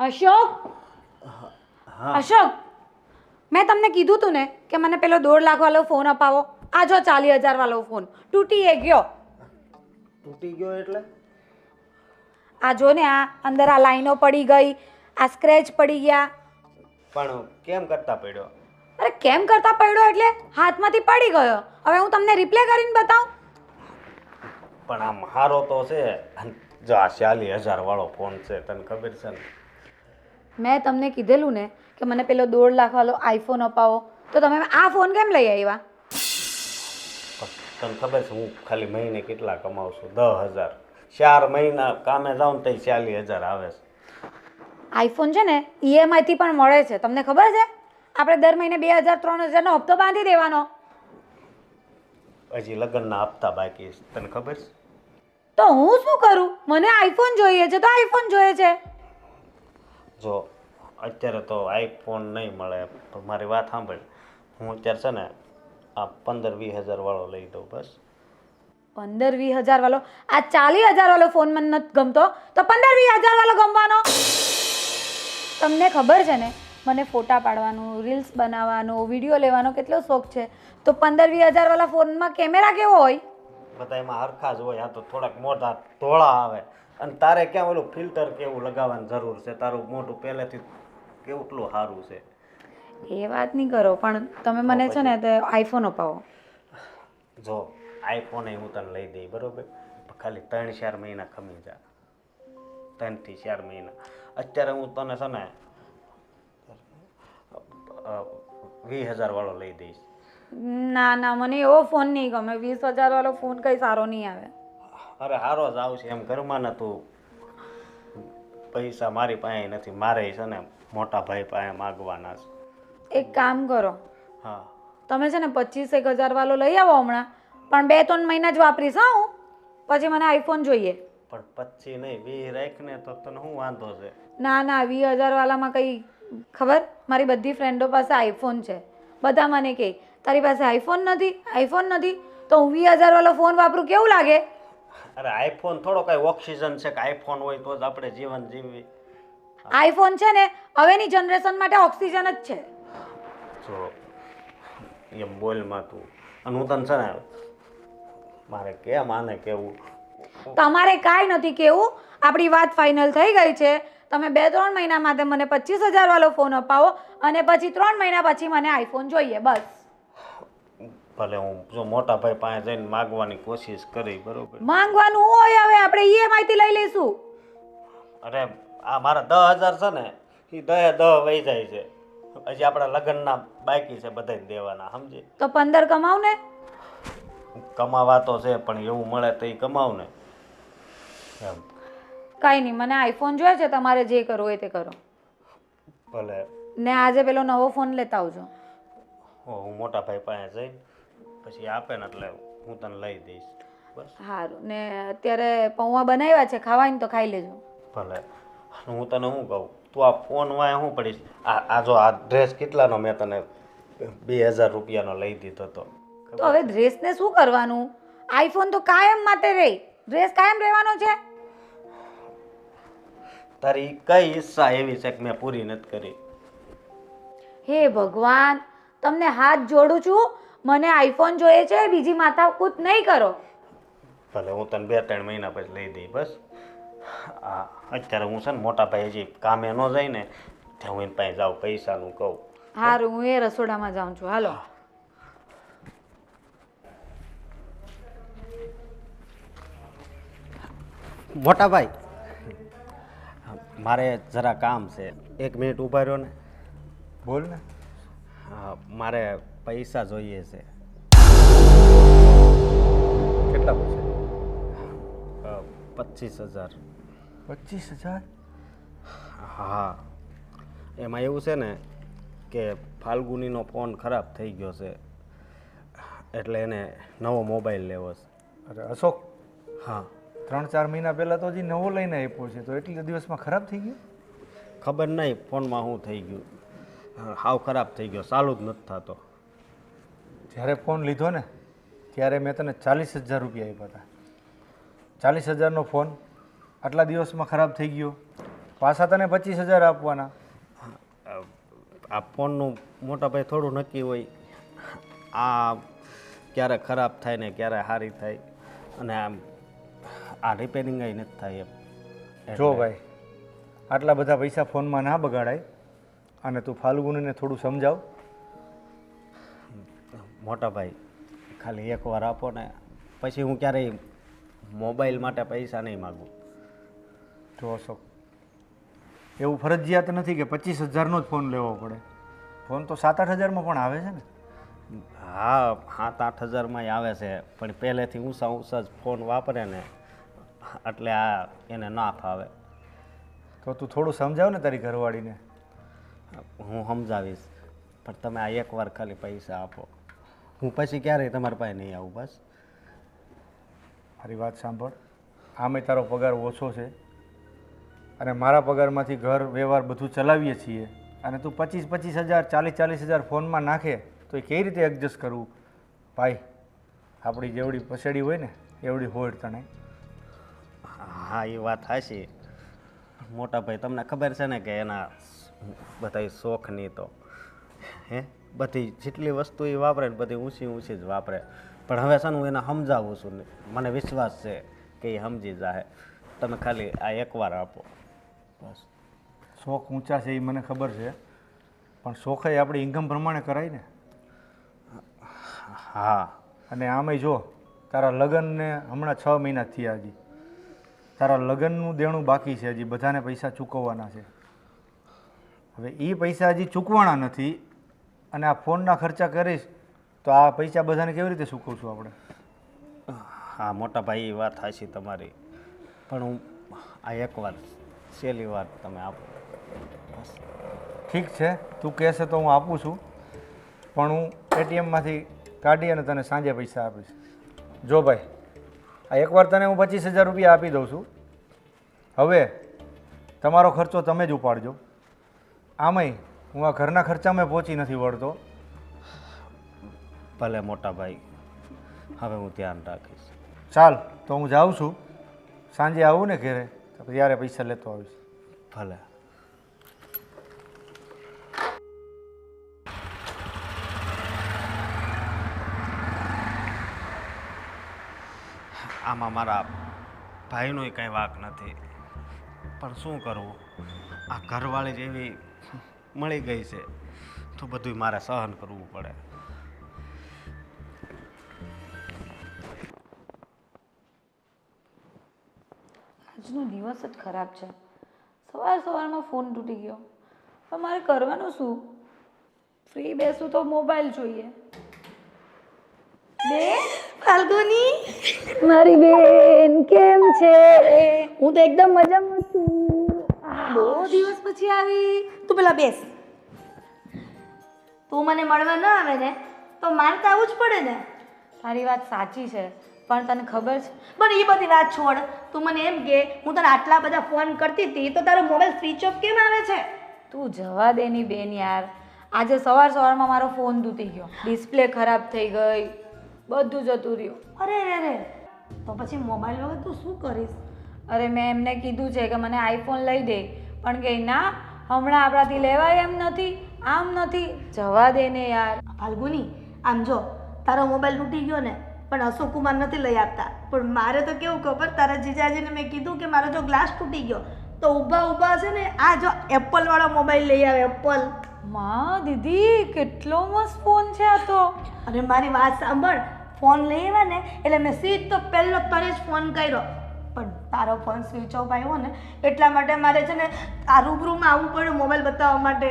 અશોક, હા અશોક, મેં તમને કીધું તું ને કે મને પેલો 1.5 લાખ વાળો ફોન અપાવો. આ જો 40,000 વાળો ફોન તૂટી ગયો. તૂટી ગયો એટલે? આ જો ને, આ અંદર આ લાઈનો પડી ગઈ, આ સ્ક્રેચ પડી ગયા. પણ કેમ કરતા પડ્યો? અરે કેમ કરતા પડ્યો એટલે હાથમાંથી પડી ગયો. હવે હું તમને રિપ્લે કરીને બતાવું? પણ આમ હારો તો છે. અને જો આ 40,000 વાળો ફોન છે, તને ખબર છે ને? મેં તમને કીધેલું ને કે મને પેલો 1.5 લાખ વાળો આઈફોન અપાવો, તો તમે આ ફોન કેમ લઈ આવ્યા? તને ખબર છે હું ખાલી મહિને કેટલા કમાઉં છું? 10,000. 4 મહિના કામે જાઉં ને તો 40,000 આવે છે. આઈફોન છે ને EMI થી પણ મળે છે, તમને ખબર છે? આપણે દર મહિને 2,000-3,000 નો હપ્તો બાંધી દેવાનો. હજી લગ્નના હપ્તા બાકી છે, તને ખબર છે? તો હું શું કરું? મને આઈફોન જોઈએ છે તો આઈફોન જોઈએ છે. જો અત્યારે તો આઈફોન નહીં મળે, પણ મારી વાત સાંભળ. હું અત્યારે છે ને આ 15-20 હજાર વાળો લઈ દઉં બસ. 15-20 હજાર વાળો? આ 40,000 વાળો ફોન મને નથી ગમતો, તો 15-20 હજાર વાળો ગમવાનો. તમને ખબર છે ને મને ફોટા પાડવાનું, રીલ્સ બનાવવાનો, વિડીયો લેવાનો કેટલો શોખ છે. તો 15-20 હજાર વાળા ફોનમાં કેમેરા કેવો હોય? બધા એમાં હરખા જ હોય. આ તો થોડાક મોટા ધોળા આવે. અને તારે ક્યાં ઓલું ફિલ્ટર કેવું લગાવવાની જરૂર છે? તારું મોઢું પહેલેથી કેટલું સારું છે. એ વાત નહીં કરો, પણ તમે મને છે ને તે આઈફોન અપાવો. જો આઈફોન હું તને લઈ દઈ બરોબર, ખાલી 3-4 મહિના ખમી જા. 3-4 મહિના. અત્યારે હું તને છે ને 20,000 વાળો લઈ દઈશ. ના ના, મને એવો ફોન નહીં ગમે. 20,000 વાળો ફોન કઈ સારો નહીં આવે. અરે હારો જ આવશે એમ ઘરમાં ને. તું પૈસા મારી પાસે નથી, મારે છે ને મોટા ભાઈ પાસે માગવાના છે. એક કામ કરો, હા તમે છે ને 25,000 વાળો લઈ આવો હમણાં, પણ 2-3 મહિના જ વાપરીશ હા હું. પછી મને આઈફોન જોઈએ. પણ 25 નહીં, 20 રાખ ને તો તને શું વાંધો છે? ના ના, 20,000 વાળામાં કઈ ખબર, મારી બધી ફ્રેન્ડો પાસે આઈફોન છે. બધા મને કહે તારી પાસે આઈફોન નથી, આઈફોન નથી, તો હું 20,000 વાળો ફોન વાપરું કેવું લાગે? અરે આઈફોન થોડો કઈ ઓક્સિજન છે કે આઈફોન હોય તો જ આપણે જીવન જીવવી. આઈફોન છે ને હવેની જનરેશન માટે ઓક્સિજન જ છે. જો એમ બોલમાં તું. અને હું તને છે ને મારે કેમ આને કેવું? તમારે કાંઈ નથી કેવું. આપણી વાત ફાઇનલ થઈ ગઈ છે. તમે 2-3 મહિના માટે મને 25,000 વાળો ફોન અપાવો, અને પછી 3 મહિના પછી મને આઈફોન જોઈએ બસ. ભલે હું જો મોટા ભાઈ પાસે જઈને માગવાની કોશિશ કરી બરોબર. માંગવાનું હોય હવે આપણે EMI થી લઈ લઈશું. અરે આ મારા 10,000 છે ને એ 10 વહી જાય છે. હજી આપણા લગ્નના બાકી છે બધાને દેવાના, સમજી? તો 15 કમાવ ને. કમાવા તો છે પણ એવું મળે તો એ કમાવ ને એમ. કાંઈ નહીં, મને આઈફોન જોઈએ છે. તમારે જે કરવું હોય તે કરો. ભલે. ને આજે પેલો નવો ફોન લેતા આવજો. હું મોટા ભાઈ પાસે જઈને પછી આપે ને એટલે હું તને લઈ દઈશ બસ. સારું. ને અત્યારે પૌવા બનાવ્યા છે, ખાવાય ને તો ખાઈ લેજો. ભલે. હું તને શું કહું, તું આ ફોન વાય શું પડીશ? આ જો આ ડ્રેસ કેટલાનો મેં તને 2,000 રૂપિયાનો લઈ દીધો હતો. તો હવે ડ્રેસને શું કરવાનું? આઈફોન તો કાયમ માટે રહે, ડ્રેસ કાયમ રહેવાનો છે. તારી કઈ ઈચ્છા એવી છે કે મેં પૂરી નથી કરી? હે ભગવાન, તમને હાથ જોડું છું. મને આઈફોન જોઈએ છે, બીજી માથાકૂટ નહીં કરો. ભલે હું તને 2-3 મહિના પછી લઈ દઈ બસ. અત્યારે હું છે ને મોટા ભાઈ હજી કામે ન જાય ને ત્યાં હું એની પાસે જાઉં, પૈસાનું કહું. સારું, હું એ રસોડામાં જાઉં છું. હાલો. મોટા ભાઈ મારે જરા કામ છે, 1 મિનિટ ઊભા રહ્યો ને. બોલ ને. મારે પૈસા જોઈએ છે. કેટલા પૈસા? 25,000. 25,000? હા, એમાં એવું છે ને કે ફાલ્ગુનીનો ફોન ખરાબ થઈ ગયો છે એટલે એને નવો મોબાઈલ લેવો છે. અરે અશોક, હા. 3-4 મહિના પહેલાં તો હજી નવો લઈને આપ્યો છે, તો એટલા દિવસમાં ખરાબ થઈ ગયો? ખબર નહીં ફોનમાં શું થઈ ગયું, હાવ ખરાબ થઈ ગયો, ચાલુ જ નથી થતો. જ્યારે ફોન લીધો ને ત્યારે મેં તને 40,000 રૂપિયા આપ્યા હતા. 40,000નો ફોન આટલા દિવસમાં ખરાબ થઈ ગયો? પાછા તને 25,000 આપવાના. આ ફોનનું મોટા ભાઈ થોડું નક્કી હોય. આ ક્યારે ખરાબ થાય ને ક્યારે સારી થાય, અને આ રિપેરિંગ નથી થાય એમ. જો ભાઈ, આટલા બધા પૈસા ફોનમાં ના બગાડાય, અને તું ફાલ્ગુનીને થોડું સમજાવ. મોટા ભાઈ ખાલી એકવાર આપો ને, પછી હું ક્યારેય મોબાઈલ માટે પૈસા નહીં માગું. જો અશોક, એવું ફરજિયાત નથી કે 25,000નો જ ફોન લેવો પડે. ફોન તો 7-8 હજારમાં પણ આવે છે ને. હા, 7-8 હજારમાં આવે છે, પણ પહેલેથી ઊંચા જ ફોન વાપરે ને એટલે આ એને ના ફાવે. તો તું થોડું સમજાવ ને તારી ઘરવાળીને. હું સમજાવીશ, પણ તમે આ એકવાર ખાલી પૈસા આપો. હું પછી ક્યારેય તમારા પાસે નહીં આવું. બસ મારી વાત સાંભળ, આમે તારો પગાર ઓછો છે, અને મારા પગારમાંથી ઘર વ્યવહાર બધું ચલાવીએ છીએ, અને તું 25,000 40,000 ફોનમાં નાખે તો એ કઈ રીતે એડજસ્ટ કરવું? ભાઈ, આપણી જેવડી પસેડી હોય ને એવડી હોડ તને. હા, એ વાત હાચી. મોટા ભાઈ તમને ખબર છે ને કે એના બધા શોખની તો બધી જેટલી વસ્તુ એ વાપરે ને બધી ઊંચી જ વાપરે. પણ હવે છે ને હું એને સમજાવું છું ને, મને વિશ્વાસ છે કે એ સમજી જાય. તમે ખાલી આ એકવાર આપો બસ. શોખ ઊંચા છે એ મને ખબર છે, પણ શોખે આપણી ઇન્કમ પ્રમાણે કરાય ને. હા, અને આમેય જો, તારા લગ્નને હમણાં 6 મહિના થયા. હજી તારા લગ્નનું દેણું બાકી છે, હજી બધાને પૈસા ચૂકવવાના છે. હવે એ પૈસા હજી ચૂકવાના નથી, અને આ ફોનના ખર્ચા કરીશ તો આ પૈસા બધાને કેવી રીતે ચૂકવશું આપણે? હા મોટા ભાઈ, એ વાત હાચી તમારી, પણ હું આ એકવાર છેલ્લી વાર તમે આપો. ઠીક છે, તું કહેશે તો હું આપું છું, પણ હું એટીએમમાંથી કાઢી અને તને સાંજે પૈસા આપીશ. જો ભાઈ, આ એકવાર તને હું 25,000 રૂપિયા આપી દઉં છું. હવે તમારો ખર્ચો તમે જ ઉપાડજો. આમાંય હું આ ઘરના ખર્ચામાં પહોંચી નથી વળતો. ભલે મોટા ભાઈ, હવે હું ધ્યાન રાખીશ. ચાલ, તો હું જાઉં છું. સાંજે આવું ને ઘરે તો ત્યારે પૈસા લેતો આવીશ. ભલે. આમાં મારા ભાઈનોય કંઈ વાંક નથી, પણ શું કરવું, આ ઘરવાળી જેવી મળી ગઈ છે તો બધું મારે સહન કરવું પડે. આજનો દિવસ જ ખરાબ છે. સવારમાં ફોન તૂટી ગયો, પણ મારે કરવાનું શું? ફ્રી બેસું તો મોબાઈલ જોઈએ. બેન ફાલ્ગુની, મારી બેન કેમ છે? હું તો એકદમ મજામાં છું. બહુ દિવસ પછી આવી. તું પેલા બેસ. તું મને મળવા ન આવે ને તો મારે તો આવવું જ પડે ને. તારી વાત સાચી છે, પણ તને ખબર છે? પણ એ બધી વાત છોડ. તું મને એમ કે હું તને આટલા બધા ફોન કરતી હતી તો તારો મોબાઈલ સ્વિચ ઓફ કેમ આવે છે? તું જવા દે ની બેન યાર. આજે સવારમાં મારો ફોન તૂટી ગયો, ડિસ્પ્લે ખરાબ થઈ ગઈ, બધું જતું રહ્યું. અરે તો પછી મોબાઈલ વગર તું શું કરીશ? અરે મેં એમને કીધું છે કે મને આઈફોન લઈ દે, પણ કે ના, હમણાં આપણાથી લેવાય એમ નથી, આમ નથી. જવા દે ને યાર. ફાલ્ગુની, આમ જો, તારો મોબાઈલ તૂટી ગયો ને, પણ અશોક કુમાર નથી લઈ આપતા. પણ મારે તો કેવું ખબર, તારા જીજાજીને મેં કીધું કે મારો જો ગ્લાસ તૂટી ગયો તો ઊભા છે ને આ જો એપલ વાળો મોબાઈલ લઈ આવે. એપલ. માં દીદી, કેટલો મસ્ત ફોન છે આ તો. અને મારી વાત સાંભળ, ફોન લઈ આવ્યા ને એટલે મેં સીધો પહેલો તને જ ફોન કર્યો, પણ તારો ફોન સ્વિચ ઓફ આવ્યો ને એટલા માટે મારે છે ને આ રૂબરૂમાં આવવું પડ્યું મોબાઈલ બતાવવા માટે.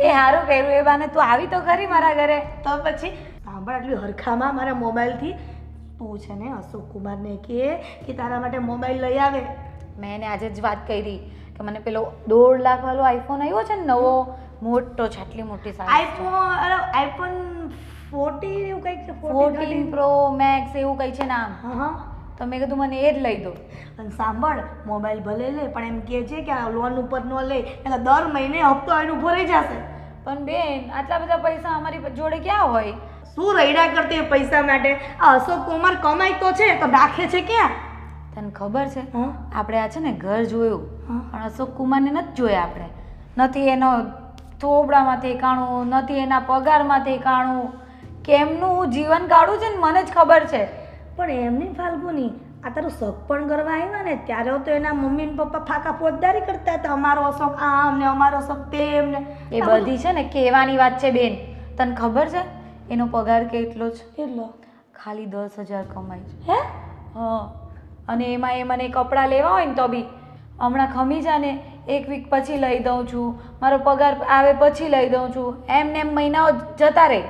એ સારું કર્યું, એ બાને તું આવી તો ખરી મારા ઘરે. તો પછી સાંભળ, આટલી હરખામાં મારા મોબાઈલથી તું છે ને અશોક કુમારને કે તારા માટે મોબાઈલ લઈ આવે. મેં એને આજે જ વાત કરી કે મને પેલો 1.5 લાખ વાળો આઈફોન આવ્યો છે ને નવો, મોટો છે, આટલી મોટી સાઈઝ. આઈફોન 14 એવું કંઈક છે, 14 પ્રો મેક્સ એવું કંઈ છે નામ. હા. તો મેં કીધું મને એ જ લઈ દો. અને સાંભળ, મોબાઈલ ભલે લે પણ એમ કહે છે કે આ લોન ઉપર ન લે, એટલે દર મહિને હપ્તો આવીને ઊભો રહી જશે. પણ બેન, આટલા બધા પૈસા અમારી જોડે ક્યાં હોય? શું રૈડા કરતી પૈસા માટે? આ અશોક કુમાર કમાય તો છે તો રાખે છે ક્યાં? તને ખબર છે હા આપણે આ છે ને ઘર જોયું હા. પણ અશોક કુમારને નથી જોયા આપણે નથી એનો થોબડામાંથી કાણું નથી એના પગારમાંથી કાણું કેમનું હું જીવન કાઢું છે ને મને જ ખબર છે. પણ એમની ફાલ્ગુની આ તારું શોખ પણ કરવા આવ્યા ને ત્યારે તો એના મમ્મી ને પપ્પા ફાકા ફોજદારી કરતા હતા અમારો શોખ આમ ને અમારો શોખ તેમ ને એ બધી છે ને કહેવાની વાત છે બેન. તને ખબર છે એનો પગાર કેટલો છે? કેટલો ખાલી 10,000 કમાય છે. હે હા અને એમાં એ મને કપડાં લેવા હોય ને તો બી હમણાં ખમી જા ને 1 વીક પછી લઈ દઉં છું, મારો પગાર આવે પછી લઈ દઉં છું, એમને એમ મહિનાઓ જતા રહે.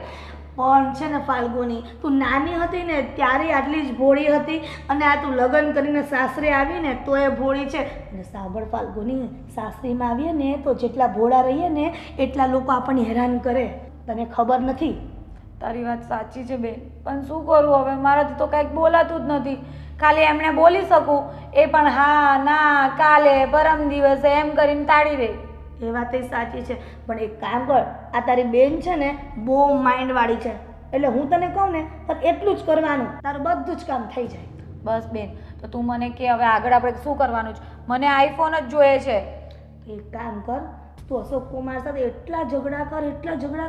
પણ છે ને ફાલ્ગુની તું નાની હતી ને ત્યારે આટલી જ ભોળી હતી અને આ તું લગ્ન કરીને સાસરે આવી ને તો એ ભોળી છે. અને સાંભળ ફાલ્ગુની સાસરીમાં આવીએ ને તો જેટલા ભોળા રહીએ ને એટલા લોકો આપણને હેરાન કરે, તને ખબર નથી? તારી વાત સાચી છે બેન, પણ શું કરું હવે, મારાથી તો કંઈક બોલાતું જ નથી. ખાલી એમને બોલી શકું એ પણ હા ના કાલે પરમ દિવસે એમ કરીને તાળી દે. એ વાત એ સાચી છે, પણ એક કામ કર, આ તારી બેન છે ને બહુ માઇન્ડવાળી છે, એટલે હું તને કહું ને તો એટલું જ કરવાનું, તારું બધું જ કામ થઈ જાય. બસ બેન, તો તું મને કે હવે આગળ આપણે શું કરવાનું છે? મને આઈફોન જ જોઈએ છે. એક કામ કર, તું અશોક કુમાર સાથે એટલા ઝઘડા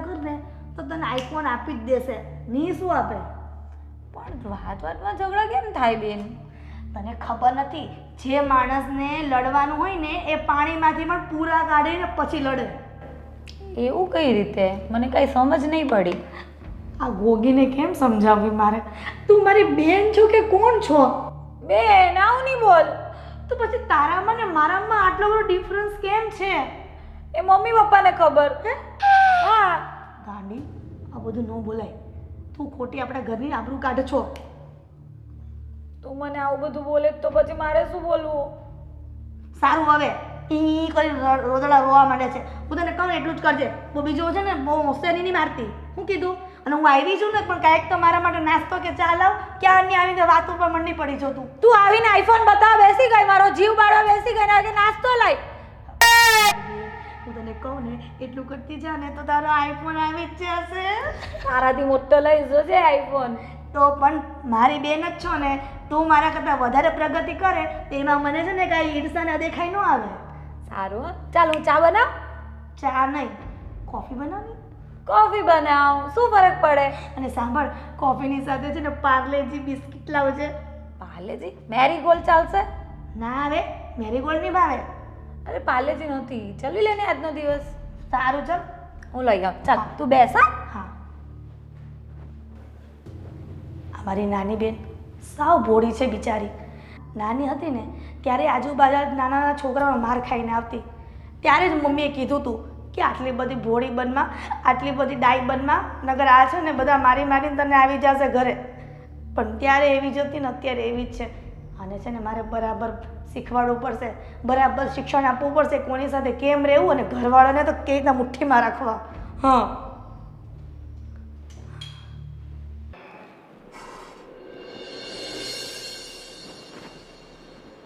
કર ને તો તને આઈફોન આપી જ દેશે, ની શું આપે? પણ વાતમાં ઝઘડા કેમ થાય બેન? તને ખબર નથી, જે માણસને લડવાનું હોય ને એ પાણીમાંથી પણ પૂરા કાઢીને પછી લડે. એવું કઈ રીતે? મને કઈ સમજ નહીં પડી. આ ગોગીને કેમ સમજાવવી મારે? તું મારી બેન છો કે કોણ છો? બેન આવું નહીં બોલ. તો પછી તારામાં ને મારામાં આટલો બધો ડિફરન્સ કેમ છે? એ મમ્મી પપ્પાને ખબર. હા ગાંડી, આ બધું ન બોલાય, તું ખોટી આપણા ઘરની આબરૂ કાઢે છો. તું મને આવું બધું બોલે તો પછી મારે શું બોલવું? સારું, હવે ઈ કરી રોદડા રોવા માંડે છે. હું તને કહું એટલું જ કરજે, બહુ બીજો છે ને બહુ હોશિયારી નહીં મારતી. હું કીધું? અને હું આવી છું ને પણ કાંઈક તો મારા માટે નાસ્તો કે ચા લાવ. ક્યારની આવીને વાત ઉપર મંડી પડી છો તું. તું આવીને આઈફોન બતાવ બેસી ગઈ, મારો જીવ બાળવા બેસી ગઈ, ને નાસ્તો લાઈ. હું તને કહું ને એટલું કરતી જા ને તો તારો આઈફોન આવી જ જશે. તારાથી મોટો લઈ જશે આઈફોન. તો પણ મારી બેન જ છો ને, તું મારા કરતાં વધારે પ્રગતિ કરે તેમાં મને છે ને કાંઈ ઈર્ષા ને દેખાઈ ન આવે. સારું હો. ચાલ હું ચા બનાવ. ચા નહીં, કોફી બનાવી. કોફી બનાવ, શું ફરક પડે? અને સાંભળ, કોફીની સાથે છે ને પાર્લેજી બિસ્કિટ લાવજે. પાર્લેજી? મેરીગોલ્ડ ચાલશે? ના રે, મેરીગોલ્ડ નહીં ભાવે. અરે પાર્લેજી નથી, ચલવી લે ને આજનો દિવસ. સારું ચાલ, હું લઈ આવું. ચાલ તું બેસ. હા હા. અમારી નાની બેન સાવ ભોળી છે બિચારી. નાની હતી ને ત્યારે આજુબાજુ નાના નાના છોકરાઓનો માર ખાઈને આવતી, ત્યારે જ મમ્મીએ કીધું હતું કે આટલી બધી ભોળી બનમાં, આટલી બધી ડાઈ બનમાં, નગર આ છે ને બધા મારી મારીને તને આવી જશે ઘરે. પણ ત્યારે એવી જ હતી ને અત્યારે એવી જ છે. અને છે ને મારે બરાબર શીખવાડવું પડશે, બરાબર શિક્ષણ આપવું પડશે, કોની સાથે કેમ રહેવું અને ઘરવાળાને તો કેવી રીતના મુઠ્ઠીમાં રાખવા. હા.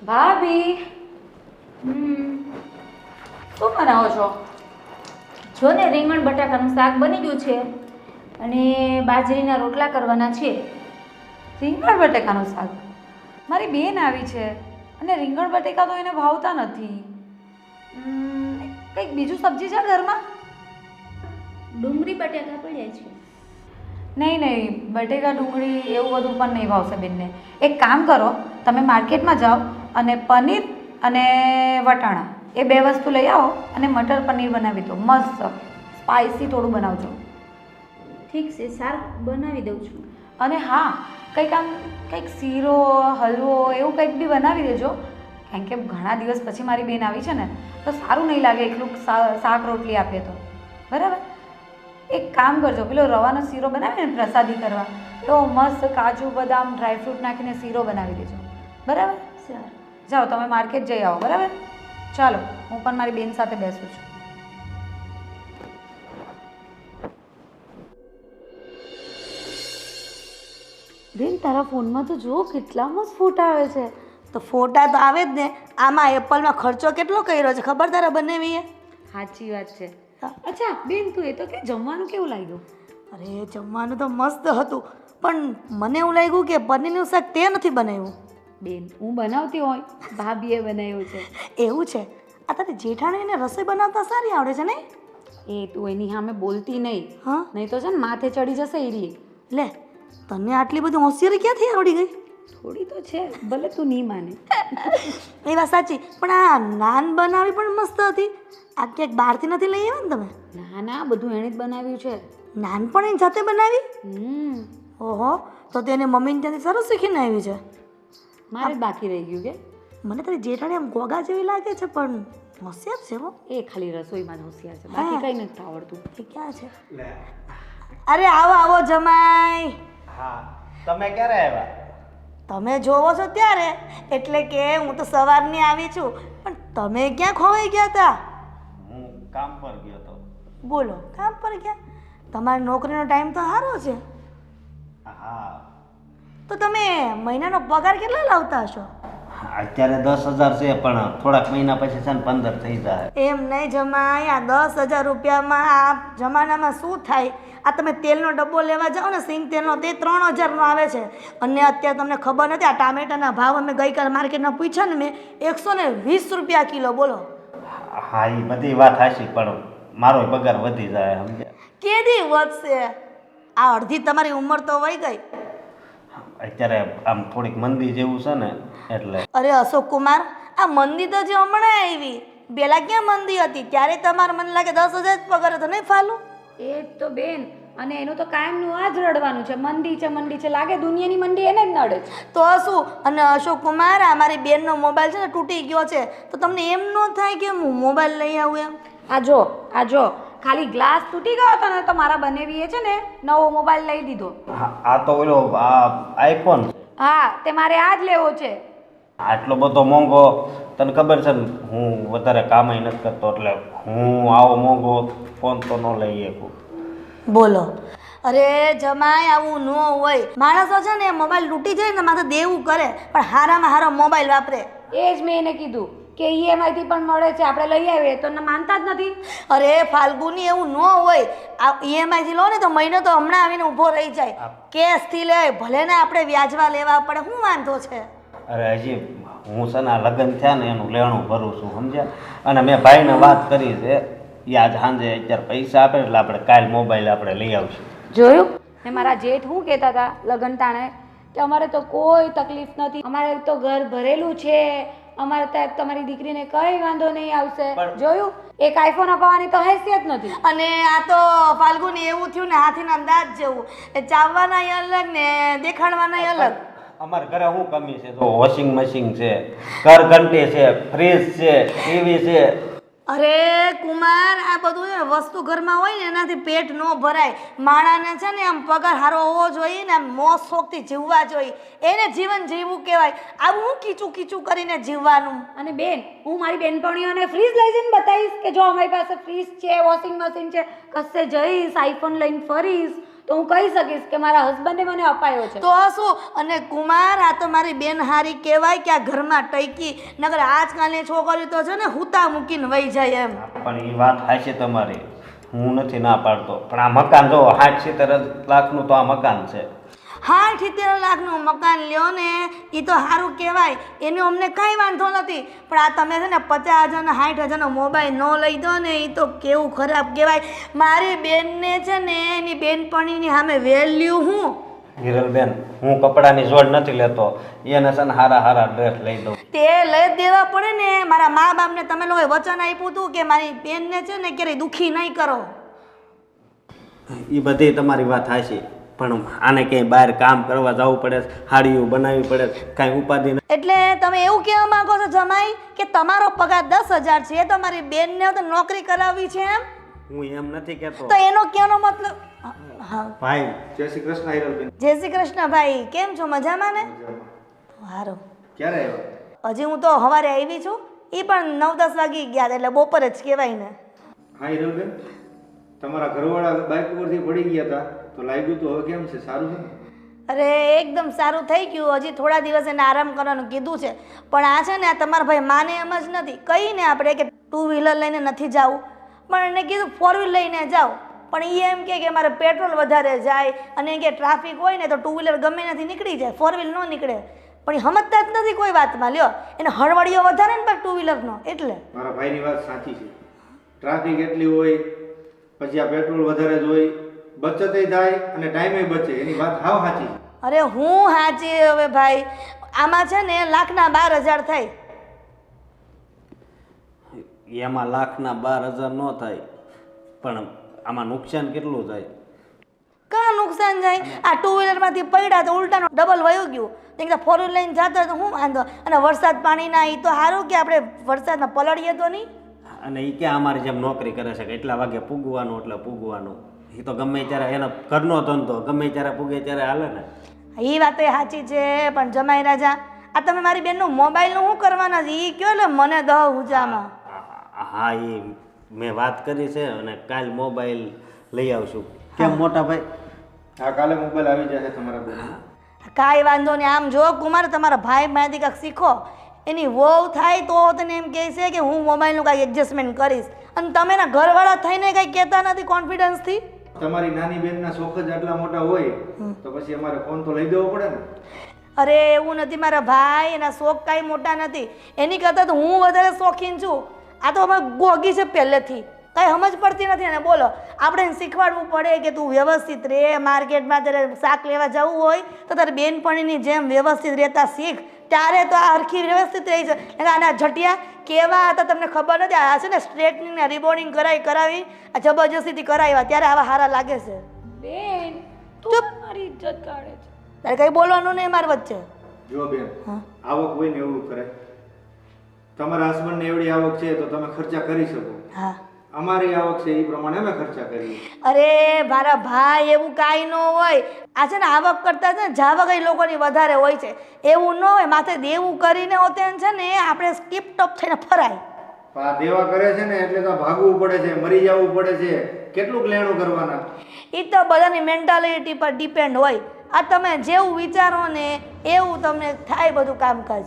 ભાભી, શું બનાવો છો? જો ને રીંગણ બટાકાનું શાક બની ગયું છે અને બાજરીના રોટલા કરવાના છે. રીંગણ બટેકાનું શાક? મારી બેન આવી છે અને રીંગણ બટેકા તો એને ભાવતા નથી. કંઈક બીજું સબ્જી છે ઘરમાં? ડુંગળી બટાકા પડ્યા છે. નહીં, બટેકા ડુંગળી એવું બધું પણ નહીં ભાવશે બેનને. એક કામ કરો, તમે માર્કેટમાં જાઓ અને પનીર અને વટાણા એ 2 વસ્તુ લઈ આવો અને મટર પનીર બનાવી દો. મસ્ત સ્પાઇસી થોડું બનાવજો. ઠીક છે, શાક બનાવી દઉં છું. અને હા, કંઈક શીરો હલવો એવું કંઈક બી બનાવી દેજો, કારણ કે ઘણા દિવસ પછી મારી બેન આવી છે ને તો સારું નહીં લાગે એકલું શાક રોટલી આપીએ તો. બરાબર? એક કામ કરજો, પેલો રવાનો શીરો બનાવે ને પ્રસાદી કરવા, તો મસ્ત કાજુ બદામ ડ્રાયફ્રૂટ નાખીને શીરો બનાવી દેજો. બરાબર? સારું. જાઓ તમે માર્કેટ જઈ આવો. બરાબર? ચાલો, હું પણ મારી બેન સાથે બેસું છું. બેન, તારા ફોનમાં તો જો કેટલા મસ્ત ફોટા આવે છે. તો ફોટા તો આવે જ ને, આમાં એપલમાં ખર્ચો કેટલો કર્યો છે ખબર તારા બંનેવીએ? સાચી વાત છે. અચ્છા બેન, તું એ તો કે જમવાનું કેવું લાગ્યું? અરે જમવાનું તો મસ્ત હતું, પણ મને એવું લાગ્યું કે પનીરનું શાક તે નથી બનાવ્યું. બેન હું બનાવતી હોય ભાભીએ બનાવ્યું છે. એવું છે? આ તારી જેઠાણીને રસોઈ બનાવતા સારી આવડે છે નહીં? એ તું એની સામે બોલતી નહીં, હા નહીં તો છે ને માથે ચડી જશે એ રહી. લે, તને આટલી બધી હોશિયારી ક્યાંથી આવડી ગઈ? થોડી તો છે, ભલે તું નહીં માને. એ વાત સાચી, પણ આ નાન બનાવી પણ મસ્ત હતી. આ ક્યાંક બહારથી નથી લઈ આવ્યા ને તમે? ના ના, બધું એણે જ બનાવ્યું છે. નાન પણ એની જાતે બનાવી? હમ ઓહો, તો તેને મમ્મીને ત્યાંથી સરસ શીખીને આવી છે. મારે જ બાકી રહી ગયું કે. મને તારી જેઠાણી આમ ગોગા જેવી લાગે છે, પણ હોશિયાર છે હો. એ ખાલી રસોઈમાં જ હોશિયાર છે, બાકી કંઈ નથી આવડતું. એ ક્યાં છે? અરે આવો આવો જમાઈ. હા, તમે ક્યારે આવ્યા? તમે જોવો છો ત્યારે, એટલે કે હું તો સવારની આવી છું, પણ તમે ક્યાં ખોવાઈ ગયા હતા? હું કામ પર ગયો હતો. બોલો, કામ પર ગયા? તમારી નોકરીનો ટાઈમ તો સારો છે. હા, તો તમે મહિનાનો પગાર કેટલા લાવતા હશો? અત્યારે 10,000 છે, પણ થોડાક મહિના પછી છે ને 15 થઈ જાય. એમ નહીં જમાઈ, આ 10,000 રૂપિયામાં આ જમાનામાં શું થાય? આ તમે તેલનો ડબ્બો લેવા જાઓ ને, સિંગ તેલનો, તે 3,000નો આવે છે. અને અત્યારે તમને ખબર નથી, આ ટામેટાના ભાવ અમે ગઈકાલે માર્કેટમાં પૂછ્યા ને મેં, 120 રૂપિયા કિલો. બોલો. હા, એ બધી વાત હાચી, પણ મારો પગાર વધી જાય, સમજ્યા? કેદી વધશે? આ અડધી તમારી ઉંમર તો વહી ગઈ. અત્યારે આમ થોડીક મંદી જેવું છે ને એટલે. અરે અશોક કુમાર, આ મંદી તો જે હમણાં આવી, પેલા ક્યાં મંદી હતી? ત્યારે તમારે મને લાગે 10,000 જ પગાર હતો નહીં ફાલું? એ જ તો બેન, અને એનું તો કાયમનું આ જ રડવાનું છે, મંદી છે મંદી છે. લાગે દુનિયાની મંદી એને જ નડે છે. તો શું? અને અશોક કુમાર, આ મારી બેનનો મોબાઈલ છે ને તૂટી ગયો છે, તો તમને એમ ન થાય કે હું મોબાઈલ લઈ આવું એમ? આ જો ખાલી ગ્લાસ તૂટી ગયો હતો ને તો મારા બનેવીએ છે ને નવો મોબાઈલ લઈ દીધો. આ તો ઓલો આઈફોન છે. હા, તે મારે આ જ લેવો છે. આટલો બધો મોંઘો, તને ખબર છે ને હું વધારે કામય નથી કરતો, એટલે હું આવો મોંઘો ફોન તો ન લઈ શકું. બોલો. અરે જમાઈ, આવું ન હોય. માણસો છે ને મોબાઈલ તૂટી જાય ને માથે દેવું કરે, પણ હારામાં હારો મોબાઈલ વાપરે. એ જ મેં એને કીધું કે EMI થી પણ મળે છે, આપણે લઈ આવીએ, તો માનતા જ નથી. અરે ફાલ્ગુની, એવું ન હોય. આ EMI થી લો ને તો મહિનો તો હમણાં આવીને ઊભો રહી જાય. કેશથી લે, ભલે ને આપણે વ્યાજવા લેવા પડે, શું વાંધો છે? અરે હજી હું છે ને આ લગ્ન થયા ને એનું લેણું ભરું છું, સમજ્યા? અને મેં ભાઈને વાત કરી છે, એ આજ સાંજે અત્યારે પૈસા આપે એટલે આપણે કાલ મોબાઈલ આપણે લઈ આવશું. જોયું ને? મારા જેઠ શું કહેતા હતા લગ્ન ટાણે કે અમારે તો કોઈ તકલીફ નથી, અમારે તો ઘર ભરેલું છે, અમારે ત્યાં તમારી દીકરીને કઈ વાંધો નહીં આવશે. જોયું? એક આઈફોન અપાવવાની તો હેસિયત નથી. અને આ તો ફાલ્ગુની એવું થયું ને હાથીના દાંત જેવું, એ ચાવવાના અલગ ને દેખાડવાના અલગ. અમારા ઘરે શું કમી છે? તો વોશિંગ મશીન છે, ઘરઘંટી છે, ફ્રીજ છે, ટીવી છે. અરે કુમાર, આ બધું છે ને વસ્તુ ઘરમાં હોય ને એનાથી પેટ ન ભરાય. માણાને છે ને આમ પગાર સારો હોવો જોઈએ ને, આમ મોજ શોખથી જીવવા જોઈએ, એને જીવન જીવવું કહેવાય. આવું હું કીચું કીચું કરીને જીવવાનું. અને બેન, હું મારી બેનપણીઓને ફ્રીજ લઈ જઈને બતાવીશ કે જો અમારી પાસે ફ્રીજ છે, વોશિંગ મશીન છે, કશે જઈશ આઈફોન લઈને ફરીશ તો હું કહી શકીશ કે મારા હસબન્ડે મને અપાયો છે. તો શું? અને કુમાર, આ તો મારી બેન હારી કહેવાય કે આ ઘરમાં ટૈકી. નગર આજકાલની છોકરીઓ તો છે ને હુતા મૂકીને વહી જાય એમ. પણ એ વાત હાચી તમારી, હું નથી ના પાડતો, પણ આ મકાન જો 60-70 લાખનું તો આ મકાન છે. 60-70 લાખનું મકાન લ્યો ને, એ તો સારું કહેવાય, એનો અમને કાંઈ વાંધો નથી. પણ આ તમે છે ને 50,000 60,000નો મોબાઈલ ન લઈ દો ને, એ તો કેવું ખરાબ કહેવાય. મારી બેનને છે ને એની બેનપણીની સામે વેલ્યુ હું. હિરલબેન, હું કપડાની જોડ નથી લેતો, એને છે ને હારા ડ્રેસ લઈ દઉં. તે લઈ દેવા પડે ને. મારા મા બાપને તમે લોકોએ વચન આપ્યું હતું કે મારી બેનને છે ને ક્યારેય દુઃખી નહીં કરો. એ બધી તમારી વાત હાચી, પણ આને ક્યાંય બહાર કામ કરવા જવું પડે, હાડીઓ બનાવવી પડે, કાંઈ ઉપાધિ નહીં. એટલે તમે એવું કહેવા માંગો છો જમાઈ કે તમારો પગાર 10,000 છે, તમારી બેનને તો નોકરી કરાવવી છે એમ? હું એમ નથી કહેતો. તો એનો કહેવાનો મતલબ. હા, ભાઈ, જય શ્રી કૃષ્ણ હિરલબેન. જય શ્રી કૃષ્ણ ભાઈ, કેમ છો? મજામાં ને? સારું. ક્યારે આવ્યા? હજી હું તો સવારે આવી છું, એ પણ 9-10 વાગી ગયા, એટલે બપોરે જ કહેવાય ને. હા હિરલબેન, તમારા ઘરવાળા બાઇક ઉપરથી પડી ગયા હતા તો લાગ્યું તો હવે કેમ છે? સારું છે ને? અરે એકદમ સારું થઈ ગયું. હજી થોડા દિવસ એને આરામ કરવાનું કીધું છે, પણ આ છે ને આ તમારા ભાઈ માને એમ જ નથી. કહીને આપણે કે 2 વ્હીલર લઈને નથી જવું, પણ એને કીધું 4 વ્હીલર લઈને જાઓ, પણ એ એમ કે મારે પેટ્રોલ વધારે જાય, અને કે ટ્રાફિક હોય ને તો 2 વ્હીલર ગમે નથી નીકળી જાય, 4 વ્હીલર ન નીકળે. પણ એ સમજતા જ નથી કોઈ વાતમાં. લ્યો એને હળવળીઓ વધારે ને પણ ટુ વ્હીલરનો એટલે. મારા ભાઈની વાત સાચી છે. ટ્રાફિક એટલી હોય, પછી આ પેટ્રોલ વધારે જ હોય, બચતય થાય અને ટાઈમે બચે. એની વાત હાવ સાચી છે. અરે હું હાચી હવે ભાઈ, આમાં છે ને લાખના 12,000 થાય. એમાં લાખના 12,000 ન થાય, પણ આમાં નુકસાન કેટલું થાય? કાં નુકસાન જાય? આ ટુ વ્હીલરમાંથી પડ્યા તો ઉલટાનો ડબલ વયું ગયું. તો ફોર વ્હીલર લઈને જતો હોય તો શું વાંધો? અને વરસાદ પાણીના એ તો સારું કે આપણે વરસાદમાં પલળીએ તો નહીં. અને એ ક્યાં અમારી જેમ નોકરી કરે છે કે એટલા વાગે પૂગવાનું એટલે પૂગવાનું? એ તો ગમે ત્યારે એનો ઘરનો ધંધો, ગમે ત્યારે પૂગે ત્યારે હાલે ને. એ વાત એ સાચી છે, પણ જમાઈ રાજા આ તમે મારી બેનનું મોબાઈલનું શું કરવાના છે એ કયો એટલે મને દહ ઉજામાં. હા, એ મેં વાત કરી છે અને કાલ મોબાઈલ લઈ આવશું. કેમ મોટા ભાઈ? હા, કાલે મોબાઈલ આવી જશે તમારા બેન. કાંઈ વાંધો નહીં. આમ જો કુમાર, તમારા ભાઈ માહિતી કાંઈક શીખો. એની વહુ થાય તો તને એમ કહે છે કે હું મોબાઈલનું કાંઈ એડજસ્ટમેન્ટ કરીશ, અને તમે એના ઘરવાળા થઈને કાંઈ કહેતા નથી કોન્ફિડન્સથી. તમારી નાની બેનના શોખ જ આટલા મોટા હોય તો પછી અમારે ફોન તો લઈ દેવો પડે ને. અરે એવું નથી મારા ભાઈ, એના શોખ કાંઈ મોટા નથી. એની કરતાં તો હું વધારે શોખીન છું. આ તો અમે ગોગી છે પહેલેથી, કાંઈ સમજ પડતી નથી. અને બોલો આપણે એને શીખવાડવું પડે કે તું વ્યવસ્થિત રહે. માર્કેટમાં તારે શાક લેવા જવું હોય તો તારે બેનપણીની જેમ વ્યવસ્થિત રહેતા શીખ, ત્યારે તો આ હરખી વ્યવસ્થિત રહી છે. આના જટિયા કેવા હતા તમને ખબર નથી. આ છે ને સ્ટ્રેટનિંગ ને રિબોર્ડિંગ કરાવી આ જબરજસ્તીથી કરાવ્યા ત્યારે આવા સારા લાગે છે. બેન તું મારી ઇજ્જત કાઢે છે. તારે કંઈ બોલવાનું નહીં મારી વચ્ચે. જો બેન, આવક હોય ને એવું કરે. તમારા હસબન્ડને એવડી આવક છે તો તમે ખર્ચા કરી શકો. હા, અમારી આવક છે એ પ્રમાણે અમે ખર્ચા કરીએ. અરે મારા ભાઈ એવું કાંઈ ન હોય. આ છે ને આવક કરતાં છે ને જાવક એ લોકોની વધારે હોય છે. એવું ન હોય. માથે દેવું કરીને હોતે છે ને આપણે સ્કીપ ટોપ થઈને ફરાય. આ દેવા કરે છે ને એટલે તો ભાગવું પડે છે, મરી જવું પડે છે. કેટલુંક લેણું કરવાના? એ તો બધાની મેન્ટાલિટી પર ડિપેન્ડ હોય. આ તમે જેવું વિચારો ને એવું તમને થાય બધું કામકાજ.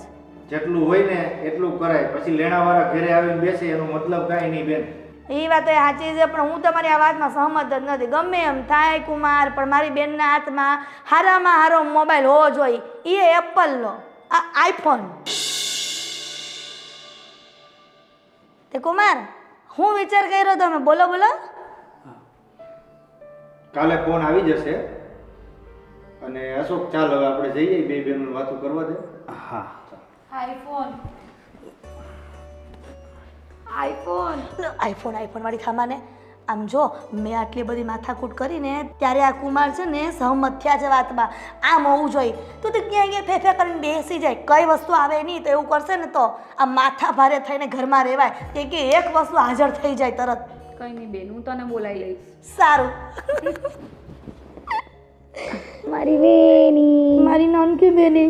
જેટલું હોય ને એટલું કરાય. પછી લેણાવાળા ઘરે આવીને બેસે એનો મતલબ કાંઈ નહીં બેન. એ વાત એ સાચી છે, પણ હું તમારી આ વાતમાં સહમત જ નથી. ગમે એમ થાય કુમાર, પણ મારી બેનના હાથમાં સારામાં સારો મોબાઈલ હોવો જોઈએ. એ એપલનો, આ આઈફોન. તે કુમાર હું વિચાર કર્યો તમે? બોલો બોલો. કાલે ફોન આવી જશે. અને અશોક, ચાલ હવે આપણે જઈએ, બે બહેનોને વાતો કરવા દે. હા, આઈફોન આઈફોન આઈફોન વાળી ખામાને. આમ જો મેં આટલી બધી માથાકૂટ કરીને ત્યારે આ કુમાર છે ને સહમત થયા છે વાતમાં. આમ હોવું જોઈએ. તું તો ક્યાંય ફેફે કરીને બેસી જાય, કઈ વસ્તુ આવે નહીં તો એવું કરશે ને તો આ માથા ભારે થઈને ઘરમાં રહેવાય. કે એક વસ્તુ હાજર થઈ જાય તરત. કઈ નહીં બેન, હું તને બોલાવી લઈશ. સારું. મારી બેની, મારી નાનકી બેની.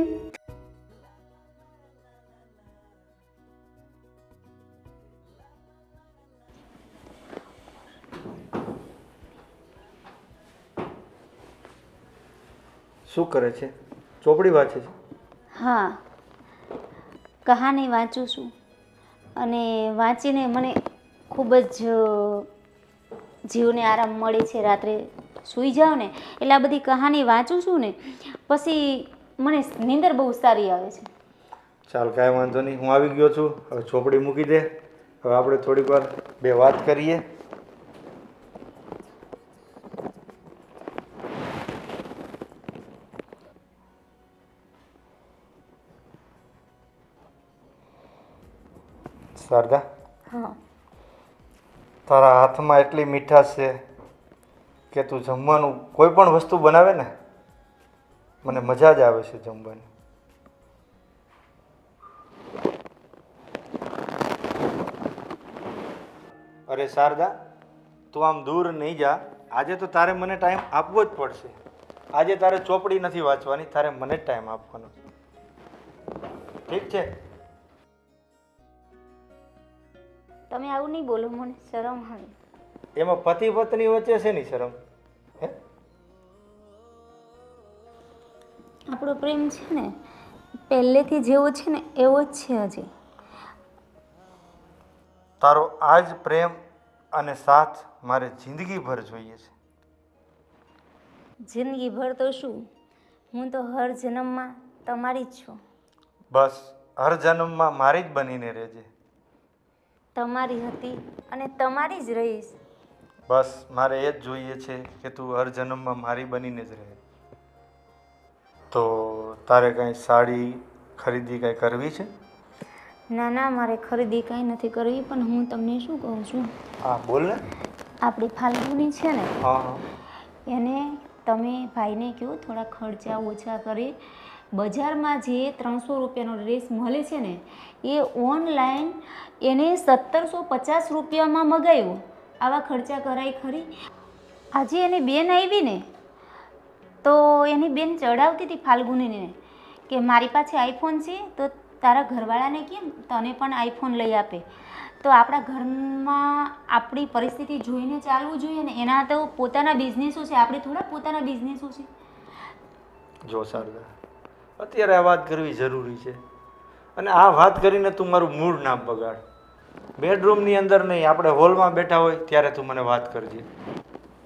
શું કરે છે? ચોપડી વાંચે છે? હા, કહાની વાંચું છું અને વાંચીને મને ખૂબ જ જીવને આરામ મળે છે. રાત્રે સૂઈ જાઉં ને એટલે આ બધી કહાની વાંચું છું ને પછી મને નીંદર બહુ સારી આવે છે. ચાલ, કાંઈ વાંધો નહીં, હું આવી ગયો છું. હવે ચોપડી મૂકી દે. હવે આપણે થોડીક વાર બે વાત કરીએ. શારદા, હા, તારા હાથમાં એટલી મીઠાશ છે કે તું જમવાનું કોઈ પણ વસ્તુ બનાવે ને મને મજા જ આવે છે જમવાની. અરે શારદા, તું આમ દૂર નહીં જા. આજે તો તારે મને ટાઈમ આપવો જ પડશે. આજે તારે ચોપડી નથી વાંચવાની, તારે મને જ ટાઈમ આપવાનો. ઠીક છે? તમે આવું નહીં બોલો, મને શરમ આવે. એમાં પતિ પત્ની વચ્ચે છે ની શરમ? હે? આપણો પ્રેમ છે ને પહેલેથી જેવો છે ને એવો જ છે હજી. તારો આ જ પ્રેમ અને સાથ મારે જિંદગીભર જોઈએ છે. જિંદગીભર તો શું, હું તો હર જન્મમાં તમારી જ છું. બસ હર જન્મમાં મારી જ બનીને રહેજે. તમારી હતી અને તમારી જ રહીશ. બસ મારે એ જ જોઈએ છે કે તું હર જન્મમાં મારી બનીને જ રહે. તો તારે કાંઈ સાડી ખરીદી કાંઈ કરવી છે? ના ના, મારે ખરીદી કાંઈ નથી કરવી, પણ હું તમને શું કહું છું, હા બોલ ને. આપણી ફાલ્ગુની છે ને, હા હા. એને તમે ભાઈને કહો થોડા ખર્ચા ઓછા કરે. બજારમાં જે 300 રૂપિયાનો ડ્રેસ મળે છે ને, એ ઓનલાઈન એને 1750 રૂપિયામાં મગાવ્યો. આવા ખર્ચા કરાય ખરી? આજે એની બેન આવી ને, તો એની બેન ચડાવતી હતી ફાલ્ગુનીને કે મારી પાસે આઈફોન છે, તો તારા ઘરવાળાને કેમ તને પણ આઈફોન લઈ આપે. તો આપણા ઘરમાં આપણી પરિસ્થિતિ જોઈને ચાલવું જોઈએ ને. એના તો પોતાના બિઝનેસો છે, આપણે થોડા પોતાના બિઝનેસો છે. જો શારદા, અત્યારે આ વાત કરવી જરૂરી છે, અને આ વાત કરીને તું મારું મૂડ ના બગાડ. બેડરૂમની અંદર નહીં, આપણે હોલમાં બેઠા હોય ત્યારે તું મને વાત કરજે.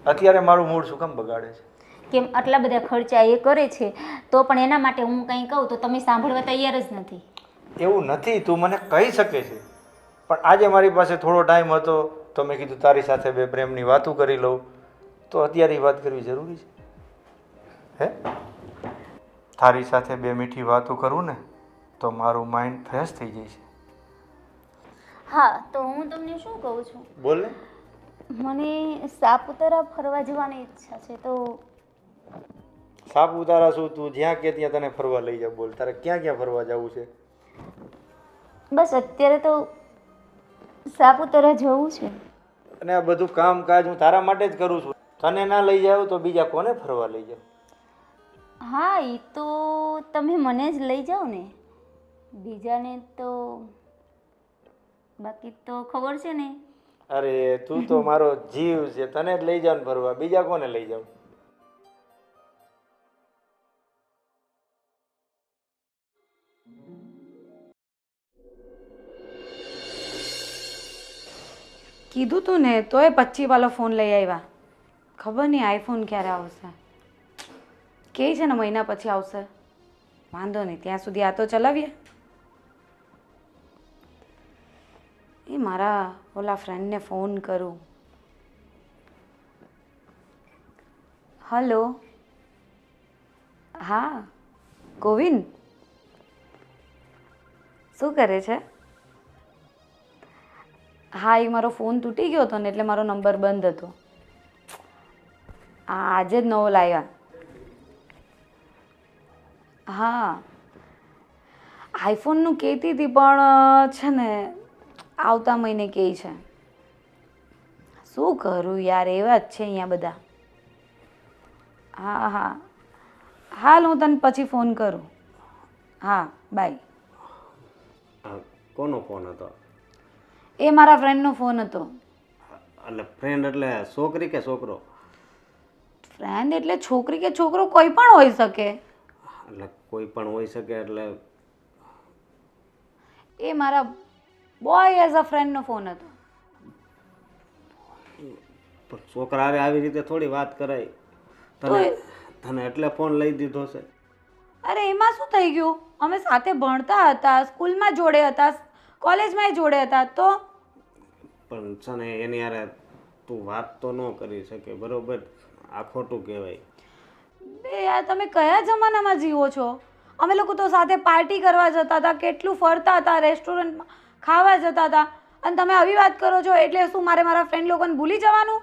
અત્યારે મારું મૂડ શું કામ બગાડે છે? કેમ આટલા બધા ખર્ચા એ કરે છે, તો પણ એના માટે હું કંઈ કહું તો તમે સાંભળવા તૈયાર જ નથી. એવું નથી, તું મને કહી શકે છે, પણ આજે મારી પાસે થોડો ટાઈમ હતો તો મેં કીધું તારી સાથે બે પ્રેમની વાતો કરી લઉં. તો અત્યારે એ વાત કરવી જરૂરી છે હે? તારી સાથે બે મીઠી વાતો કરું ને તો મારું માઇન્ડ ફ્રેશ થઈ જાય છે. હા, તો હું તમને શું કહું છું, બોલ ને. મને સાપુતારા ફરવા જવાની ઈચ્છા છે. તો સાપુતારા શું, તું જ્યાં કે ત્યાં તને ફરવા લઈ જા. બોલ, તારે ક્યાં ક્યાં ફરવા જવું છે? બસ અત્યારે તો સાપુતારા જવું છે. અને આ બધું કામકાજ હું તારા માટે જ કરું છું. તને ના લઈ જાવ તો બીજા કોને ફરવા લઈ જાવ? હા, એ તો તમે મને જ લઈ જાઓ ને, બીજાને તો બાકી તો ખબર છે ને. અરે તું તો મારો જીવ છે, તને જ લઈ જાવ ને ફરવા, બીજા કોને લઈ જાવ? કીધું તું ને, તોય 25 વાળો ફોન લઈ આવ્યા. ખબર નહીં આઈફોન ક્યારે આવશે. કે છે ને મહિના પછી આવશે. વાંધો નહીં, ત્યાં સુધી આ તો ચલાવીએ. એ મારા ઓલા ફ્રેન્ડને ફોન કરું. હલો, હા ગોવિંદ, શું કરે છે? હા, એ મારો ફોન તૂટી ગયો હતો ને, એટલે મારો નંબર બંધ હતો. હા, આજે જ નવો લાવ્યા. હા, આઈફોનનું કહેતી હતી, પણ છે ને આવતા મહિને કહે છે. શું કરું યાર, એવા જ છે અહીંયા બધા. હા હા, હાલ હું તને પછી ફોન કરું. હા, બાય. કોનો ફોન હતો? એ મારા ફ્રેન્ડનો ફોન હતો. એટલે ફ્રેન્ડ એટલે છોકરી કે છોકરો? ફ્રેન્ડ એટલે છોકરી કે છોકરો કોઈ પણ હોઈ શકે. એટલે કોઈ પણ હોઈ શકે એટલે એ મારા બોય એઝ અ ફ્રેન્ડનો ફોન હતો. પણ છોકરા હારે આવી રીતે થોડી વાત કરાય. તને તને એટલે ફોન લઈ દીધો છે? અરે એમાં શું થઈ ગયું? અમે સાથે ભણતા હતા, સ્કૂલમાં જોડે હતા, કોલેજમાં જોડે હતા. તો પણ છે ને એની હારે તું વાત તો ન કરી શકે, બરોબર? આ ખોટું કહેવાય. બે યાર, તમે કયા જમાનામાં જીવો છો? અમે લોકો તો સાથે પાર્ટી કરવા જતા હતા, કેટલું ફરતા હતા, રેસ્ટોરન્ટમાં ખાવા જતા હતા, અને તમે આવી વાત કરો છો. એટલે શું મારે મારા ફ્રેન્ડ લોકોને ભૂલી જવાનું?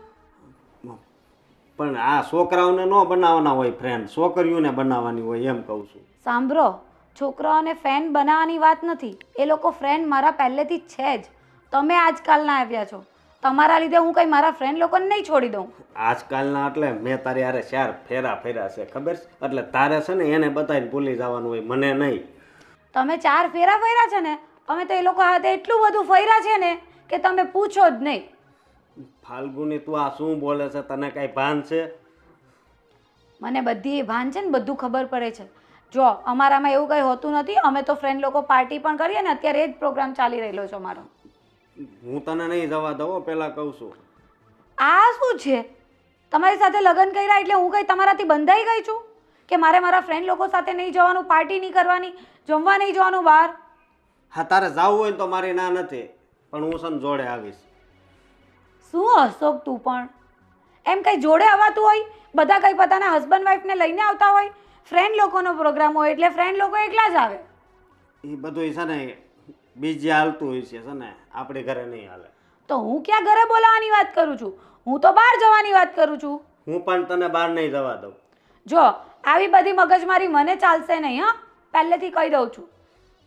પણ આ છોકરાઓને ન બનાવવાના હોય ફ્રેન્ડ, છોકરીઓને બનાવવાની હોય, એમ કહું છું. સાંભળો, છોકરાઓને ફ્રેન્ડ બનાવવાની વાત નથી. એ લોકો ફ્રેન્ડ મારા પહેલેથી જ છે જ. તમે આજકાલના આવ્યા છો, તમારા લીધે હું કંઈ મારા ફ્રેન્ડ લોકોને નહીં છોડી દઉં. આજકાલના એટલે મેં તારી હારે 4 ફેરા ફેર્યા છે, ખબર છે? એટલે તારે છે ને એને બતાવીને ભૂલી જવાનું હોય, મને નહીં. તમે 4 ફેરા ફર્યા છે ને, અમે તો એ લોકો હાથે એટલું બધું ફર્યા છે ને કે તમે પૂછો જ નહીં. ફાલ્ગુની, તું આ શું બોલે છે? તને કાંઈ ભાન છે? મને બધી ભાન છે ને, બધું ખબર પડે છે. જો અમારામાં એવું કંઈ હોતું નથી. અમે તો ફ્રેન્ડ લોકો પાર્ટી પણ કરીએ ને, અત્યારે એ જ પ્રોગ્રામ ચાલી રહેલો છે અમારો. હું તને નહીં જવા દઉં, પહેલાં કહું છું. આ શું છે? તમારી સાથે લગ્ન કર્યા એટલે હું કંઈ તમારાથી બંધાઈ ગઈ છું? કે મારે મારા ફ્રેન્ડ લોકો સાથે નહીં જવાનું, પાર્ટી નહીં કરવાની, જમવા નહીં જવાનું બહાર? હા તારે જવું હોય ને તો મારી ના નથી, પણ હું છે ને જોડે આવીશ. શું અશોક તું પણ એમ કંઈ જોડે આવવાતું હોય? બધા કંઈ પોતાના હસબન્ડ વાઈફને લઈને આવતા હોય. ફ્રેન્ડ લોકોનો પ્રોગ્રામ હોય એટલે ફ્રેન્ડ લોકો એકલા જ આવે. એ બધું છે ને બીજે હાલતું હોય છે ને, આપણી ઘરે નહીં હાલે. તો હું ક્યાં ઘરે બોલાવવાની વાત કરું છું? હું તો બહાર જવાની વાત કરું છું. હું પણ તને બહાર નહીં જવા દઉં. જો આવી બધી મગજમારી મને ચાલશે નહીં, હા, પહેલેથી કહી દઉં છું.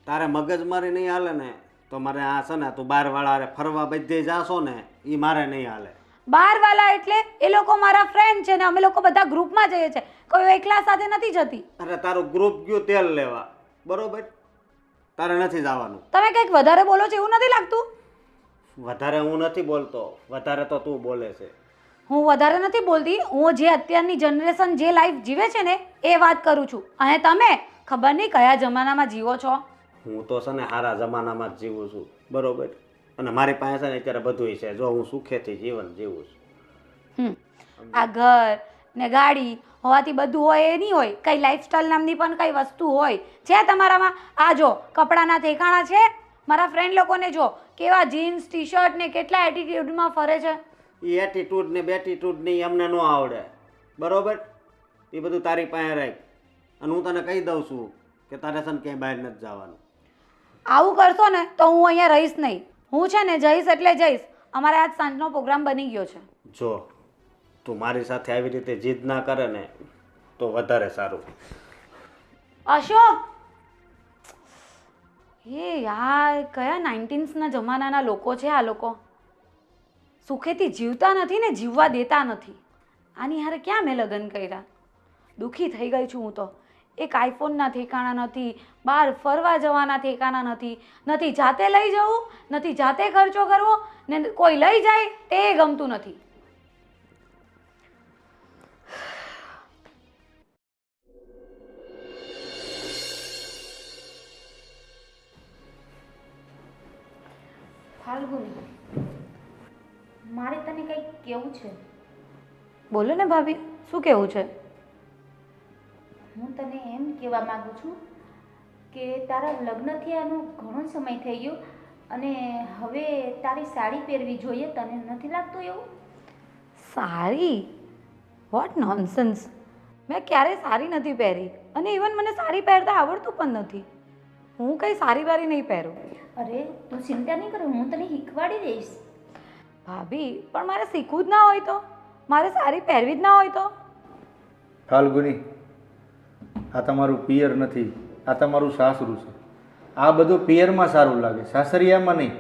તારે મગજમારી નહીં હાલે ને તો મારે આ છે ને તું બહારવાળા ફરવા બધે જાશો ને એ મારે નહીં હાલે. બહારવાળા એટલે એ લોકો મારા ફ્રેન્ડ છે ને અમે લોકો બધા ગ્રુપમાં જઈએ છીએ, કોઈ એકલા સાથે નથી જતી. અરે તારું ગ્રુપ ગયું તેલ લેવા, બરોબર? તારે નથી જવાનું. તમે કંઈક વધારે બોલો છો એવું નથી લાગતું? વધારે હું નથી બોલતો, વધારે તો તું બોલે છે. હું વધારે નથી બોલતી, હું જે અત્યારની જનરેશન જે લાઈફ જીવે છે ને એ વાત કરું છું. અને તમે ખબર નહીં કયા જમાનામાં જીવો છો. હું તો છે ને સારા જમાનામાં જ જીવું છું, બરોબર? અને મારી પાસે છે ને અત્યારે બધું છે, જો હું સુખેથી જીવન જીવું છું. આ ઘર ને ગાડી હોવાથી બધું હોય એ નહીં હોય, કઈ લાઈફસ્ટાઈલ નામની પણ કઈ વસ્તુ હોય છે તમારામાં? આ જો કપડાના ઠેકાણા છે, મારા ફ્રેન્ડ લોકોને જો કેવા જીન્સ ટી શર્ટ ને કેટલા એટીટ્યુડમાં ફરે છે. એ એટીટ્યુડ ને બેટીટ્યુડ ને અમને ન આવડે, બરોબર? એ બધું તારી પાસે રાખ. અને હું તને કહી દઉં છું કે તારે છે ને ક્યાંય બહાર નથી જવાનું. આવું કરશો ને તો હું અહીંયા રહીશ નહીં. હું છે ને જઈશ એટલે જઈશ. અમારે આજ સાંજનો પ્રોગ્રામ બની ગયો છે. જો તું મારી સાથે આવી રીતે જીદ ના કરે ને તો વધારે સારું. અશોક, હે યાર, કયા 19ના જમાનાના લોકો છે આ લોકો. સુખેથી જીવતા નથી ને જીવવા દેતા નથી. આની હારે ક્યાં મેં લગ્ન કર્યા? દુઃખી થઈ ગઈ છું હું તો. એક આઈફોનના ઠેકાણા નથી, બહાર ફરવા જવાના ઠેકાણા નથી, નથી જાતે લઈ જવું, નથી જાતે ખર્ચો કરવો, ને કોઈ લઈ જાય તે ગમતું નથી. ફાલ્ગુની, મારે તને કંઈક કહેવું છે. બોલો ને ભાભી, શું કહેવું છે? હું તને એમ કહેવા માગું છું કે તારા લગ્ન થયાનો ઘણો સમય થઈ ગયો અને હવે તારી સાડી પહેરવી જોઈએ. તને નથી લાગતું એવું? સાડી? What nonsense! મેં ક્યારેય સાડી નથી પહેરી અને ઇવન મને સાડી પહેરતા આવડતું પણ નથી. હું કંઈ સારી વારી નહીં પહેરું. અરે તું ચિંતા નહીં કર, હું તને શીખવાડી દઈશ. ભાભી, પણ મારે શીખવું જ ના હોય તો? મારે સાડી પહેરવી જ ના હોય તો? ફાલ્ગુની, આ તમારું પિયર નથી, આ તમારું સાસરું છે. આ બધું પિયરમાં સારું લાગે, સાસરિયામાં નહીં.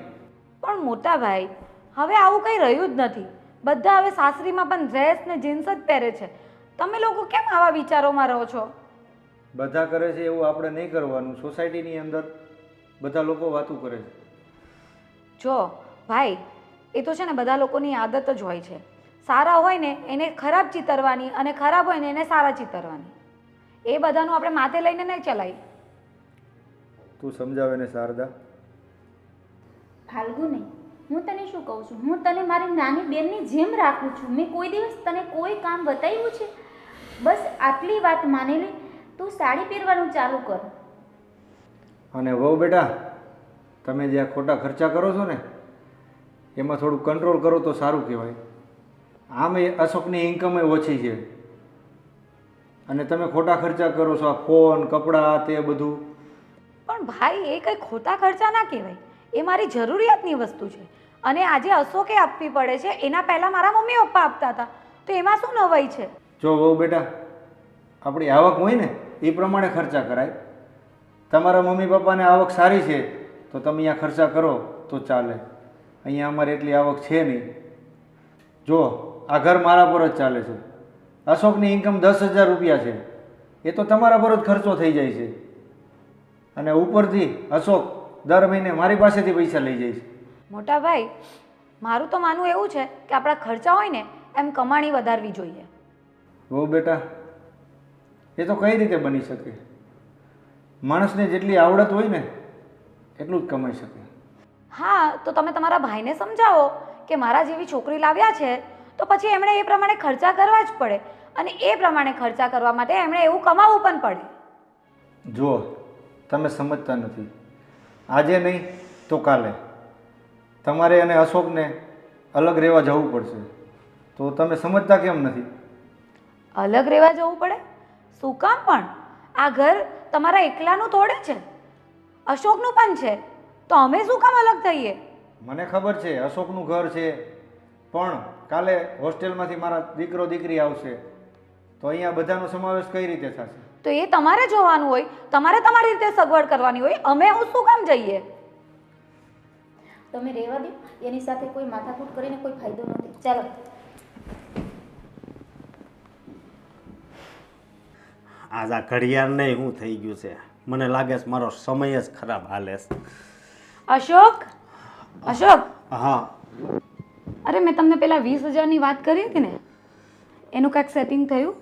પણ મોટા ભાઈ, હવે આવું કંઈ રહ્યું જ નથી. બધા હવે સાસરીમાં પણ ડ્રેસ ને જીન્સ જ પહેરે છે. તમે લોકો કેમ આવા વિચારોમાં રહો છો? બધા કરે છે એવું આપણે નહીં કરવાનું. સોસાયટીની અંદર બધા લોકો વાતું કરે છે. જો ભાઈ, એ તો છે ને બધા લોકોની આદત જ હોય છે. સારા હોય ને એને ખરાબ ચિતરવાની અને ખરાબ હોય ને એને સારા ચિતરવાની. એ બધાનું આપણે માથે લઈને નહીં ચલાવી. તું સમજાવે ને શારદા. ફાલ્ગુની, હું તને શું કહું છું, હું તને મારી નાની બેનની જેમ રાખું છું. મેં કોઈ દિવસ તને કોઈ કામ બતાવ્યું છે? બસ આટલી વાત માની લે. તું સાડી પહેરવાનું ચાલુ કર. અને વહુ બેટા, તમે જે આ ખોટા ખર્ચા કરો છો ને એમાં થોડું કંટ્રોલ કરો તો સારું કહેવાય. આમ એ અશોકની ઇન્કમ ઓછી છે અને તમે ખોટા ખર્ચા કરો છો, આ ફોન, કપડાં, તે બધું. પણ ભાઈ, એ કંઈ ખોટા ખર્ચા ના કહેવાય. એ મારી જરૂરિયાતની વસ્તુ છે અને આજે અશોકે આપવી પડે છે. એના પહેલાં મારા મમ્મી પપ્પા આપતા હતા, તો એમાં શું નવાઈ છે? જો વહુ બેટા, આપણી આવક હોય ને એ પ્રમાણે ખર્ચા કરાય. તમારા મમ્મી પપ્પાને આવક સારી છે તો તમે અહીંયા ખર્ચા કરો તો ચાલે. અહીંયા અમારે એટલી આવક છે નહીં. જો આ ઘર મારા પર જ ચાલે છે. અશોકની ઇન્કમ 10,000 રૂપિયા છે, એ તો તમારા પર જ ખર્ચો થઈ જાય છે. અને ઉપરથી અશોક દર મહિને મારી પાસેથી પૈસા લઈ જાય છે. મોટા ભાઈ, મારું તો માનવું એવું છે કે આપણા ખર્ચા હોય ને એમ કમાણી વધારવી જોઈએ. વહુ બેટા, એ તો કઈ રીતે બની શકે? માણસને જેટલી આવડત હોય ને એટલું જ કમાઈ શકે. હા, તો તમે તમારા ભાઈને સમજાવો કે મારા જેવી છોકરી લાવ્યા છે તો પછી એમણે એ પ્રમાણે ખર્ચા કરવા જ પડે. અને એ પ્રમાણે ખર્ચા કરવા માટે એમણે એવું કમાવવું પણ પડે. જુઓ, તમે સમજતા નથી. આજે નહીં તો કાલે તમારે અને અશોકને અલગ રહેવા જવું પડશે. તો તમે સમજતા કેમ નથી? અલગ રહેવા જવું પડે? શું કામ પણ? આ ઘર તમારા એકલાનું થોડે છે, અશોકનું પણ છે. તો અમે શું કામ અલગ થઈએ? મને ખબર છે અશોકનું ઘર છે, પણ કાલે હોસ્ટેલમાંથી મારા દીકરો દીકરી આવશે તો અહીંયા બધાનો સમાવેશ કઈ રીતે થશે? તો એ તમારે જોવાનું હોય, તમારે તમારી રીતે સગવડ કરવાની હોય. અમે હું શું કામ જઈએ? તમે રહેવા દો, એની સાથે કોઈ માથાકૂટ કરીને કોઈ ફાયદો નથી. ચાલો. આજ આ ઘડિયાળ નહીં શું થઈ ગયું છે, મને લાગે છે મારો સમય જ ખરાબ હાલે છે. અશોક, અશોક, હા, અરે મેં તમને પેલા 20,000ની વાત કરી હતી ને, એનું કાંઈક સેટિંગ થયું?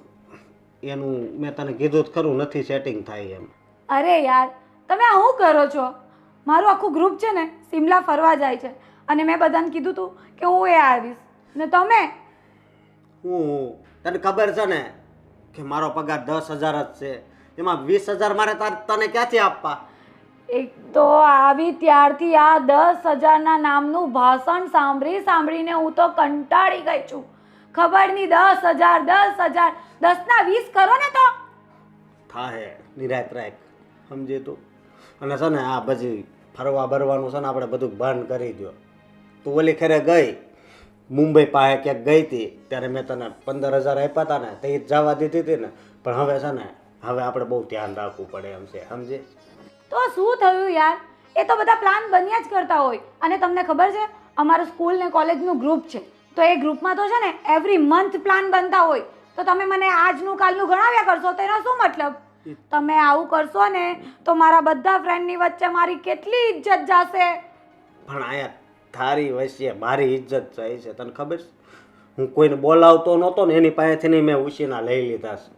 એનું મેં તને કીધું જ ખરું, નથી સેટિંગ થાય એમ. અરે યાર, તમે આ શું કરો છો? મારું આખું ગ્રુપ છે ને સિમલા ફરવા જાય છે અને મેં બધાને કીધું હતું કે હું એ આવીશ, ને તમે? હું તને ખબર છે ને કે મારો પગાર 10,000 જ છે, એમાં 20,000 મારે તને ક્યાંથી આપવા? એક તો આવી ત્યારથી આ 10,000ના નામનું ભાષણ સાંભળીને હું તો કંટાળી ગઈ છું. ખબર નહીં, 10,000 10,000, 10ના 20 કરો ને તો થાહે. નિરાત રાખ, સમજી તું. અને છે ને આ પછી ફરવા બરવાનું છે ને આપણે બધું બંધ કરી દો. તું ઓલી ખેરે ગઈ મુંબઈ પાસે ક્યાંક ગઈ હતી ત્યારે મેં તને 15,000 આપ્યા હતા ને, તે જવા દીધી હતી ને. પણ હવે છે ને હવે આપણે બહુ ધ્યાન રાખવું પડે એમ છે, સમજે? તો શું થયું યાર? એ તો બધા પ્લાન બન્યા જ કરતા હોય. અને તમને ખબર છે અમારું સ્કૂલ ને કોલેજનું ગ્રુપ છે, તો એ ગ્રુપમાં તો છે ને એવરી મંથ પ્લાન બનતા હોય. તો તમે મને આજનું કાલનું ગણાવ્યા કરશો તો એનો શું મતલબ? તમે આવું કરશો ને તો મારા બધા ફ્રેન્ડની વચ્ચે મારી કેટલી ઇજ્જત જશે. પણ આયા તારી વચ્ચે મારી ઇજ્જત જાય છે, તને ખબર છે? હું કોઈને બોલાવતો નહોતો ને એની પાસેથી નહીં મેં ઉછીના લઈ લીધા છે.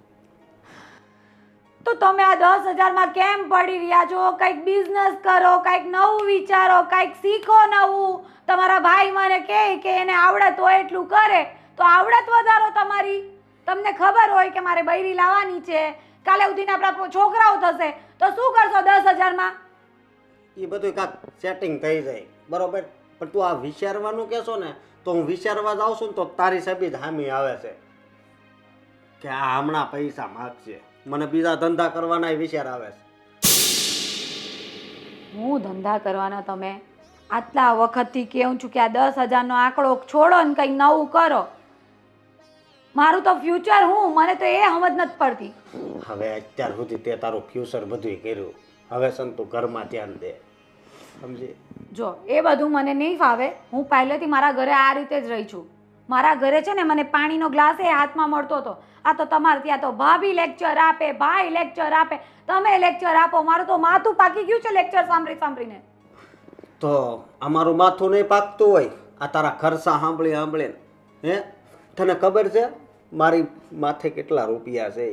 તો તમે આ 10,000માં કેમ પડી રહ્યા છો? કંઈક બિઝનેસ કરો, કંઈક નવું વિચારો, કંઈક શીખો નવું. તમારા ભાઈ મને કહે કે એને આવડત હોય એટલું કરે, તો આવડત વધારો તમારી. તમને ખબર હોય કે મારે બૈરી લાવવાની છે, કાલે ઉઠીને આપણા છોકરાઓ થશે, તો શું કરશો 10,000માં? એ બધું કાંક સેટિંગ થઈ જાય, બરોબર. પણ તું આ વિચારવાનું કહેશો ને તો હું વિચારવા જાઉં છું ને તો તારી સબી જ હામી આવે છે કે આ હમણાં પૈસા માગશે. મને બીજા ધંધા કરવાના વિચાર આવે છે. હું ધંધા કરવાના? તમે આટલા વખતથી કહું છું કે આ 10,000નો આંકડો છોડો ને કંઈક નવું કરો. મારું તો ફ્યુચર મને તો એ સમજ નથી પડતી. હવે અત્યાર સુધી તે તારું ફ્યુચર બધું કર્યું, હવે છે ને તું ઘરમાં ધ્યાન દે, સમજી? જો એ બધું મને નહીં ફાવે. હું પહેલેથી મારા ઘરે આ રીતે જ રહી છું. મારા ઘરે છે ને મને પાણીનો ગ્લાસ એ હાથમાં મળતો હતો. આ તો તમારે ત્યાં તો ભાભી લેક્ચર આપે, ભાઈ લેક્ચર આપે, તમે લેક્ચર આપો. મારું તો માથું પાકી ગયું છે લેક્ચર સાંભળીને. તો અમારું માથું નહીં પાકતું હોય આ તારા ખર્ચા સાંભળીને? હે, તને ખબર છે મારી માથે કેટલા રૂપિયા છે?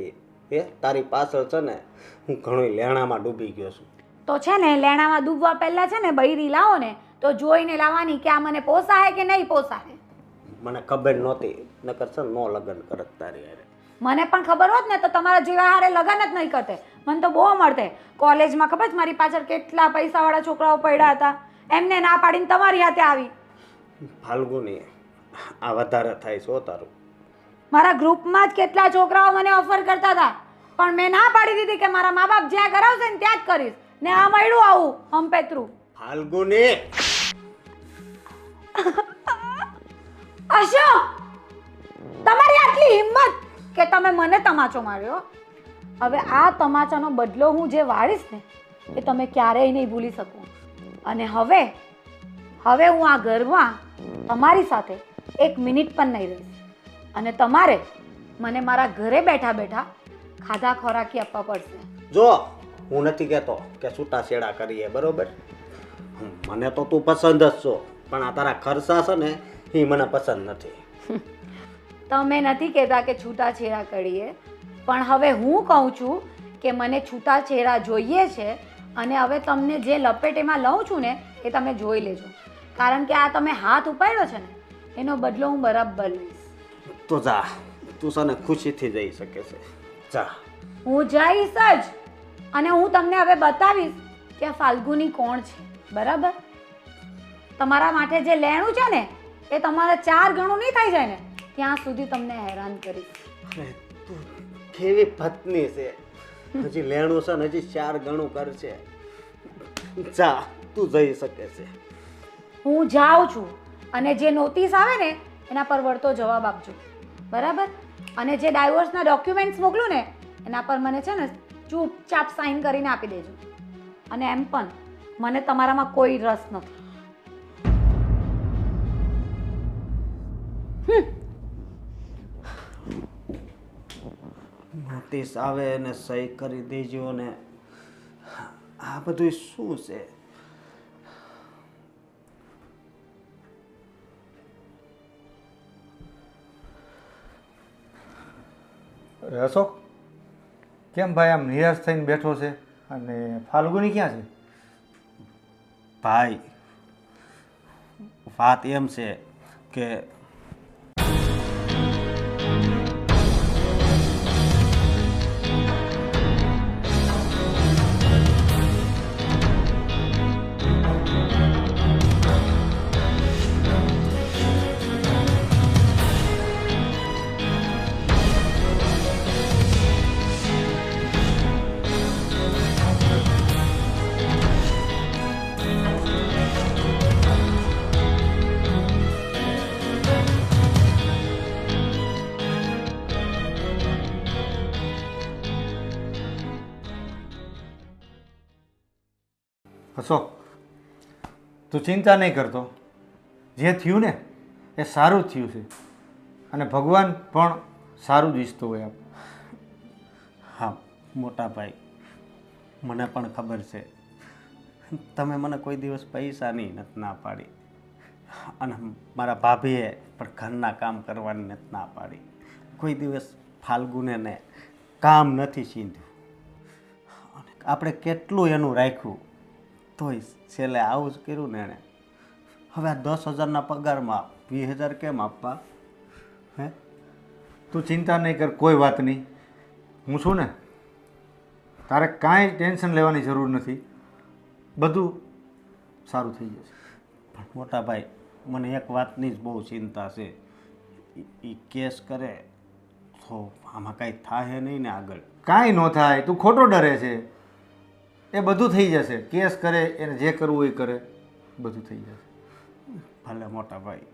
હે, તારી પાછળ છે ને હું ઘણું લેણામાં ડૂબી ગયો છું. તો છે ને લેણામાં ડૂબવા પહેલા છે ને બૈરી લાવો ને તો જોઈને લાવવાની કે આ મને પોસાય કે નહીં પોસાય. મને ખબર નહોતી, નકર છે નો લગ્ન કરત તારી હારે. મને પણ ખબર હોત ને તો તમારા જેવા હારે લગ્ન જ નહીં કરતે. મને તો બહુ મળતે. કોલેજમાં ખબર છે મારી પાછળ કેટલા પૈસાવાળા છોકરાઓ પડ્યા હતા, એમને ના પાડીને તમારી હાથે આવી. ફાલ્ગુની, આ વધારે થાય છે તારું. મારા ગ્રુપમાં જ કેટલા છોકરાઓ મને ઓફર કરતા હતા, પણ મેં ના પાડી દીધી કે મારા મા બાપ જ્યાં કરાવશે ને ત્યાં જ કરીશ. ને આ મળ્યું આવું હંપેતરું. ફાલ્ગુની, અશોક, તમારી આટલી હિંમત કે તમે મને તમાચો માર્યો. હવે આ તમાચાનો બદલો હું જે વાળીશ ને એ તમે ક્યારેય નહીં ભૂલી શકો. અને હવે હું આ ઘરમાં તમારી સાથે 1 મિનિટ પણ નહીં રહીશ. અને તમારે મને મારા ઘરે બેઠા બેઠા ખાધા ખોરાકી આપવા પડશે. જો હું નથી કહેતો કે છૂટાછેડા કરીએ, બરોબર? મને તો તું પસંદ જ છો, પણ આ તારા ખર્ચા છે ને એ મને પસંદ નથી. તમે નથી કહેતા કે છૂટાછેડા કરીએ, પણ હવે હું કહું છું કે મને છૂટાછેડા જોઈએ છે. અને હવે તમને જે લપેટેમાં લઉં છું ને એ તમે જોઈ લેજો, કારણ કે આ તમે હાથ ઉપાડ્યો છે ને એનો બદલો હું બરાબર લઈશ. તો જા, તું છે ને ખુશીથી જઈ શકે છે. જા. હું જઈશ જ, અને હું તમને હવે બતાવીશ કે આ ફાલ્ગુની કોણ છે. બરાબર? તમારા માટે જે લેણું છે ને એ તમારા 4 ગણું નહીં થઈ જાય ને ત્યાં સુધી તમને હેરાન કરીશ. અરે તું કેવી પત્ની છે, હજી લેણું છે ને હજી 4 ગણું કરશે. જા, તું જઈ શકે છે. હું જાઉં છું, અને જે નોટિસ આવે ને એના પર વળતો જવાબ આપજો. બરાબર? અને જે ડાયવોર્સના ડોક્યુમેન્ટ્સ મોકલું ને એના પર મને છે ને ચૂપચાપ સાઈન કરીને આપી દેજો. અને એમ પણ મને તમારામાં કોઈ રસ નથી. નોટિસ આવે અને સહી કરી દેજો. ને આ બધું શું છે? અરે અશોક, કેમ ભાઈ આમ નિરાશ થઈને બેઠો છે? અને ફાલ્ગુની ક્યાં છે? ભાઈ, વાત એમ છે કે અશોક, તું ચિંતા નહીં કરતો. જે થયું ને એ સારું જ થયું છે, અને ભગવાન પણ સારું જ ઈચ્છતો હોય. હા મોટા ભાઈ, મને પણ ખબર છે તમે મને કોઈ દિવસ પૈસાની નથી ના પાડી, અને મારા ભાભીએ પણ ઘરના કામ કરવાની નથી ના પાડી. કોઈ દિવસ ફાલ્ગુને કામ નથી સીંધ્યું. અને આપણે કેટલું એનું રાખ્યું તોય છેલ્લે આવું જ કર્યું ને એણે. હવે આ 10,000ના પગારમાં 20,000 કેમ આપવા? હે? તું ચિંતા નહીં કર, કોઈ વાત નહીં. હું છું ને, તારે કાંઈ ટેન્શન લેવાની જરૂર નથી. બધું સારું થઈ જશે. પણ મોટા ભાઈ, મને એક વાતની જ બહુ ચિંતા છે. એ કેસ કરે તો આમાં કાંઈ થાય નહીં ને આગળ? કાંઈ ન થાય, તું ખોટો ડરે છે. એ બધું થઈ જશે. કેસ કરે એને જે કરવું એ કરે, બધું થઈ જશે. ભલે મોટા ભાઈ.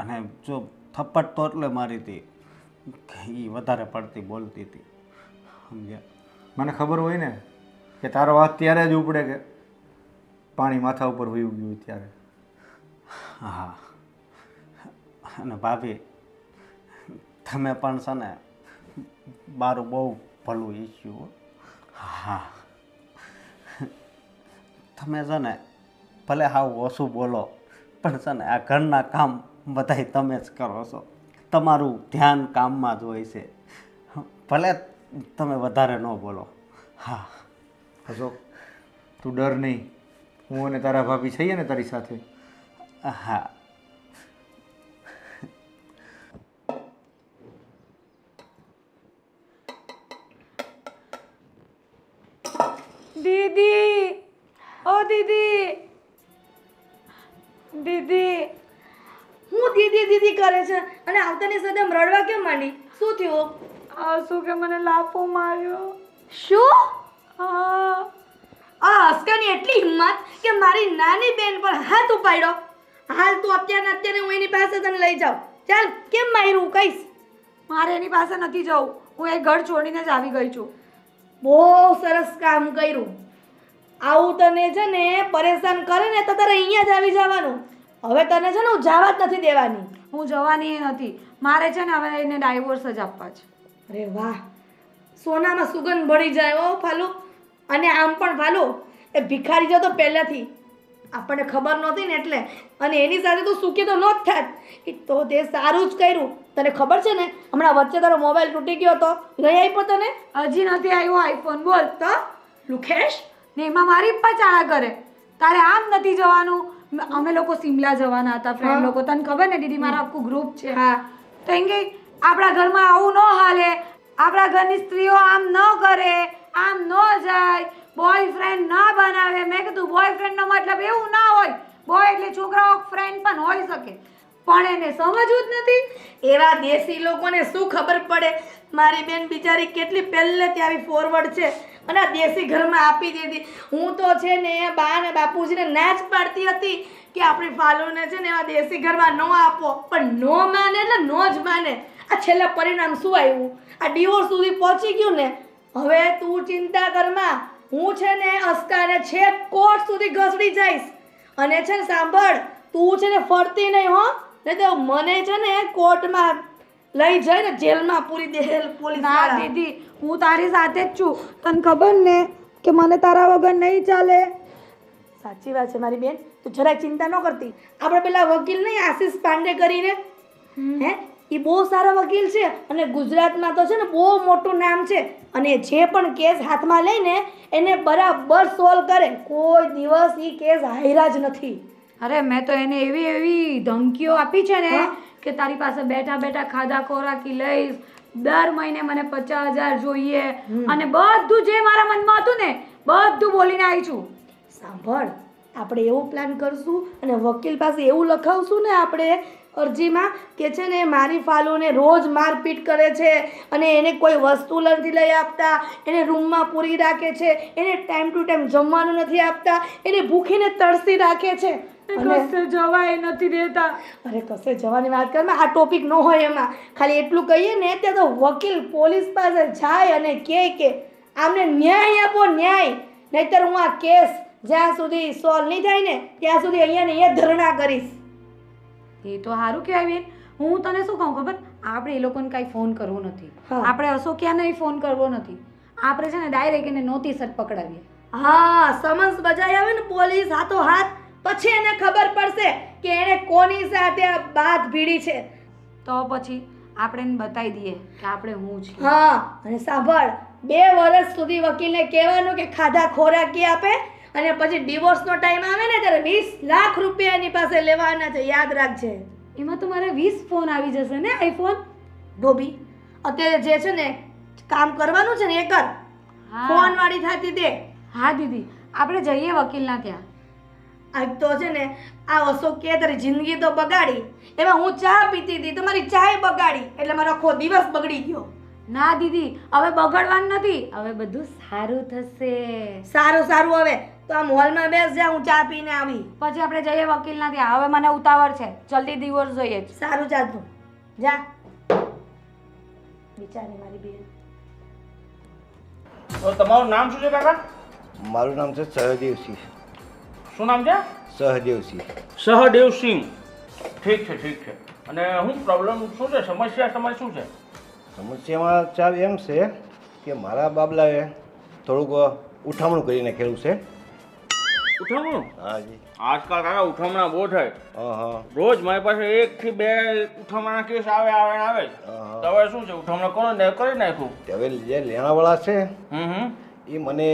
અને જો થપ્પડ તો એટલે મારી હતી કે એ વધારે પડતી બોલતી હતી, સમજ્યા? મને ખબર હોય ને કે તારો હાથ ત્યારે જ ઉપડે કે પાણી માથા ઉપર વયું ગયું ત્યારે. હા. અને ભાભી, તમે પણ છે ને મારું બહુ ભલું ઈચ્છ્યું. હા, તમે છે ને ભલે હાવ ઓછું બોલો પણ છે ને આ ઘરના કામ બધાય તમે જ કરો છો. તમારું ધ્યાન કામમાં જ હોય છે. ભલે તમે વધારે ન બોલો. હા. અશોક, તું ડર નહીં. હું અને તારા ભાભી છીએ ને તારી સાથે. હા. દીદી, ઓ દીદી, દીદી. હું દીદી દીદી કરે છે અને આવતાની સાથે આમ રડવા કેમ માંડી? શું થયું? આ શું કે મને લાફો માર્યો. શું? હા. આ અસ્કાની એટલી હિંમત કે મારી નાની બેન પર હાથ ઉપાડ્યો. હાલ તું અત્યારે હું એની પાસે તને લઈ જાઉં. ચાલ, કેમ માર્યું કહીશ. મારે એની પાસે નથી જવું. હું એ ઘર છોડીને જ આવી ગઈ છું. બહુ સરસ કામ કર્યું. આવું તને છે ને પરેશાન કરે ને તો તારે અહીંયા જ આવી જવાનું. હવે તને છે ને હું જવા જ નથી દેવાની. હું જવાની નથી. મારે છે ને હવે એને ડાયવોર્સ જ આપવા છે. અરે વાહ, સોનામાં સુગંધ ભળી જાય હો ફાલુ. અને આમ પણ ફાલુ, એ ભિખારી જો તો પહેલાંથી આપણને ખબર નહોતી ને એટલે, અને એની સાથે તું સુખી તો ન જ થાત. એ તો તે સારું જ કર્યું. તને ખબર છે ને હમણાં વચ્ચે તારો મોબાઈલ તૂટી ગયો હતો, લઈ આપ્યો તને? હજી નથી આવ્યો આઈફોન. બોલ તો લુખેશ, ને એમાં મારી પાચાળા કરે. તારે આમ નથી જવાનું. અમે લોકો સિમલા જવાના હતા ફ્રેન્ડ લોકો. તને ખબર ને દીદી, મારા આખું ગ્રુપ છે. હા. તો એમ કે આપણા ઘરમાં આવું ન હાલે, આપણા ઘરની સ્ત્રીઓ આમ ન કરે, આમ ન જાય, બોયફ્રેન્ડ ના બનાવે. મેં કીધું બોયફ્રેન્ડનો મતલબ એવું ના હોય, બોય એટલે છોકરાઓ ફ્રેન્ડ પણ હોઈ શકે, પણ એને સમજવું જ નથી. એવા દેશી લોકોને શું ખબર પડે? મારી બેન બિચારી કેટલી પહેલેથી આવી ફોરવર્ડ છે અને આ દેશી ઘરમાં આપી દીધી. હું તો છે ને એ બા ને બાપુજીને ના જ પાડતી હતી કે આપણી ફાલુને છે ને એવા દેશી ઘરમાં ન આપો, પણ નો માને એટલે નો જ માને. આ છેલ્લા પરિણામ શું આવ્યું? આ ડિવોર્સ સુધી પહોંચી ગયું ને. હવે તું ચિંતા કરમાં, હું છે ને અસ્કાને છેક કોર્ટ સુધી ઘસડી જઈશ. અને છે ને સાંભળ, તું છે ને ફરતી નહીં હો, નહીં તો મને છે ને કોર્ટમાં લઈ જઈને જેલમાં પૂરી દે પોલીસ. ના દીદી, હું તારી સાથે જ છું. તને ખબર ને કે મને તારા વગર નહીં ચાલે. સાચી વાત છે મારી બેન, તું જરાય ચિંતા ન કરતી. આપણે પેલા વકીલ નહીં આશીષ પાંડે કરીને, હે એ બહુ સારા વકીલ છે અને ગુજરાતમાં તો છે ને બહુ મોટું નામ છે. અને જે પણ કેસ હાથમાં લઈને એને બરાબર સોલ્વ કરે. કોઈ દિવસ એ કેસ હાર્યા જ નથી. અરે મેં તો એને એવી એવી ધમકીઓ આપી છે ને કે તારી પાસે બેઠા બેઠા ખાધા ખોરાકી લઈશ, દર મહિને મને 50,000 જોઈએ, અને બધું જે મારા મનમાં હતું ને બધું બોલીને આવી છું. સાંભળ, આપણે એવો પ્લાન કરશું અને વકીલ પાસે એવું લખાવશું ને આપણે અરજીમાં કે છે ને મારી ફાલુને રોજ મારપીટ કરે છે અને એને કોઈ વસ્તુ નથી લઈ આપતા, એને રૂમમાં પૂરી રાખે છે, એને ટાઈમ ટુ ટાઈમ જમવાનું નથી આપતા, એને ભૂખીને તરસી રાખે છે, કશે જવાય નથી દેતા. અરે કશે જવાની વાત કરમાં, આ ટોપિક ન હોય એમાં. ખાલી એટલું કહીએ ને ત્યાં તો વકીલ પોલીસ પાસે જાય અને કહે કે આમને ન્યાય આપો, ન્યાય, નહીતર હું આ કેસ જ્યાં સુધી સોલ્વ નહીં થાય ને ત્યાં સુધી અહીંયા ને અહીંયા ધરણા કરીશ. એ તો સારું કહેવાય બેન. હું તને શું કહું ખબર, આપણે એ લોકોને કાંઈ ફોન કરવો નથી. હા. આપણે અશોકિયાને ફોન કરવો નથી. આપણે છે ને ડાયરેક્ટ એને નોટિસ જ પકડાવીએ. હા, સમન્સ બજાવી આવે ને પોલીસ હાથો હાથ, પછી એને ખબર પડશે કે એને કોની સાથે આ બાત ભીડી છે. તો પછી આપણે એને બતાવી દઈએ કે આપણે હું છીએ. હા, અને સાંભળ, 2 વર્ષ સુધી વકીલને કહેવાનું કે ખાધા ખોરાકી આપે, અને પછી ડિવોર્સનો ટાઈમ આવે ને ત્યારે 20 લાખ રૂપિયા એની પાસે લેવાના છે, યાદ રાખજે. એમાં તો મારે 20 ફોન આવી જશે ને, આઈફોન. ડોબી, અત્યારે જે છે ને કામ કરવાનું છે ને એ કર. હા. ફોન વાળી થતી તે. હા દીદી, આપણે જઈએ વકીલના ત્યાં. આજ તો છે ને આ અશોક કે તારી જિંદગી તો બગાડી, એમાં હું ચા પીતી હતી તો મારી ચાય બગાડી, એટલે મારો આખો દિવસ બગડી ગયો. ના દીદી, હવે બગડવાનું નથી, હવે બધું સારું થશે. સારું સારું, હવે તો આ મોલમાં બેસ જા, હું ચા પીને આવી. પછી આપણે જઈએ વકીલના ત્યાં. હવે મને ઉતાવળ છે, જલ્દી ડિવોર્સ જોઈએ છે. સારું ચાલતું જા. બિચારી મારી બેન. તો તમારું નામ શું છે કાકા? મારું નામ છે સહદેવસિંહ. શું નામ છે? સહદેવસિંહ. સહદેવસિંહ. ઠીક છે ઠીક છે. અને શું પ્રોબ્લેમ શું છે, સમસ્યા તમારી શું છે? સમસ્યામાં ચાવ એમ છે કે મારા બાબલાએ થોડુંક ઉઠામણું કરી નાખેલું છે. ઉઠામણું? હાજી. આજકાલ કાકા ઉઠામણા બહુ થાય. હા. રોજ મારી પાસે 1 થી 2 ઉઠામણા કેસ આવે આવે ને આવે જ. તો હવે શું છે, ઉઠામણા કોણ ને કરી નાખ્યું. તે હવે જે લેણાવાળા છે એ મને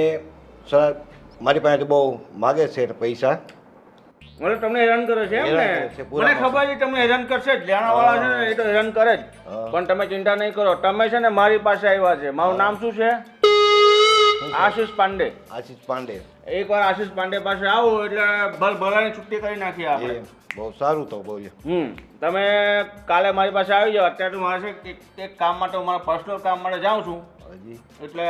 સર મારી પાસે બહુ માગે છે પૈસા. મને તમને હેરાન કરે છે એમ ને? હેરાન કરે છે, પૂરા મને ખબર છે તમને હેરાન કરશે જ. લેણાવાળા છે ને એ તો હેરાન કરે જ. પણ તમે ચિંતા નહીં કરો. તમે છે ને મારી પાસે આવ્યા છે. મારું નામ શું છે? આશીષ પાંડે. આશીષ પાંડે. એકવાર આશીષ પાંડે પાસે આવો એટલે ભલાની છુટ્ટી કરી નાખીએ આપણે. એ બહુ સારું તો બોલ્યો. તમે કાલે મારી પાસે આવી જાઓ. અત્યારે તો મારે છે એક કામ માટે, મારા પર્સનલ કામ માટે જાઉં છું, હાજી. એટલે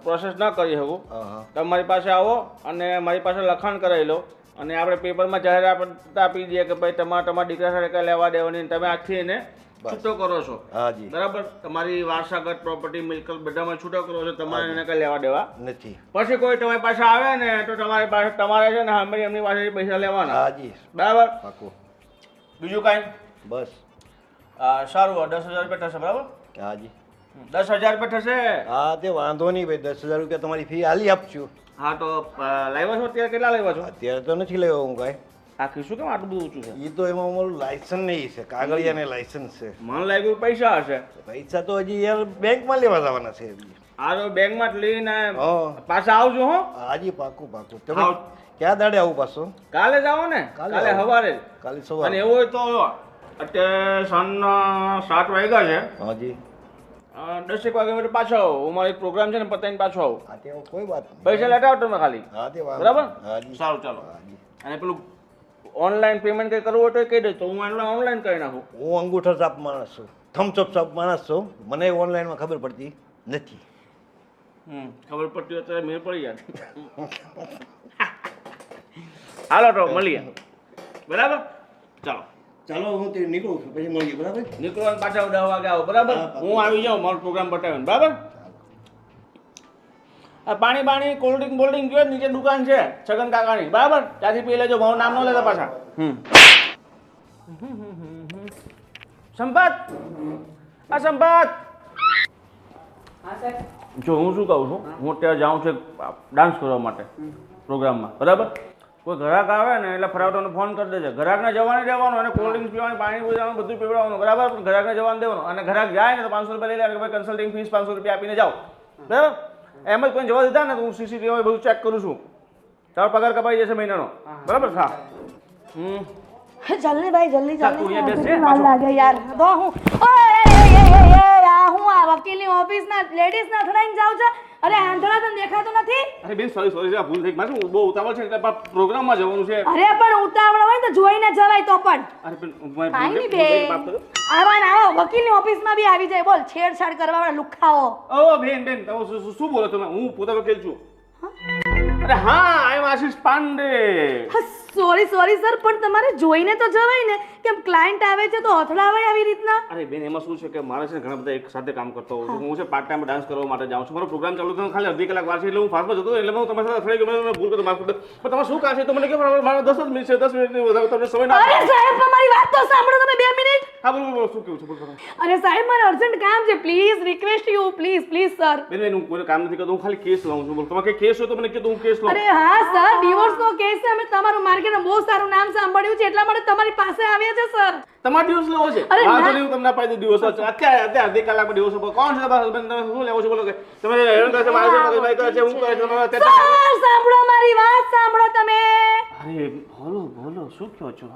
પ્રોસેસ ન કરી શકું. હા. તમે મારી પાસે આવો અને મારી પાસે લખાણ કરાવી લો, અને આપણે પેપરમાં જાહેરાત આપી દઈએ કે ભાઈ તમારા દીકરા સાથે કંઈ લેવા દેવાની, તમે આજથી એને છૂટો કરો છો. હાજી. બરાબર? તમારી વારસાગત પ્રોપર્ટી મિલકત બધામાં છૂટો કરો છો. તમારે એને કંઈ લેવા દેવા નથી. પછી કોઈ તમારી પાસે આવે ને તો તમારી પાસે તમારે છે ને અમે એમની પાસેથી પૈસા લેવાના. હાજી. બરાબર? પાકું. બીજું કાંઈ? બસ. સારું, 10,000 રૂપિયા થશે. બરાબર? હાજી. 10,000 રૂપિયા થશે. હા, તે વાંધો નહીં ભાઈ. 10,000 રૂપિયા તમારી ફી હાલી આપશું. હા, તો લાવ્યા છો અત્યારે? કેટલા લાવ્યા છો? અત્યારે તો નથી લેવો હું કાંઈ. આ ખીસું કેમ આટલું બધું ઊંચું છે? એ તો એમાં અમારું લાયસન્સ નહીં છે, કાગળિયા ને લાયસન્સ છે. મને લાગ્યું પૈસા હશે. પૈસા તો હજી યાર બેંકમાં લેવા જવાના છે. આ તો બેંકમાં જ લઈને હા. પાછા આવજો. હો, હાજી, પાકું પાકું. તમે આવ. ક્યાં દાડે આવું પાછું? કાલે જ આવો ને. કાલે આવું. સવારે જ. કાલે અને સવારે. એવું હોય તો અત્યારે સાંજના 7 વાગ્યા છે. હાજી 10 વાગે એટલે પાછો આવો. હું મારો એક પ્રોગ્રામ છે ને પતાવીને પાછો આવું. હા તે કોઈ વાત નહીં. પૈસા લેતા આવો તમે ખાલી. હા તે વાત બરાબર? હાજી સારું ચાલો. હાજી. અને પેલું ઓનલાઈન પેમેન્ટ કંઈ કરવું હોય તો કહી દે તો હું ઓનલાઈન કરી નાખું. હું અંગૂઠા છાપ માણસ છું, થમ્સઅપ છાપ માણસ છું. મને ઓનલાઈનમાં ખબર પડતી નથી. ખબર પડતી હોય તો મેળ પડી જાય. હાલો તો મળીએ. બરાબર? ચાલો. ચાલો હું તે નીકળું છું, પછી મળીએ. બરાબર? નીકળવાનું પાછા 10 વાગે આવો. બરાબર? હું આવી જાઉં મારો પ્રોગ્રામ બતાવીને. બરાબર? આ પાણી બાણી કોલ્ડ ડ્રિંક બોલ્ડિંગ જોઈએ નીચે દુકાન છે છગન કાકાની. બરાબર? ત્યાંથી પી લેજો. મારું નામ ન લેતા પાછા. સંપત, આ સંપત. જો હું શું કહું છું, હું અત્યારે જાઉં છું ડાન્સ કરવા માટે પ્રોગ્રામમાં. બરાબર? કોઈ ગ્રાહક આવે ને એટલે ફરાવતાનો ફોન કરી દેજે. ગ્રાહકને જવાને દેવાનો અને કોલ્ડ ડ્રિંક્સ પીવાની, પાણી પીવાનું, બધું પીવડાવવાનું. બરાબર? પણ ગ્રાહકને જવાને દેવાનું. અને ગ્રાહક જાય ને તો 500 રૂપિયા લઈ લે. ભાઈ કન્સલ્ટિંગ ફીસ 500 રૂપિયા આપીને જાઓ. બરાબર? એમ જ કોઈ જવા દીધા ને તો હું સીસીટીવી બધું ચેક કરું છું. તારો પગાર કપાઈ જશે મહિનાનો. બરાબર? હા. જલ્દી ભાઈ જલ્દી ચાલ, તું અહીંયા બેસ, જલ્દી પાછો. લાગે યાર તો હું હું આ વકીલની ઓફિસના લેડીઝને અથડાઈને જાઉં છું. અરે આંધળા તને દેખાતું નથી? અરે બેન સોરી ભૂલ થઈ. મારે બહુ ઉતાવળ છે એટલે પ્રોગ્રામમાં જવાનું છે. અરે પણ ઉતાવળ હોય ને તો જોઈને જવાય તો પણ અરે પણ કાંઈ નહીં બેન. આવા ને આવો વકીલની ઓફિસમાં બી આવી જાય. બોલ છેડછાડ કરવા વાળા લુખાઓ. ઓ બેન તમે શું બોલો તમે? હું પોતા વકીલ છું. અરે હા, આઈ એમ આશીષ પાંડે. સોરી સર પણ તમારે જોઈને તો જવાય ને. કેમ ક્લાયન્ટ આવે છે તો અથડાવાય આવી રીતના? અરે બેન એમાં શું છે કે મારે છે ને ઘણા બધા એક સાથે કામ કરતો હોઉં છું. હું છે પાર્ટ ટાઈમ ડાન્સ કરવા માટે જાઉં છું. મારો પ્રોગ્રામ ચાલુ થયો ખાલી અડધી કલાક વાર છે એટલે હું ફાસ્ટમાં જતો એટલે હું તમારી સાથે અથડાઈ ગયો. મેં ભૂલ કરી માફ કરી દો. પણ તમારે શું કામ છે તો મને કહો. મારા 10 જ મિનિટ છે. 10 મિનિટની વધારે તમને સમય ના અરે સાહેબ તમારી વાત તો સાંભળો તમે 2 મિનિટ. હા બોલો શું કેવું છે બોલો. અરે સાહેબ મારે અર્જન્ટ કામ છે. Please request you please sir. બેન હું કોઈ કામ નથી કરતો. હું ખાલી કેસ લાવું છું. બોલો તમારે કઈ કેસ હોય તો મને કહો હું કેસ લાવું. અરે હા સર ડિવોર્સનો કેસ છે. અમે તમારું માર્કેટમાં બહુ સારું નામ સાંભળ્યું છે એટલા માટે તમારી પાસે આવ્યા છે સર. તમારે દિવસ લેવો છે? અરે વાંધો ના. નહીં, હું તમને અપાઈ દઉં દિવસ. અત્યારે અડધી કલાકમાં દિવસ આપો. કોણ છે તમારા husband? તમે શું લેવો છે બોલો કે તમે હેરાન કરે છે મારા જોડે ભાઈ કરે છે હું કરે છે તમે સર સાંભળો મારી વાત સાંભળો તમે. અરે બોલો શું કહો છો?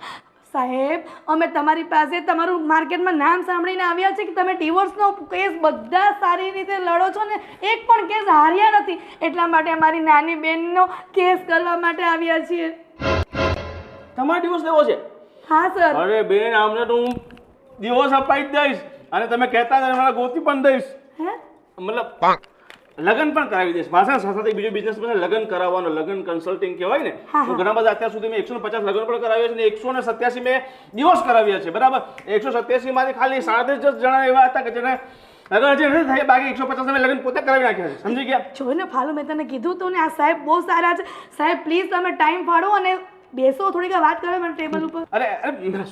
સાહેબ અમે તમારી પાસે તમારું માર્કેટમાં નામ સાંભળીને આવ્યા છે કે તમે ડિવોર્સનો કેસ બધા સારી રીતે લડો છો ને એક પણ કેસ હાર્યા નથી. એટલા માટે અમારી નાની બેનનો કેસ કરવા માટે આવ્યા છીએ. તમારે દિવસ લેવો છે? હા સર. અરે બેન આમને તો હું દિવસ અપાઈ જ દઈશ અને તમે કહેતા હતા મારા ગોતી પણ દઈશ. હે મતલબ લગ્ન પણ કરાવી દઈશ. મારા સાથે બીજો બિઝનેસ પણ લગ્ન કરાવવાનો, લગ્ન કન્સલ્ટિંગ કહેવાય ને. હું ઘણા બધા અત્યાર સુધી મેં 150 લગ્ન પણ કરાવ્યા છે ને 187 મેં ડિવોર્સ કરાવ્યા છે. બરાબર? 187 માંથી ખાલી 37 જણા એવા હતા કે જેને લગ્ન હજી નથી થયા. બાકી 150 મેં લગ્ન પોતે કરાવી નાખ્યા છે. સમજી ગયા? જોઈને ફાલુ મેં તને કીધું હતું ને આ સાહેબ બહુ સારા છે. સાહેબ પ્લીઝ તમે ટાઈમ ફાળો અને બેસો થોડીક વાત કરો મને ટેબલ ઉપર. અરે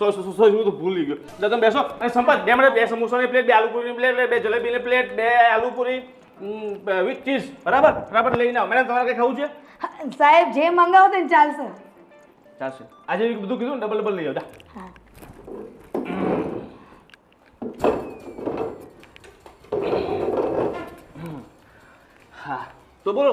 સોરી હું તો ભૂલી ગયો. તો તમે બેસો અને સંપત 2 સમોસાની પ્લેટ, 2 આલુપુરીની પ્લેટ, 2 જલેબીની પ્લેટ, 2 આલુપુરી વિથ ચીઝ. બરાબર લઈને આવો. મેડમ તમારે કંઈ ખાવું છે? સાહેબ જે મંગાવો તે ચાલશે. ચાલશે. આજે બધું કીધું ને ડબલ લઈ આવજો. હા હા તો બોલો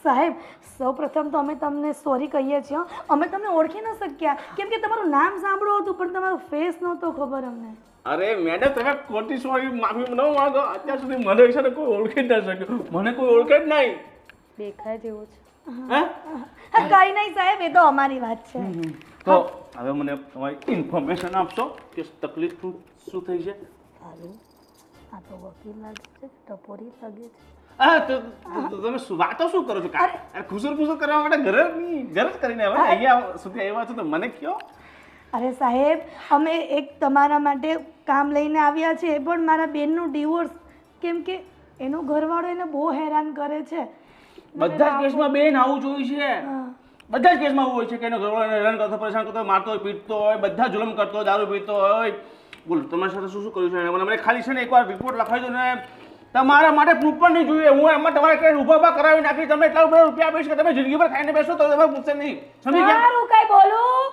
સાહેબ સૌપ્રથમ તો અમે તમને સોરી કહીએ છીએ. અમે તમને ઓળખી ન શક્યા કેમ કે તમારું નામ સાંભળ્યું હતું પણ તમારો ફેસ નહોતો ખબર અમને. અરે મેડમ તમે ખોટી સોરી માફી ન માંગો. અત્યાર સુધી મને વિશે કોઈ ઓળખી જ ના શક્યો. મને કોઈ ઓળખે જ નહીં. દેખાય જેવું છે. હે કઈ નહીં સાહેબ એ તો અમારી વાત છે. તો હવે મને તમારી ઇન્ફોર્મેશન આપશો કે તકલીફ શું થઈ છે? આ તો વકીલ લાગે છે ટપોરી લાગે છે. હા તો તમે વાતો શું કરો છો? અરે ખુસર કરવા માટે ઘરે જ કરીને આવ્યા ને અહીંયા સુધી આવ્યા છો તો મને કયો. અરે સાહેબ અમે એક તમારા માટે કામ લઈને આવ્યા છે પણ મારા બેનનું ડિવોર્સ કેમ કે એનો ઘરવાળો એને બહુ હેરાન કરે છે. બધા જ કેસમાં બેન આવું જોયું છે. બધા જ કેસમાં આવું હોય છે કે એનો ઘરવાળો હેરાન કરતો, પરેશાન કરતો, મારતો હોય, પીટતો હોય, બધા જુલમ કરતો હોય, દારૂ પીતો હોય. બોલો તમારી સાથે શું કર્યું છે? મને ખાલી છે ને એકવાર રિપોર્ટ લખાવી દો ને તમારા માટે પ્રૂફ પણ નહીં જોઈએ. હું એમાં તમારે કઈ ઊભા કરાવી નાખી તમે એટલા રૂપિયા આપીશ કે તમે જિંદગી પર ખાઈને બેસો તો તમે પૂછશે નહીં. સમજી ગયા? સારું કઈ બોલું.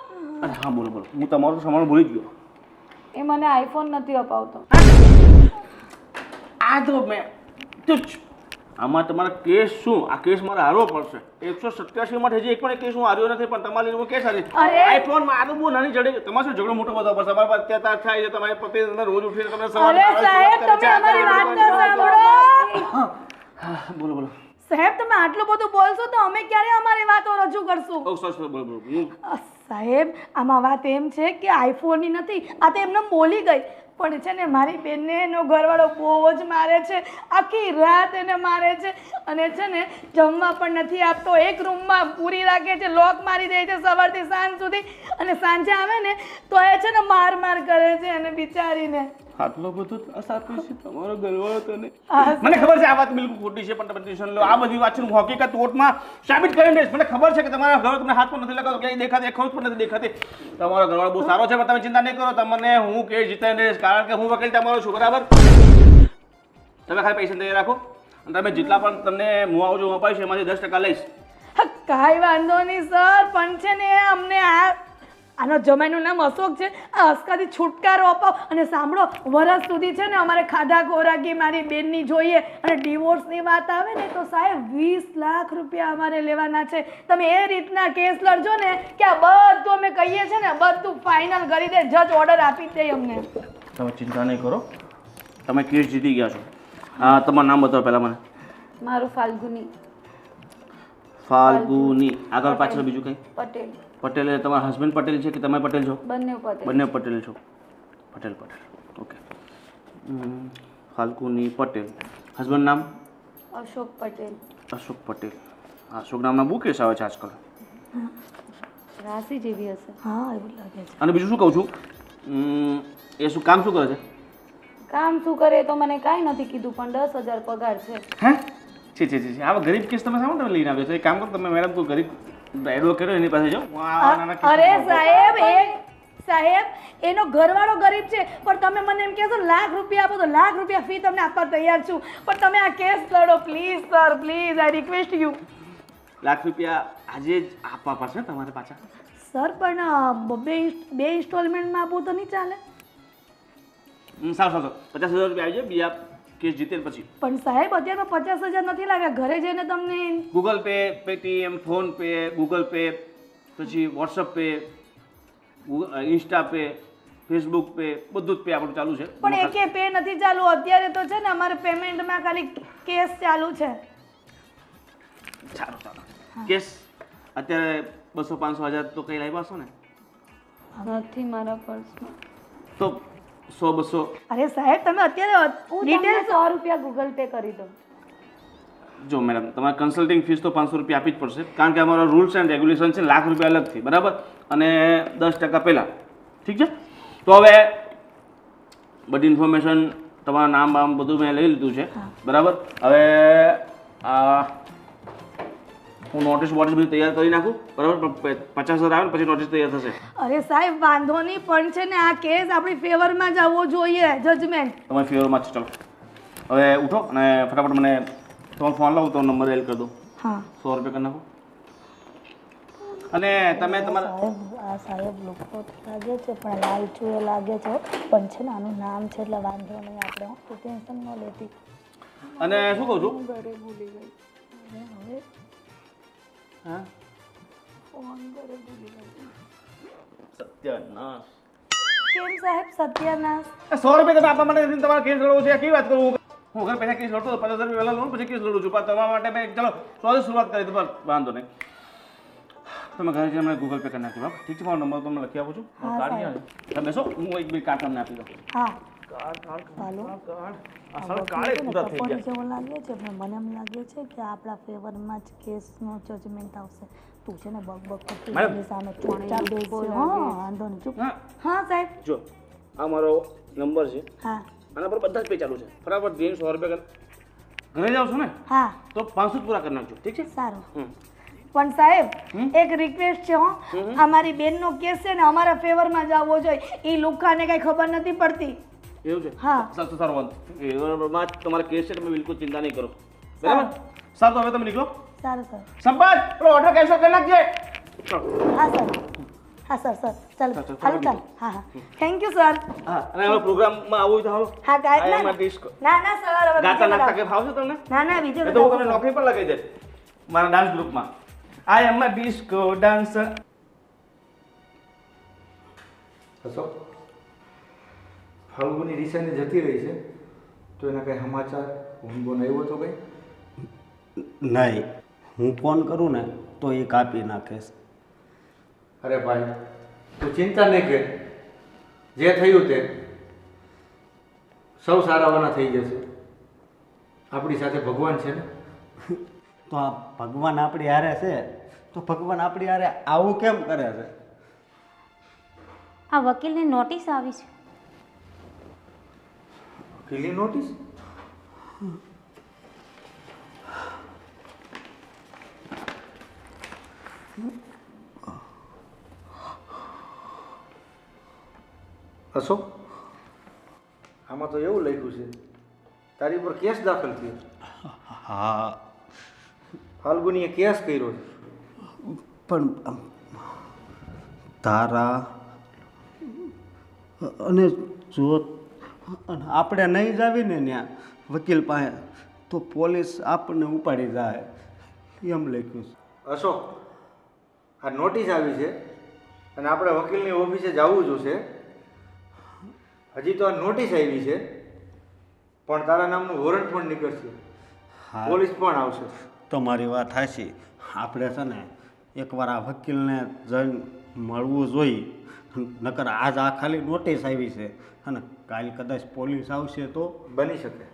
અરે હા બોલો હું તમારું સામાન ભૂલી જ ગયો. એ મને આઈફોન નથી અપાવતો. આ તો મેં તુચ્છ આમાં તમારા કેસ શું? આ કેસ મારે હારવો પડશે. 187 માં હજી એક પણ કેસ હું હાર્યો નથી, પણ તમારી હું કેસ હારી. આઈફોન માં આ તો બહુ નાની જડી. તમારે શું ઝઘડો મોટો બધો પડશે? તમારા પર અત્યાચાર થાય છે, તમારે પતિ તમને રોજ ઉઠીને તમને સવારે અરે સાહેબ તમે અમારી વાત તો સાંભળો. બોલો બોલો. સાહેબ તમે આટલું બધું બોલશો તો અમે ક્યારે અમારી વાતો રજૂ કરશું? ઓ સરસ બોલો બોલો. સાહેબ આમાં વાત એમ છે કે આઈફોનની નથી, આ તો એમને બોલી ગઈ. પણ છે ને મારી બેનને એનો ઘરવાળો બહુ જ મારે છે, આખી રાત એને મારે છે, અને છે ને જમવા પણ નથી આપતો. એક રૂમમાં પૂરી રાખે છે, લોક મારી દે છે સવારથી સાંજ સુધી, અને સાંજે આવે ને તો એ છે ને માર કરે છે અને બિચારીને. આટલો બધો ત્રાસ આપે છે તમારો ઘરવાળો તને? મને ખબર છે આ વાત બિલકુલ ખોટી છે, પણ તમે ટેન્શન લો. આ બધી વાત છે હું હકીકત કોર્ટમાં સાબિત કરીને દઈશ. મને ખબર છે કે તમારા ઘરવાળો તમને હાથ પણ નથી લગાવતો, ક્યાંય દેખાતી, ખોજ પણ નથી દેખાતી. તમારો ઘરવાળો બહુ સારો છે, પણ તમે ચિંતા નહીં કરો. તમને હું કેસ જીતાઈને દઈશ, કારણ કે હું વકીલ તમારો છું, બરાબર? તમે ખાલી પૈસા તૈયાર રાખો, અને તમે જેટલા પણ તમને મુઆવજો અપાય છે એમાંથી 10% લઈશ. કાંઈ વાંધો નહીં સર, પણ છે ને અમને આનો જમાઈનું નામ અશોક છે, આ હસકાથી છુટકારો અપાવ. અને સાંભળો, વરસ સુધી છે ને અમારે ખાધા ખોરાકી મારી બેનની જોઈએ, અને ડિવોર્સની વાત આવે ને તો સાહેબ 20 લાખ રૂપિયા અમારે લેવાના છે. તમે એ રીતના કેસ લડજો ને કે આ બધું અમે કહીએ છીએ ને બધું ફાઇનલ કરી દે, જજ ઓર્ડર આપી દે અમને. તમે ચિંતા નહીં કરો, તમે કેસ જીતી ગયા છો. તમારું નામ બતાવો પહેલાં મને. મારું ફાલ્ગુની ફાલ્ગુની. આગળ પાછળ બીજું કંઈ? પટેલ. પટેલ એટલે તમારા હસબન્ડ પટેલ છે કે તમે પટેલ છો? બંને પટેલ. બંને પટેલ છો. પટેલ. ઓકે. ફાલ્ગુની પટેલ. હસબન્ડ નામ? અશોક પટેલ. અશોક પટેલ. અશોક નામના બહુ કેસ આવે છે આજકાલ. રાશિ જેવી હશે. હા એવું લાગે છે. અને બીજું શું કહું છું, એ શું કામ શું કરે છે? કામ શું કરે તો મને કાંઈ નથી કીધું, પણ 10,000 પગાર છે. હે? છે. આવા ગરીબ કેસ તમે સામે તમે લઈને આવ્યો છો? એક કામ કરો તમે મેડમ, કોઈ ગરીબ એડવોકેટ એની પાસે જાઓ. અરે સાહેબ એનો ઘરવાળો ગરીબ છે, પણ તમે મને એમ કહેશો લાખ રૂપિયા આપો તો લાખ રૂપિયા ફી તમને આપવા તૈયાર છું, પણ તમે આ કેસ લડો please sir, please, I request you. Lakh રૂપિયા આજે જ આપવા પડશે તમારે પાછા? સર પણ બે ઇન્સ્ટોલમેન્ટમાં આપું તો નહીં ચાલે? સારું 50,000 રૂપિયા આવી જાય બીજા કેસ જીતે પછી. પણ સાહેબ અત્યારે 50,000 નથી લાગ્યા, ઘરે જઈને તમને Google Pay, Paytm, PhonePe, Google Pay, પછી WhatsApp pay, Insta pay, Facebook pay, બધું જ પે આપણું ચાલુ છે. પણ એકે પે નથી ચાલુ અત્યારે, તો છે ને અમારે પેમેન્ટમાં ખાલી કેસ ચાલુ છે. સારું કેસ અત્યારે 200-500,000 તો કઈ લાવ્યા છો ને? નથી મારા પર્સમાં. તો 100-200. અરે સાહેબ તમે અત્યારે ડિટેલ 100 રૂપિયા ગૂગલ પે કરી દો. જો મેડમ, તમારે કન્સલ્ટિંગ ફીસ તો 500 રૂપિયા આપવી જ પડશે, કારણ કે અમારો રૂલ્સ એન્ડ રેગ્યુલેશન છે લાખ રૂપિયા અલગથી, બરાબર? અને 10% પહેલાં. ઠીક છે? તો હવે બધી ઇન્ફોર્મેશન, તમારું નામ બામ બધું મેં લઈ લીધું છે, બરાબર? હવે હું નોટિસ બધું તૈયાર કરી નાખું, બરાબર? 50,000 આવે ને પછી નોટિસ તૈયાર થશે. અરે સાહેબ વાંધો નહીં, પણ છે ને આ કેસ આપણી ફેવરમાં જ આવવો જોઈએ, જજમેન્ટ તમારી ફેવરમાં છે. ચલો હવે ઉઠો અને ફટાફટ મને તમારો ફોન લાવો તો નંબર એડ કરી દો. હા 100 રૂપિયા કરી નાખો. અને તમે તમારા આ સાહેબ લોકો લાગે છે પણ લાલચુ એ લાગે છે, પણ છે ને આનું નામ છે એટલે વાંધો નહીં, આપણે તું ટેન્શન ન લેતી. અને શું કહું છું, ઘરે ભૂલી ગઈ. હવે હા ફોન ઘરે ભૂલી ગઈ. સત્યનાશ. કેમ સાહેબ સત્યાનાશ? 100 રૂપિયા તમે આપવા માટે તમારે કેસ લડવો છે? કેવી વાત કરું? હું ઘર પૈસા કેસ લડતો 50,000 રૂપિયા પહેલા લઉં પછી કેસ લડું છું, પણ તમારા માટે મેં ચલો 100 શરૂઆત કરી તો વાંધો નહીં. તમે ઘરે જઈને ગૂગલ પે કરી નાખી, બરાબર? ઠીક છે, મારો નંબર તમને લખી આપું છું. કાર્ડ નહીં આવે તમે બેસો, હું એક બે કાર્ડ તમને આપી દઉં. હા હાલો આ સાલ કાળે પૂરા થઈ ગયા. જેવો લાગે છે પણ મને એમ લાગે છે કે આપણા ફેવરમાં જ કેસનો જજમેન્ટ આવશે. તું છે ને બક કરતી એની સામે ચૂપચાપ બેસજો. હા વાંધો નહીં, ચૂપ. હા સાહેબ જો આ મારો નંબર છે, હા આના પર બધા જ પે ચાલુ છે. ફટાફટ જઈને 100 રૂપિયા ઘરે જાવ છો ને હા તો 500 પૂરા કરી નાખજો, ઠીક છે? સારું. પણ સાહેબ એક રિક્વેસ્ટ છે, હો અમારી બેનનો કેસ છે ને અમારા ફેવરમાં જ આવવો જોઈએ, એ લુખાને કઈ ખબર નથી પડતી. એવું છે? હા સારું વાંધો ફેવરમાં તમારા કેસ છે, તમે બિલકુલ ચિંતા નહીં કરો, બરાબર? સારું તો હવે તમે નીકળો. સારું સર. સંપાદ પેલો ઓર્ડર કેન્સલ કરી નાખજે. હા સર. હા સર સર ચાલો ચાલો, હાલો ચાલો હા હા થેન્ક યુ સર હા અને હવે પ્રોગ્રામમાં આવું હોય તો હાલો હા I ગાય am ના a disco. ના ના સર હવે ગાતા બીજે નાખતા બધા- કે ફાવશે તમને ના ના બીજે એ તો હું બધા તમને નોકરી પર લગાવી દઈશ મારા ડાન્સ ગ્રુપમાં આઈ એમ અ ડિસ્કો ડાન્સર. અશોક ફાલ્ગુની રિસાને જતી રહી છે તો એના કંઈ સમાચાર ફોન બોન આવ્યો તો કંઈ? નહીં, હું ફોન કરું ને તો એ કાપી નાખે છે. અરે ભાઈ તું ચિંતા નહીં કર, જે થયું તે સૌ સારાવાના થઈ જશે. આપણી સાથે ભગવાન છે ને. તો આ ભગવાન આપણી હારે છે તો ભગવાન આપણી હારે આવું કેમ કરે છે? આ વકીલને નોટિસ આવી છે. વકીલની નોટિસ? અશોક આમાં તો એવું લખ્યું છે તારી પર કેસ દાખલ થયો. હા, ફાલ્ગુનીએ કેસ કર્યો છે. પણ તારા અને જો આપણે નહીં જ આવીને ત્યાં વકીલ પાસે તો પોલીસ આપણને ઉપાડી જાય એમ લખ્યું છે. અશોક આ નોટિસ આવી છે અને આપણે વકીલની ઓફિસે જવું જોશે. હજી તો આ નોટિસ આવી છે પણ તારા નામનું વોરંટ પણ નીકળશે, હા, પોલીસ પણ આવશે. તમારી વાત હાચી. આપણે છે ને એકવાર આ વકીલને જઈને મળવું જોઈએ, નકર આજ આ ખાલી નોટિસ આવી છે અને કાલ કદાચ પોલીસ આવશે તો બની શકે.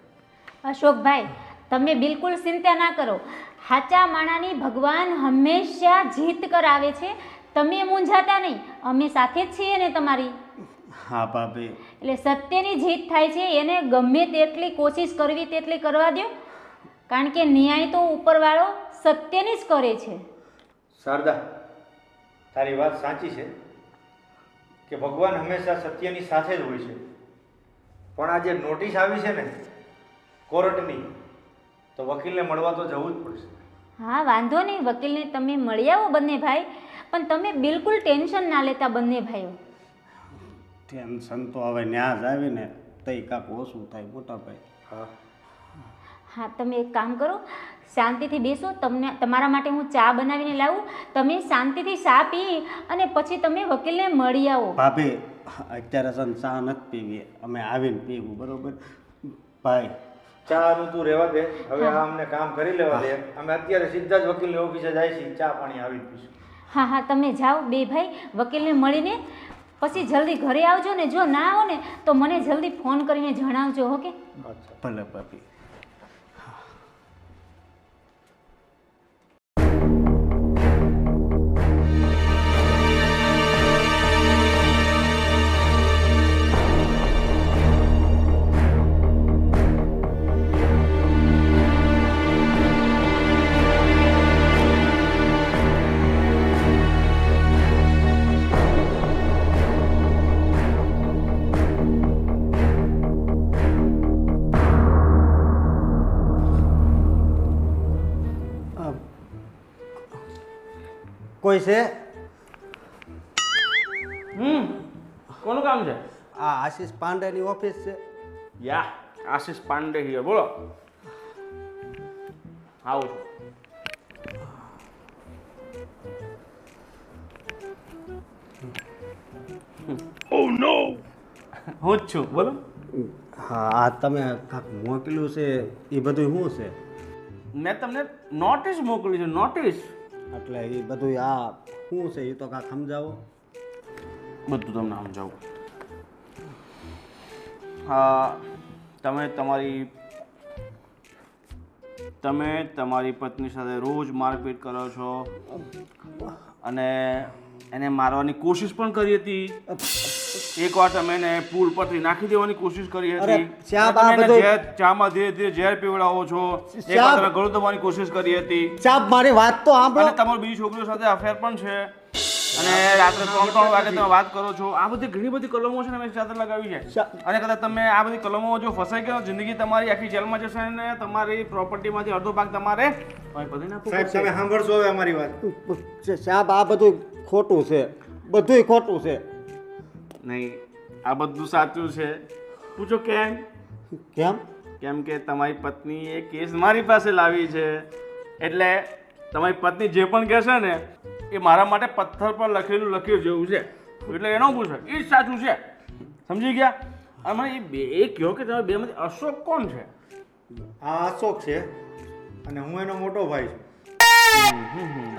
અશોકભાઈ તમે બિલકુલ ચિંતા ના કરો. સાચા માણાની ભગવાન હંમેશા જીત કરાવે છે. તમે મૂંઝાતા નહીં, અમે સાથે જ છીએ ને તમારી. હા ભાભી, એટલે સત્યની જીત થાય છે એને ગમે તેટલી કોશિશ કરવી તેટલી કરવા દો, કારણ કે ન્યાય તો ઉપરવાળો સત્યની જ કરે છે. શારદા તારી વાત સાચી છે કે ભગવાન હંમેશા સત્યની સાથે જ હોય છે, પણ આ જે નોટિસ આવી છે ને કોર્ટની, તો વકીલને મળવા તો જવું જ પડશે. હા વાંધો નહીં, વકીલને તમે મળી આવો બંને ભાઈ, પણ તમે બિલકુલ ટેન્શન ના લેતા બંને ભાઈઓ. ટેન્શન તો હવે ન્યા જ આવીને તઈ કાંક ઓછું થાય મોટા ભાઈ. હા હા તમે એક કામ કરો, શાંતિથી બેસો, તમને તમારા માટે હું ચા બનાવીને લાવું, તમે શાંતિથી ચા પી અને પછી તમે વકીલને મળી આવો. ભાભી અત્યારે છે ને ચા નથી પીવી, અમે આવીને પીવું, બરોબર ભાઈ? ચાનું તું રહેવા દે, હવે આ અમને કામ કરી લેવા દે. અમે અત્યારે સીધા જ વકીલની ઓફિસે જાય છીએ, ચા પાણી આવી પીશું. હા હા તમે જાઓ બે ભાઈ, વકીલને મળીને પછી જલ્દી ઘરે આવજો ને. જો ના આવો ને તો મને જલ્દી ફોન કરીને જણાવજો. ઓકે? અચ્છા ભલે ભાભી. કોઈ છે? કોનું કામ છે? આ આશીષ પાંડેની ઓફિસ છે. યા આશીષ પાંડે હિયર, બોલો. આવું છું. હું જ છું, બોલો. હા, આ તમે કાંક મોકલ્યું છે એ બધું શું છે? મેં તમને નોટિસ મોકલી છે, નોટિસ. એટલે એ બધું આ શું છે એ તો કાંક સમજાવો. બધું તમને સમજાવું. હા, તમે તમારી પત્ની સાથે રોજ મારપીટ કરો છો અને એને મારવાની કોશિશ પણ કરી હતી. એકવાર તમે એને પુલ પરથી નાખી દેવાની કોશિશ કરી અરે, હતી. શ્યામ, તમે આ એને બધું- ચામાં ધીરે ધીરે ઝેર પીવડાવો છો. એકવાર શ્યામ. તમે ગળું દબાવવાની કોશિશ કરી હતી સાહેબ મારી વાત તો અને સાંભળો. તમારી બીજી છોકરીઓ સાથે અફેર પણ છે અને રાત્રે 3 વાગે તમે વાત કરો છો. આ બધી ઘણી બધી કલમો છે ને મેં સાથે લગાવી છે અને કદાચ તમે આ બધી કલમોમાં જો ફસાઈ ગયો, જિંદગી તમારી આખી જેલમાં જશે અને તમારી પ્રોપર્ટીમાંથી અડધો ભાગ તમારે બધાને આપવો સાહેબ પડશે. તમે સાંભળશો હવે અમારી વાત. સાહેબ આ બધું ખોટું છે. બધુંય ખોટું છે. નહીં, આ બધું સાચું છે. પૂછો કેમ? કેમ? કેમ કે તમારી પત્નીએ કેસ મારી પાસે લાવી છે, એટલે તમારી પત્ની જે પણ કહેશે ને એ મારા માટે પથ્થર પર લખેલું જેવું છે, એટલે એનો પૂછે એ જ સાચું છે. સમજી ગયા? અને મને એ બે એ કહો કે તમે બેમાંથી અશોક કોણ છે? આ અશોક છે અને હું એનો મોટો ભાઈ છું.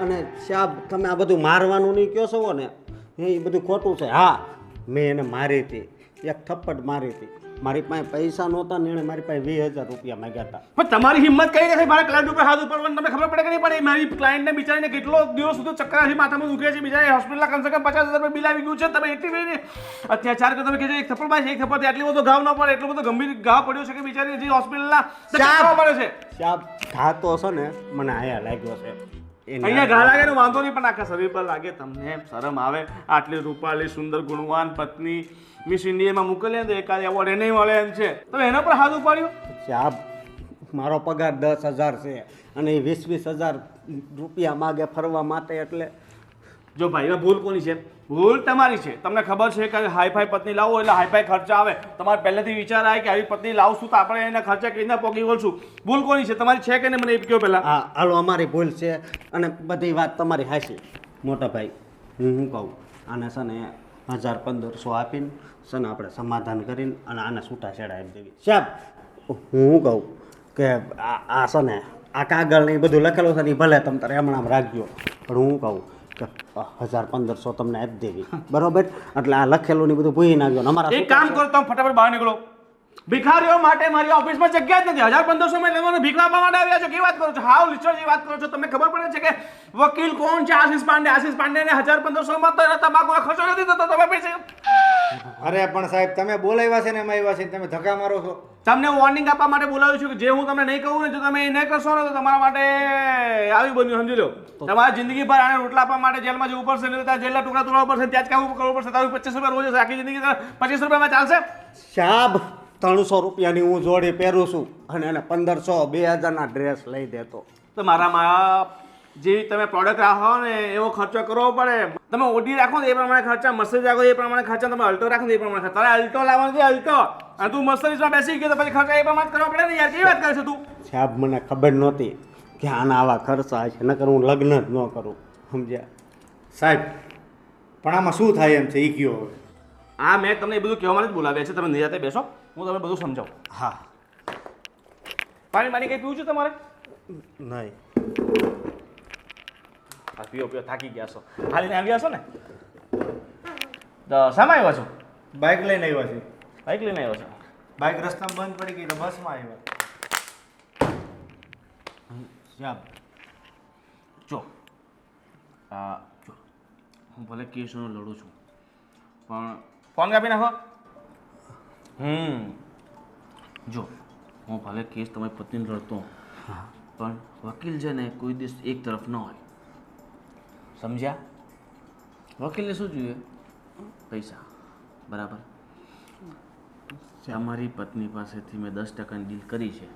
અને શાબ તમે આ બધું મારવાનું નહીં કહો છો ને એ બધું ખોટું છે. હા, મેં એને મારી હતી, એક થપ્પડ મારી હતી. મારી પાસે પૈસા નહોતા ને એણે મારી પાસે 20,000 રૂપિયા માંગ્યા હતા. પણ તમારી હિંમત કઈ નથી મારા ક્લાયન્ટ ઉપર હાથ ઉપાડવાની? તમને ખબર પડે કે નહીં પડે? મારી ક્લાયન્ટને બિચારીને કેટલો દિવસ સુધી ચક્કર માથામાં દુખે છે, બિચારી હોસ્પિટલના કમસે કમ 50,000 બિલ આવી ગયું છે. તમે એટલી બધી અત્યાચાર કરો, તમે કહેજો એક થપ્પડ માં એક થપ્પડ આટલી બધો ઘાવ ન પડે, એટલો બધો ગંભીર ઘાવ પડ્યો છે કે બિચારી હજી હોસ્પિટલના ચક્કર પડે છે. શાબ ઘા તો છે ને મને આયા લાગ્યો છે. અહીંયા ઘા લાગે ને વાંધો નહીં, પણ આખા શરીર પર લાગે. તમને શરમ આવે? આટલી રૂપાળી સુંદર ગુણવાન પત્ની મિસ ઇન્ડિયામાં મોકલે તો એકાદ એવોર્ડ એને મળે એમ છે, તમે એના પર હાથ ઉપાડ્યો? શાબ મારો પગાર 10,000 છે અને એ 20,000 રૂપિયા માગે ફરવા માટે. એટલે જો ભાઈ એમાં ભૂલ કોની છે? ભૂલ તમારી છે. તમને ખબર છે કે હાઈફાઈ પત્ની લાવો એટલે હાઈફાઈ ખર્ચા આવે. તમારે પહેલેથી વિચાર આવે કે આવી પત્ની લાવશું તો આપણે એના ખર્ચા કેવી રીતના પોગી વળશું. ભૂલ કોની છે? તમારી છે કે નહીં મને એ કહો પહેલાં. હા, હાલો અમારી ભૂલ છે અને બધી વાત તમારી હાચી. મોટા ભાઈ હું કહું આને છે ને 1,500 આપીને છે ને આપણે સમાધાન કરીને અને આને છૂટાછેડા આપી દેવી. સાહેબ હું કહું કે આ છે ને આ કાગળ ને એ બધું લખેલું છે ને એ ભલે તમે તારે હમણાં રાખજો, પણ હું કહું કે 1,500 તમને આપી દેવી, બરોબર? એટલે આ લખેલું ને બધું ભૂલી નાખજો. અમારા એક કામ કરો, તમે ફટાફટ બહાર નીકળો. ભિખારીઓ માટે મારી ઓફિસમાં જગ્યા જ નથી. 1,500 માં લેવાનું ભીખ આપવા માટે આવ્યા છો? કેવી વાત કરો છો? હાવ લિચરજી વાત કરો છો. તમને ખબર પડે છે કે વકીલ કોણ છે? આશીષ પાંડે ને 1,500 માં તો તમાકુનો ખર્ચો નથી થતો. તમે પૈસા અરે પણ સાહેબ તમે બોલાવ્યા છે ને એમાં આવ્યા છે, તમે ધક્કા મારો છો. તમને વોર્નિંગ આપવા માટે બોલાવ્યું છું કે જે હું તમને નહીં કહું ને જો તમે એ નહીં કરશો ને તો તમારા માટે આવી બન્યું. સમજી લો, તમારી જિંદગી ભર આને રોટલા આપવા માટે જેલમાં જવું પડશે, નહીં તો જેલના ટુકડા તોડવા પડશે, ત્યાં જ કામ કરવું પડશે. તારું 25 રૂપિયા રોજ હશે, આખી જિંદગી 25 રૂપિયામાં ચાલશે? શાબ 300 રૂપિયાની હું જોડી પહેરું છું અને એને 1,500 2,000 ડ્રેસ લઈ દેતો. તો મારામાં જેવી તમે પ્રોડક્ટ રાખો ને એવો ખર્ચો કરવો પડે. તમે ઓડી રાખો ને એ પ્રમાણે ખર્ચા, મર્સિડીઝ રાખો એ પ્રમાણે ખર્ચા, તમે અલ્ટો રાખો ને એ પ્રમાણે ખર્ચા. તારે અલ્ટો લાવવાનો છે અલ્ટો, અને તું મર્સિડીઝમાં બેસી ગયો તો પછી ખર્ચા એ પ્રમાણે કરવા પડે ને યાર. કેવી વાત કરે છે તું? સાહેબ મને ખબર નહોતી કે આના આવા ખર્ચા છે, નકર હું લગ્ન જ ન કરું. સમજ્યા સાહેબ પણ આમાં શું થાય એમ છે એ કયો હવે. આ મેં તમને એ બધું કહેવા માટે જ બોલાવ્યા છે. તમે નિરાતે બેસો, હું તમને બધું સમજાવું. હા. પાણી કંઈ પીવું છે તમારે? નહીં. હા, પીઓ થાકી ગયા છો, હાલીને આવ્યા છો ને? તો શામાં આવ્યા છો? બાઇક લઈને આવ્યા છે. બાઇક લઈને આવ્યા છો? બાઇક રસ્તામાં બંધ પડી ગઈ તો બસમાં આવ્યા. સાહેબ જો જો હું ભલે કેસનો લડું છું, પણ ફોન કાપી નાખો. જો હું ભલે કેસ તમારી પત્નીને લડતો, પણ વકીલ છે ને કોઈ દિવસ એક તરફ ન હોય. સમજ્યા? વકીલને શું જોઈએ? પૈસા. બરાબર? તમારી પત્ની પાસેથી મેં 10% ડીલ કરી છે,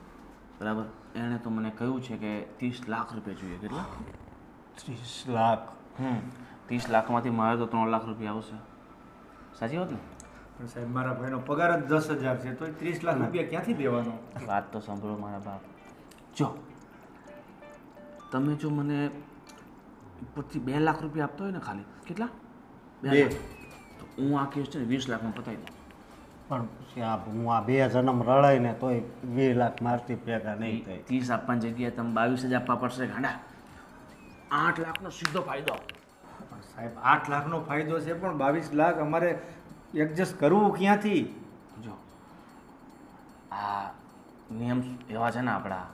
બરાબર? એણે તો મને કહ્યું છે કે 30 લાખ રૂપિયા જોઈએ. કેટલા? 30 લાખ. 30 લાખમાંથી મારે તો 3 લાખ રૂપિયા આવશે. સાચી વાત ને? પણ સાહેબ મારા ભાઈનો પગાર જ 10,000 છે, તો 30 લાખ રૂપિયા ક્યાંથી દેવાનો? વાત તો સાંભળો મારા બાપ. જો તમે જો મને ઉપરથી 2 લાખ રૂપિયા આપતો હોય ને, ખાલી કેટલા? 2 લાખ. તો હું આ કેસ છે ને 20 લાખમાં પતાવી દઉં. પણ સાહેબ હું આ 2 જન્મ રડાઈને તોય 2 લાખ મારથી ભેગા નહીં થાય. 30 આપવાની જગ્યાએ તમે 22 જ આપવા પડશે. ગાંડા 8 લાખનો સીધો ફાયદો. પણ સાહેબ 8 લાખનો ફાયદો છે, પણ 22 લાખ અમારે એડજસ્ટ કરવું ક્યાંથી? જો આ નિયમ એવા છે ને આપણા,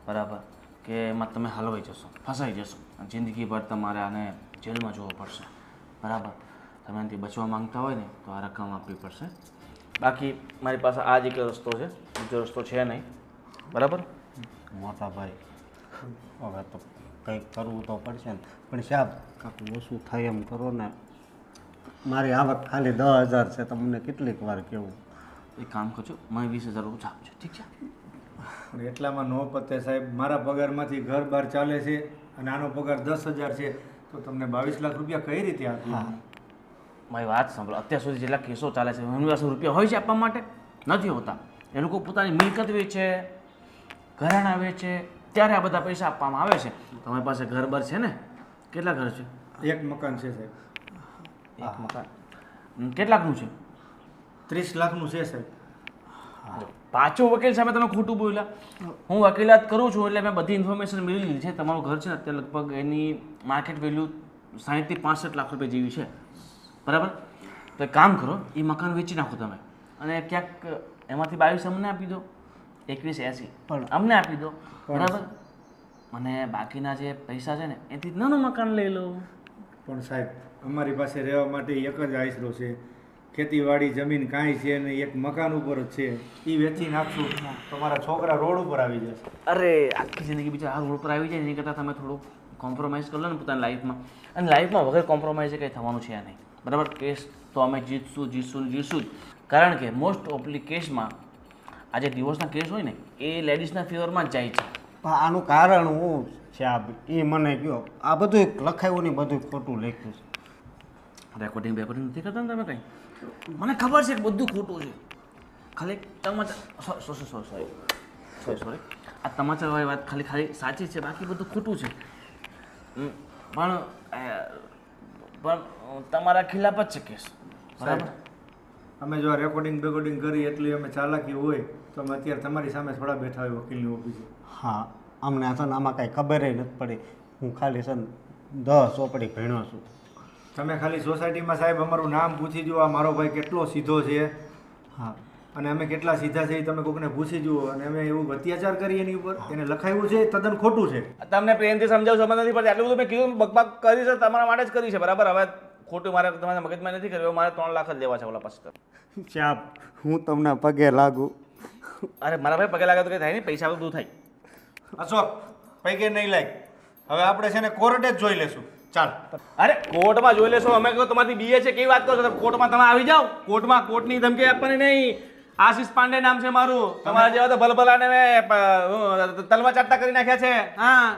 બરાબર, કે એમાં તમે હલવાઈ જશો, ફસાઈ જશો, જિંદગીભર તમારે આને જેલમાં જોવું પડશે. બરાબર? તમે એનાથી બચવા માંગતા હોય ને તો આ રકમ આપવી પડશે. બાકી મારી પાસે આ જ એક રસ્તો છે, બીજો રસ્તો છે નહીં. બરાબર? મોટા ભાઈ હવે તો કંઈક કરવું તો પડશે ને, પણ સાહેબ કાંઈક ઓછું થાય એમ કરો ને. મારી આવક ખાલી 10,000 છે, તમને કેટલીક વાર કેવું. એક કામ કરજો, મને 20,000 ઓછા આપજો. ઠીક છે? પણ એટલામાં ન પતે સાહેબ. મારા પગારમાંથી ઘર બહાર ચાલે છે અને આનો પગાર 10,000 છે, તો તમને 22 લાખ રૂપિયા કઈ રીતે આપી? હા મારી વાત સાંભળો, અત્યાર સુધી જેટલા કેસો ચાલે છે એમની પાસે રૂપિયા હોય છે આપવા માટે? નથી હોતા. એ લોકો પોતાની મિલકત વેચે, ઘરેણાં વેચે, ત્યારે આ બધા પૈસા આપવામાં આવે છે. તમારી પાસે ઘર બર છે ને? કેટલા ઘર છે? એક મકાન છે સાહેબ. એક મકાન. કેટલાકનું છે? 30 લાખનું છે સાહેબ. પાછો વકીલ સામે તમે ખોટું બોલ્યા. હું વકીલાત કરું છું એટલે મેં બધી ઇન્ફોર્મેશન મેળવી લીધી છે. તમારું ઘર છે ને અત્યારે લગભગ એની માર્કેટ વેલ્યુ 60 થી 65 લાખ રૂપિયા જેવી છે, બરાબર? તો એક કામ કરો, એ મકાન વેચી નાખો તમે, અને ક્યાંક એમાંથી 22 અમને આપી દો, 2180 પણ અમને આપી દો, બરાબર? અને બાકીના જે પૈસા છે ને એથી નાનું મકાન લઈ લો. પણ સાહેબ અમારી પાસે રહેવા માટે એક જ આશરો છે. ખેતીવાડી જમીન કાંઈ છે નહીં, એક મકાન ઉપર જ છે. એ વેચી નાખશું તો મારા છોકરા રોડ ઉપર આવી જશે. અરે આખી જિંદગી બીજા આ રોડ પર આવી જાય એની કરતાં તમે થોડું કોમ્પ્રોમાઇઝ કરી લો ને પોતાની લાઈફમાં. અને લાઈફમાં વગર કોમ્પ્રોમાઇઝે કંઈ થવાનું છે નહીં, બરાબર? કેસ તો અમે જીતશું જ. કારણ કે મોસ્ટ ઓફલી કેસમાં આ જે ડિવોર્સના કેસ હોય ને એ લેડીઝના ફેવરમાં જ જાય છે. પણ આનું કારણ હું છે એ મને કહો. આ બધું લખાયું ને બધું ખોટું લખ્યું છે. રેકોર્ડિંગ નથી કરતા ને તમે કંઈ? મને ખબર છે કે બધું ખોટું છે. ખાલી તમાચા સોરી આ તમાચાવાળી વાત ખાલી સાચી છે, બાકી બધું ખોટું છે. પણ તમારા ખિલાફ જ છે કેસ, બરાબર? અમે જો આ રેકોર્ડિંગ કરી એટલી અમે ચાલાકી હોય તો અમે અત્યારે તમારી સામે થોડા બેઠા હોય વકીલની ઓફિસે. હા, અમને છે ને આમાં કાંઈ ખબર નથી પડી. હું ખાલી છે ને 10 ચોપડી ભણ્યો છું. તમે ખાલી સોસાયટીમાં સાહેબ અમારું નામ પૂછી જુઓ, આ મારો ભાઈ કેટલો સીધો છે. હા, અને અમે કેટલા સીધા છે એ તમે કોઈને પૂછી જુઓ. અને અમે એવું અત્યાચાર કરીએ એની ઉપર, એને લખાયું છે તદ્દન ખોટું છે. તમને પ્રેમથી સમજાવું સમજ નથી પડતી. આટલું બધું મેં કીધું, બકબક કરી છે તમારા માટે જ કરી છે, બરાબર? હવે ખોટું મારે તમારા મગજમાં નથી કર્યું. મારે 3 લાખ જ લેવા છે ઓલા પાસે. ચાપ, હું તમને પગે લાગુ. અરે મારા ભાઈ પગે લાગે તો કંઈ થાય નહીં, પૈસા બધું થાય. અશોક પૈકે નહીં લાગ. હવે આપણે છે ને કોર્ટે જ જોઈ લેશું. ચાલ. અરે કોર્ટમાં જોઈ લેશો, અમે કહો તમારી બીએ છે કેવી વાત કરો છો? કોર્ટમાં તમે આવી જાઓ. કોર્ટની ધમકી આપવાની નહીં. આશીષ પાંડે નામ છે મારું. તમારા જેવા તો ભલભલાને મેં તલમાં ચાટતા કરી નાખ્યા છે. હા,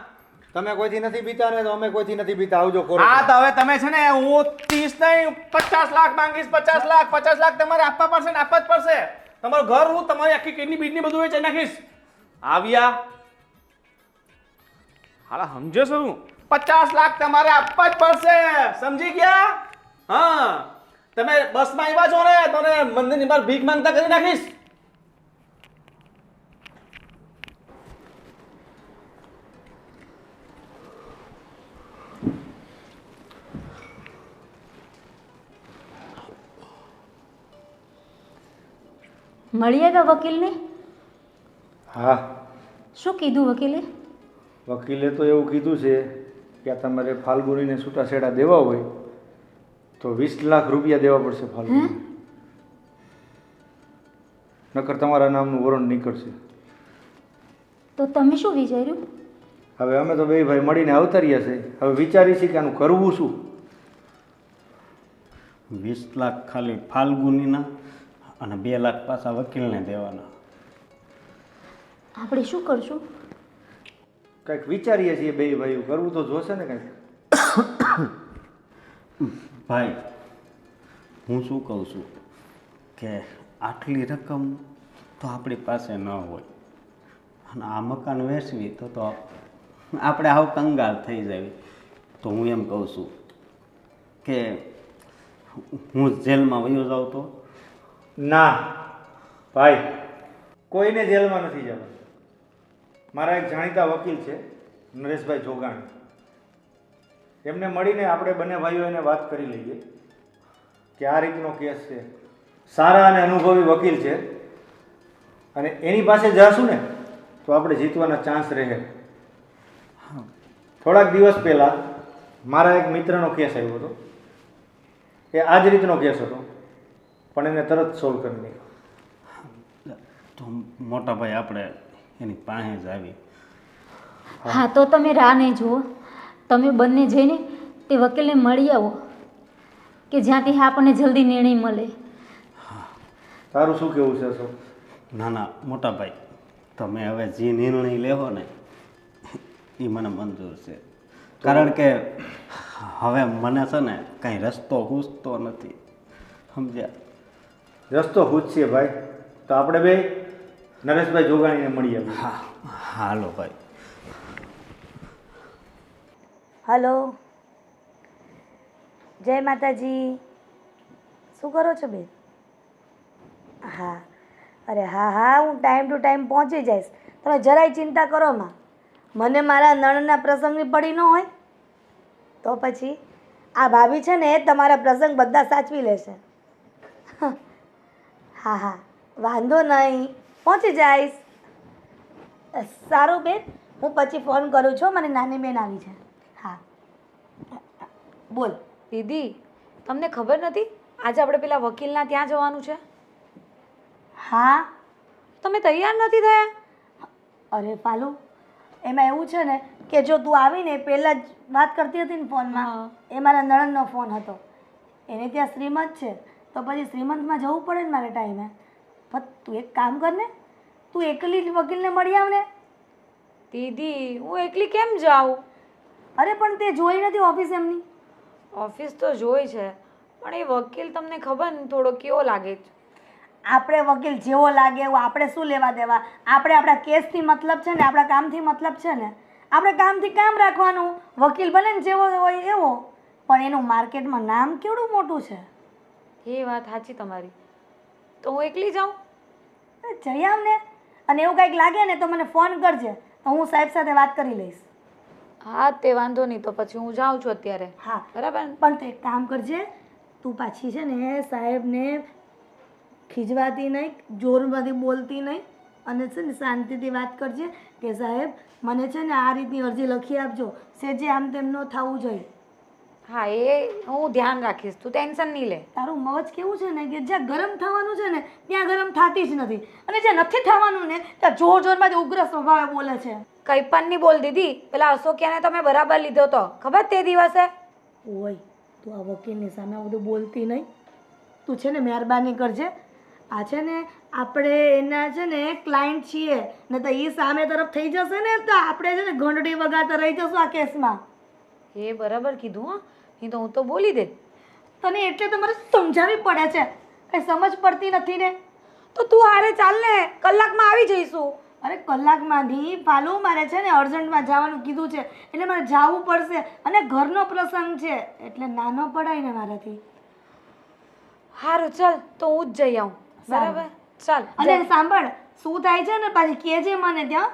તમે કોઈથી નથી બીતા ને તો અમે કોઈથી નથી બીતા. આવજો કોર્ટ. હા તો હવે તમે છે ને, હું 30 નહીં 50 લાખ માંગીશ. 50 લાખ તમારે આપવા પડશે ને આપવા જ પડશે. તમારું ઘર હું તમારી આખી કિડની બીડની બધું વેચાઈ નાખીશ. આવ્યા હાલા સમજો છો? 50 લાખ તમારે આપવા જ પડશે, સમજી ગયા? હા, તમે બસમાં આવ્યા છો ને તો મંદિરની બહાર ભીખ માંગતા કરી નાખીશ. મળી આવ્યા વકીલને? હા, શું કીધું વકીલે? વકીલે તો એવું કીધું છે કે આ તમારે ફાલ્ગુનીને છૂટાછેડા દેવા હોય તો 20 લાખ રૂપિયા દેવા પડશે ફાલ્ગુની. નકર તમારા નામનું વોરંટ નીકળશે. તો તમે શું વિચાર્યું? હવે અમે તો બે ભાઈ મળીને અવતર્યા છે. હવે વિચારી છે કે આનું કરવું શું. 20 લાખ ખાલી ફાલ્ગુનીના અને 2 લાખ પાછા વકીલને દેવાના. આપણે શું કરશું? કંઈક વિચારીએ છીએ બે ભાઈઓ. કરવું તો જોશે ને કંઈક. ભાઈ, હું શું કહું છું કે આટલી રકમ તો આપણી પાસે ન હોય, અને આ મકાન વેચવી તો આપણે આવ કંગાળ થઈ જાય. તો હું એમ કહું છું કે હું જેલમાં વયો જાઉં તો? ના ભાઈ, કોઈને જેલમાં નથી જવાનું. મારા એક જાણીતા વકીલ છે નરેશભાઈ જોગાણી. એમને મળીને આપણે બંને ભાઈઓ એને વાત કરી લઈએ કે આ રીતનો કેસ છે. સારા અને અનુભવી વકીલ છે, અને એની પાસે જશું ને તો આપણે જીતવાના ચાન્સ રહે. થોડાક દિવસ પહેલાં મારા એક મિત્રનો કેસ આવ્યો હતો. એ આ જ રીતનો કેસ હતો, પણ એને તરત સોલ્વ કરી નાખ્યો. તો મોટા ભાઈ આપણે એની પાસે જ આવી. હા, તો તમે રાહ નહીં જુઓ. તમે બંને જઈને તે વકીલને મળી આવો કે જ્યાંથી આપણને જલ્દી નિર્ણય મળે. તારું શું કહેવું છે અશોક? ના ના મોટા ભાઈ, તમે હવે જે નિર્ણય લેવો ને એ મને મંજૂર છે. કારણ કે હવે મને છે ને કાંઈ રસ્તો સૂઝતો નથી, સમજ્યા? રસ્તો પૂછીએ ભાઈ, તો આપણે બે નરેશભાઈ જોગાણીને મળી આવીએ. હા હાલો ભાઈ. હલો, જય માતાજી. શું કરો છો બેન? હા, અરે હા હા, હું ટાઈમ ટુ ટાઈમ પહોંચી જઈશ. તમે જરાય ચિંતા કરો માં. મને મારા નણના પ્રસંગની પડી ન હોય તો પછી આ ભાભી છે ને એ તમારા પ્રસંગ બધા સાચવી લેશે. હા હા, વાંધો નહીં, પહોંચી જઈશ. સારું બેન, હું પછી ફોન કરું છું, મારી નાની બેન આવી છે. હા બોલ. દીદી, તમને ખબર નથી આજે આપણે પેલા વકીલના ત્યાં જવાનું છે? હા, તમે તૈયાર નથી થયા? અરે પાલુ, એમાં એવું છે ને કે જો તું આવીને પહેલાં જ વાત કરતી હતી ને ફોનમાં, એ મારા નણંદનો ફોન હતો. એને ત્યાં શ્રીમંત છે તો પછી શ્રીમંતમાં જવું પડે ને મારે ટાઈમે. પણ તું એક કામ કર ને, તું એકલી જ વકીલને મળી આવ ને. દીદી, હું એકલી કેમ જાઉં? અરે પણ તે જોઈ નથી ઓફિસ એમની? ઓફિસ તો જોઈ છે, પણ એ વકીલ તમને ખબર ને થોડો કેવો લાગે છે. આપણે વકીલ જેવો લાગે એવું આપણે શું લેવા દેવા? આપણે આપણા કેસથી મતલબ છે ને, આપણા કામથી મતલબ છે ને. આપણે કામથી કામ રાખવાનું, વકીલ ભલે ને જેવો હોય એવો, પણ એનું માર્કેટમાં નામ કેવડું મોટું છે. એ વાત સાચી તમારી. તો હું એકલી જાઉં? જઈ આવ ને. અને એવું કંઈક લાગે ને તો મને ફોન કરજે, તો હું સાહેબ સાથે વાત કરી લઈશ. હા તે વાંધો નહીં, તો પછી હું જાઉં છું અત્યારે. હા બરાબર. પણ તું એક કામ કરજે, તું પાછી છે ને સાહેબને ખીજવાતી નહીં, જોરમાંથી બોલતી નહીં, અને છે ને શાંતિથી વાત કરજે કે સાહેબ મને છે ને આ રીતની અરજી લખી આપજો, સેજે આમ તેમ ન થવું જોઈએ. હા એ હું ધ્યાન રાખીશ, તું ટેન્શન નહીં લે. તારું મગજ કેવું છે ને કે જ્યાં ગરમ થવાનું છે ને ત્યાં ગરમ થતી જ નથી, અને જ્યાં નથી થવાનું ને ત્યાં જોર જોરમાંથી ઉગ્ર સ્વભાવે બોલે છે. કંઈ પણ નહીં બોલ દીદી. પેલા અશોકિયાને તમે બરાબર લીધો તો ખબર તે દિવસે? ઓય, તું આ વકીલની સામે બધું બોલતી નહીં. તું છે ને મહેરબાની કરજે. આ છે ને આપણે એના છે ને ક્લાયન્ટ છીએ, ને તો એ સામે તરફ થઈ જશે ને તો આપણે છે ને ઘંટડી વગાડતા રહી જશું આ કેસમાં. એ બરાબર કીધું. હા, નહીં તો હું તો બોલી દે. તને એટલે તો મારે સમજાવવી પડે છે, કંઈ સમજ પડતી નથી ને. તો તું હારે ચાલ ને, કલાકમાં આવી જઈશું. અરે કલાકમાં નહીં પાલું, મારે છે ને અર્જન્ટમાં જવાનું કીધું છે એટલે મારે જવું પડશે, અને ઘરનો પ્રસંગ છે એટલે નાનો પડાય ને મારાથી. સારું ચાલ, તો હું જ જઈ આવું. બરાબર ચાલ. અને સાંભળ, શું થાય છે ને પાછી કહેજે મને ત્યાં.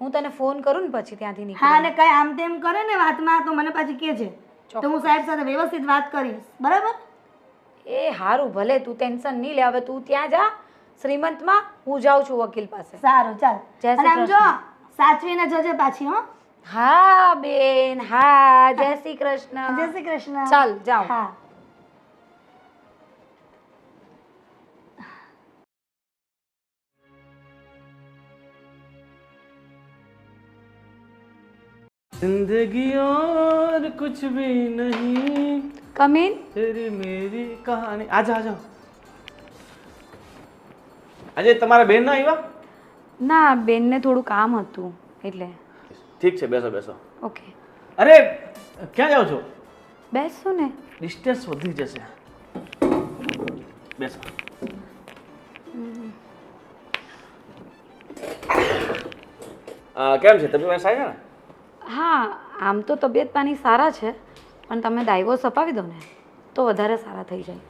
હું તને ફોન કરું ને પછી ત્યાંથી નીકળ. હા, અને કઈ આમ તેમ કરે ને વાતમાં તો મને પાછી કહેજે, તો હું સાહેબ સાથે વ્યવસ્થિત વાત કરીશ. બરાબર? એ સારું, ભલે તું ટેન્શન નહીં લે. હવે તું ત્યાં જા શ્રીમંતમાં, હું જાઉં છું વકીલ પાસે. સારું ચાલ. જય શ્રી અને આમ જો સાચવીને જજે પાછી. હો. હા બેન, હા. જય શ્રી કૃષ્ણ. જય શ્રી કૃષ્ણ. ચાલ જાઓ. હા. जिंदगी और कुछ भी नहीं, કમ ઇન. तेरी मेरी कहानी. આજા આજા. આજે તમારા બેન ના આવ્યા? ના, બેનને થોડું કામ હતું એટલે. ઠીક છે, બેસો બેસો. ઓકે, અરે ક્યાં જાઓ છો? બેસો ને. ડિસ્ટન્સ વધી જશે. બેસો. કેમ છે તબિયત સારી છે ને? હા, આમ તો તબિયત પાણી સારા છે, પણ તમે ડાયવોર્સ અપાવી દો ને તો વધારે સારા થઈ જાય.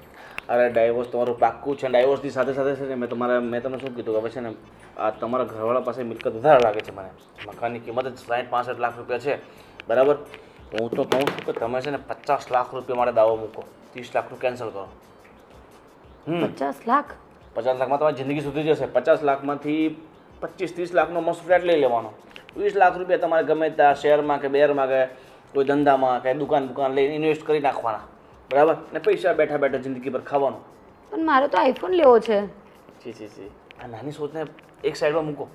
અરે ડાયવોર્સ તમારું પાક્કું છે. ડાયવોર્સની સાથે સાથે છે ને મેં તમને શું કીધું કે હવે છે ને આ તમારા ઘરવાળા પાસે મિલકત વધારે લાગે છે મને. મકાનની કિંમત જ 60-65 લાખ રૂપિયા છે, બરાબર? હું તો કહું છું કે તમે છે ને 50 લાખ રૂપિયા માટે દાવો મૂકો, 30 લાખનું કેન્સલ કરો. 50 લાખ? 50 લાખમાં તમારી જિંદગી સુધરી જશે. 50 લાખમાંથી 25-30 લાખનો મસ્ત ફ્લેટ લઈ લેવાનો. 20 લાખ રૂપિયા તમારે ગમે ત્યાં શેરમાં કે બેરમાં કે કોઈ ધંધામાં કે દુકાન લઈને ઇન્વેસ્ટ કરી નાખવાના, બરાબર? ને પૈસા બેઠા બેઠા જિંદગી પર ખાવાનું. પણ મારે તો આઈફોન લેવો છે. જી આ નાની સોચને એક સાઈડમાં મૂકો,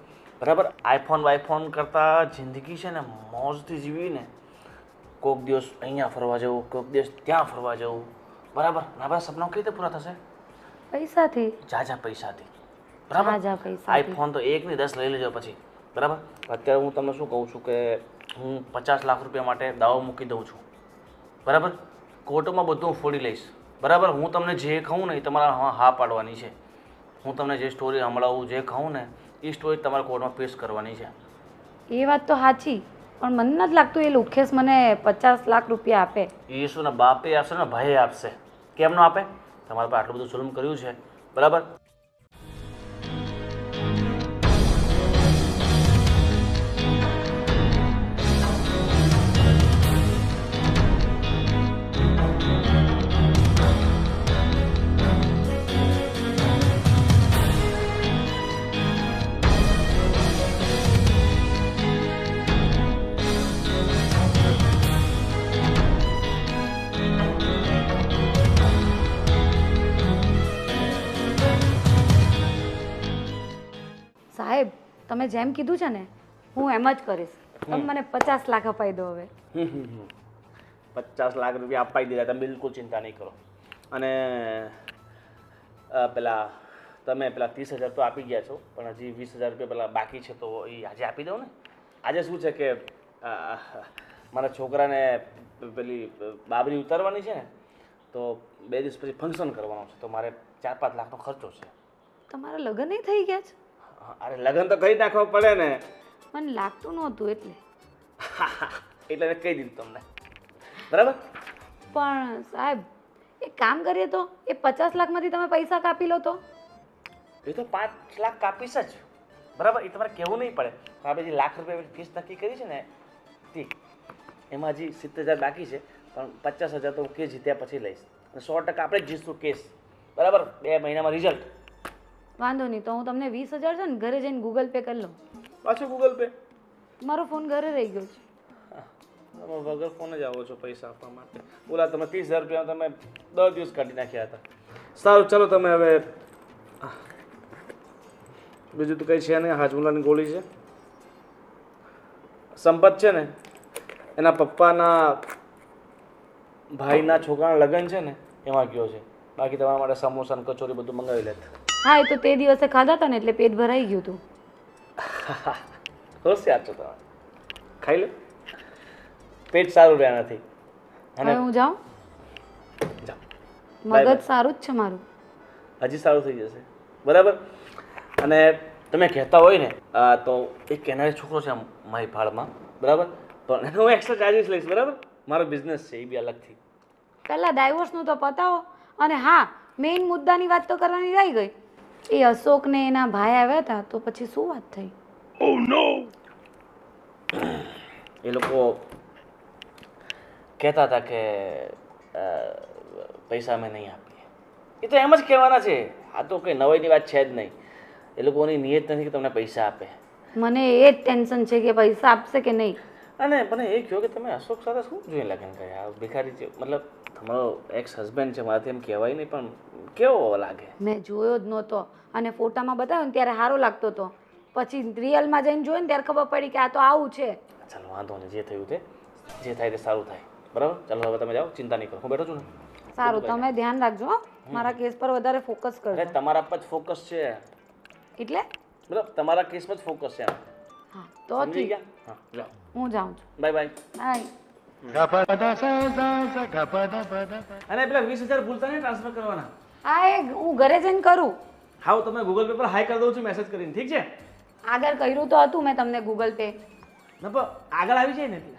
બરાબર? આઈફોન કરતાં જિંદગી છે ને મોજથી જીવીને કોઈક દિવસ અહીંયા ફરવા જવું, કોઈક દિવસ ત્યાં ફરવા જવું, બરાબર? આપણા સપના કઈ રીતે પૂરા થશે? પૈસાથી. જાજા પૈસાથી, બરાબર? જાજા પૈસાથી. આઈફોન તો 1 નહીં 10 લઈ લેજો પછી, બરાબર? અત્યારે હું તમને શું કહું છું કે હું 50 લાખ રૂપિયા માટે દાવો મૂકી દઉં છું, બરાબર કોર્ટમાં બધું હું ફોડી લઈશ બરાબર હું તમને જે કહું ને એ તમારા હા પાડવાની છે હું તમને જે સ્ટોરી સંભળાવું જે કહું ને એ સ્ટોરી તમારા કોર્ટમાં પેશ કરવાની છે એ વાત તો સાચી, પણ મને નથી લાગતું એ લુખેશ મને 50 લાખ રૂપિયા આપે. ઈસુના બાપે આપશે ને ભાઈએ આપશે. કેમ ન આપે? તમારા પર આટલું બધું જુલ્મ કર્યું છે બરાબર. સાહેબ તમે જેમ કીધું છે ને હું એમ જ કરીશ. તમે મને 50 લાખ અપાઈ દો હવે. 50 લાખ રૂપિયા અપાઈ દીધા, તમે બિલકુલ ચિંતા નહીં કરો. અને પેલા તમે પેલા 30,000 તો આપી ગયા છો, પણ હજી 20,000 રૂપિયા પેલા બાકી છે તો એ આજે આપી દો ને. આજે શું છે કે મારા છોકરાને પેલી બાબરી ઉતારવાની છે ને, તો 2 દિવસ પછી ફંક્શન કરવાનું છે, તો મારે 4-5 લાખનો ખર્ચો છે. તમારા લગ્ન નહીં થઈ ગયા છે? અરે લગ્ન તો કરી નાખવા પડે ને. મને લાગતું નહોતું એટલે. એટલે મેં કહી દીધું તમને બરાબર. પણ સાહેબ એક કામ કરીએ તો એ 50 લાખમાંથી તમે પૈસા કાપી લો તો. એ તો 5 લાખ કાપીશ જ બરાબર. એ તમારે કહેવું નહીં પડે. આપણે જે લાખ રૂપિયા ફીસ નક્કી કરી છે ને તે એમાં હજી 70,000 બાકી છે, પણ 50,000 તો હું કેસ જીત્યા પછી લઈશ. અને 100% આપણે જ જીતશું કેસ બરાબર. 2 મહિનામાં રિઝલ્ટ. વાંધો નહીં, તો હું તમને 20,000 છે ને ઘરે જઈને ગૂગલ પે કરી લઉં. પાછું ગૂગલ પે? મારો ફોન ઘરે રહી ગયો છે. તમે વગર ફોન જ આવો છો પૈસા આપવા માટે. બોલા તમે 30,000 રૂપિયા તમે 10 દિવસ કાઢી નાખ્યા હતા. સારું ચલો તમે હવે બીજું તો કંઈ છે નહીં. હાજમુલાની ગોળી છે. સંપત છે ને એના પપ્પાના ભાઈના છોકરાના લગ્ન છે ને એમાં ગયો છે. બાકી તમારા માટે સમોસા ને કચોરી બધું મંગાવી લેત. હા એ તો તે દિવસે ખાધા હતા ને એટલે પેટ ભરાઈ ગયું હતું. હોશિયાર છો તમે. ખાઈ લો. પેટ સારું રહ્યા નથી. હવે હું જાઉં? જાઓ. મગજ સારું જ છે મારું. હજી સારું થઈ જશે બરાબર. અને તમે કહેતા હોય ને તો એક કેનારી છોકરો છે મારી ભાળમાં બરાબર, પણ હું એક્સ્ટ્રા ચાર્જીસ લઈશ બરાબર. મારો બિઝનેસ છે એ બી અલગથી. પહેલાં ડાયવોર્સનું તો પતાવો. અને હા મેઇન મુદ્દાની વાત તો કરવાની રહી ગઈ. એ અશોકને એના ભાઈ આવ્યા હતા તો પછી શું વાત થઈ? એ લોકો કહેતા હતા કે પૈસા અમે નહીં આપીએ. એ તો એમ જ કહેવાના છે. આ તો કંઈ નવાઈની વાત છે જ નહીં. એ લોકોની નિયત નથી કે તમને પૈસા આપે. મને એ જ ટેન્શન છે કે પૈસા આપશે કે નહીં. અને મને એ કહ્યું કે તમે અશોક સાથે શું જોઈને લગ્ન કર્યા? ભિખારી છે મતલબ તમારો એક્સ હસબન્ડ છે, મારાથી એમ કહેવાય નહીં, પણ કેવો લાગે? મેં જોયો જ નહોતો અને ફોટામાં બતાવ્યો ને ત્યારે સારો લાગતો હતો. પછી રિયલમાં જઈને જોયું ને ત્યારે ખબર પડી કે આ તો આવું છે. ચાલો વાંધો નહીં, જે થયું તે જે થાય તે સારું થાય બરાબર. ચાલો હવે તમે જાઓ, ચિંતા નહીં કરો, હું બેઠો છું ને. સારું તમે ધ્યાન રાખજો હો. મારા કેસ પર વધારે ફોકસ અરે કરજો. તમારા પર જ ફોકસ છે એટલે બરાબર. તમારા કેસ પર જ ફોકસ છે. હા તો સમજી ઠીક. ગયા? હા જાઓ, હું જાઉં છું. Bye bye. બાય. અને પેલા 20,000 ભૂલતા નહીં ટ્રાન્સફર કરવાના. હા એ હું ઘરે જઈને કરું. હા હું તમે ગૂગલ પે પર હાઈ કરી દઉં છું મેસેજ કરીને, ઠીક છે? આગળ કર્યું તો હતું મેં તમને ગૂગલ પે. ના પણ આગળ આવી જાય ને એટલે.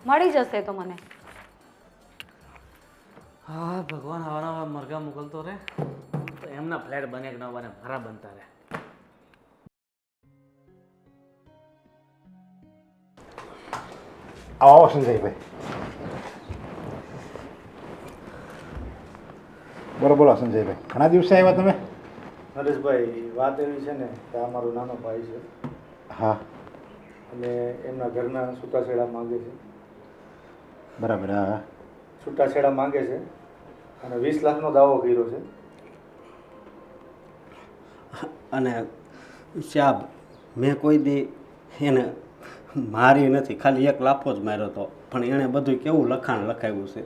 મળી જશે તો મને. હા ભગવાન આવાના મરઘા મોકલતો રહે તો એમના ફ્લેટ બને કે ન બને, મારા બનતા રહે. આવો સંજયભાઈ. બોલો બોલો સંજયભાઈ, ઘણા દિવસે આવ્યા તમે? નરેશભાઈ વાત એવી છે ને કે આ મારો નાનો ભાઈ છે હા અને એમના ઘરના છૂટાછેડા માંગે છે. બરાબર. હા છૂટાછેડા માંગે છે અને 20 લાખનો દાવો કર્યો છે. અને સાહેબ મેં કોઈ દી એને મારી નથી, ખાલી 1 લાફો જ માર્યો હતો. પણ એણે બધું કેવું લખાણ લખાવ્યું છે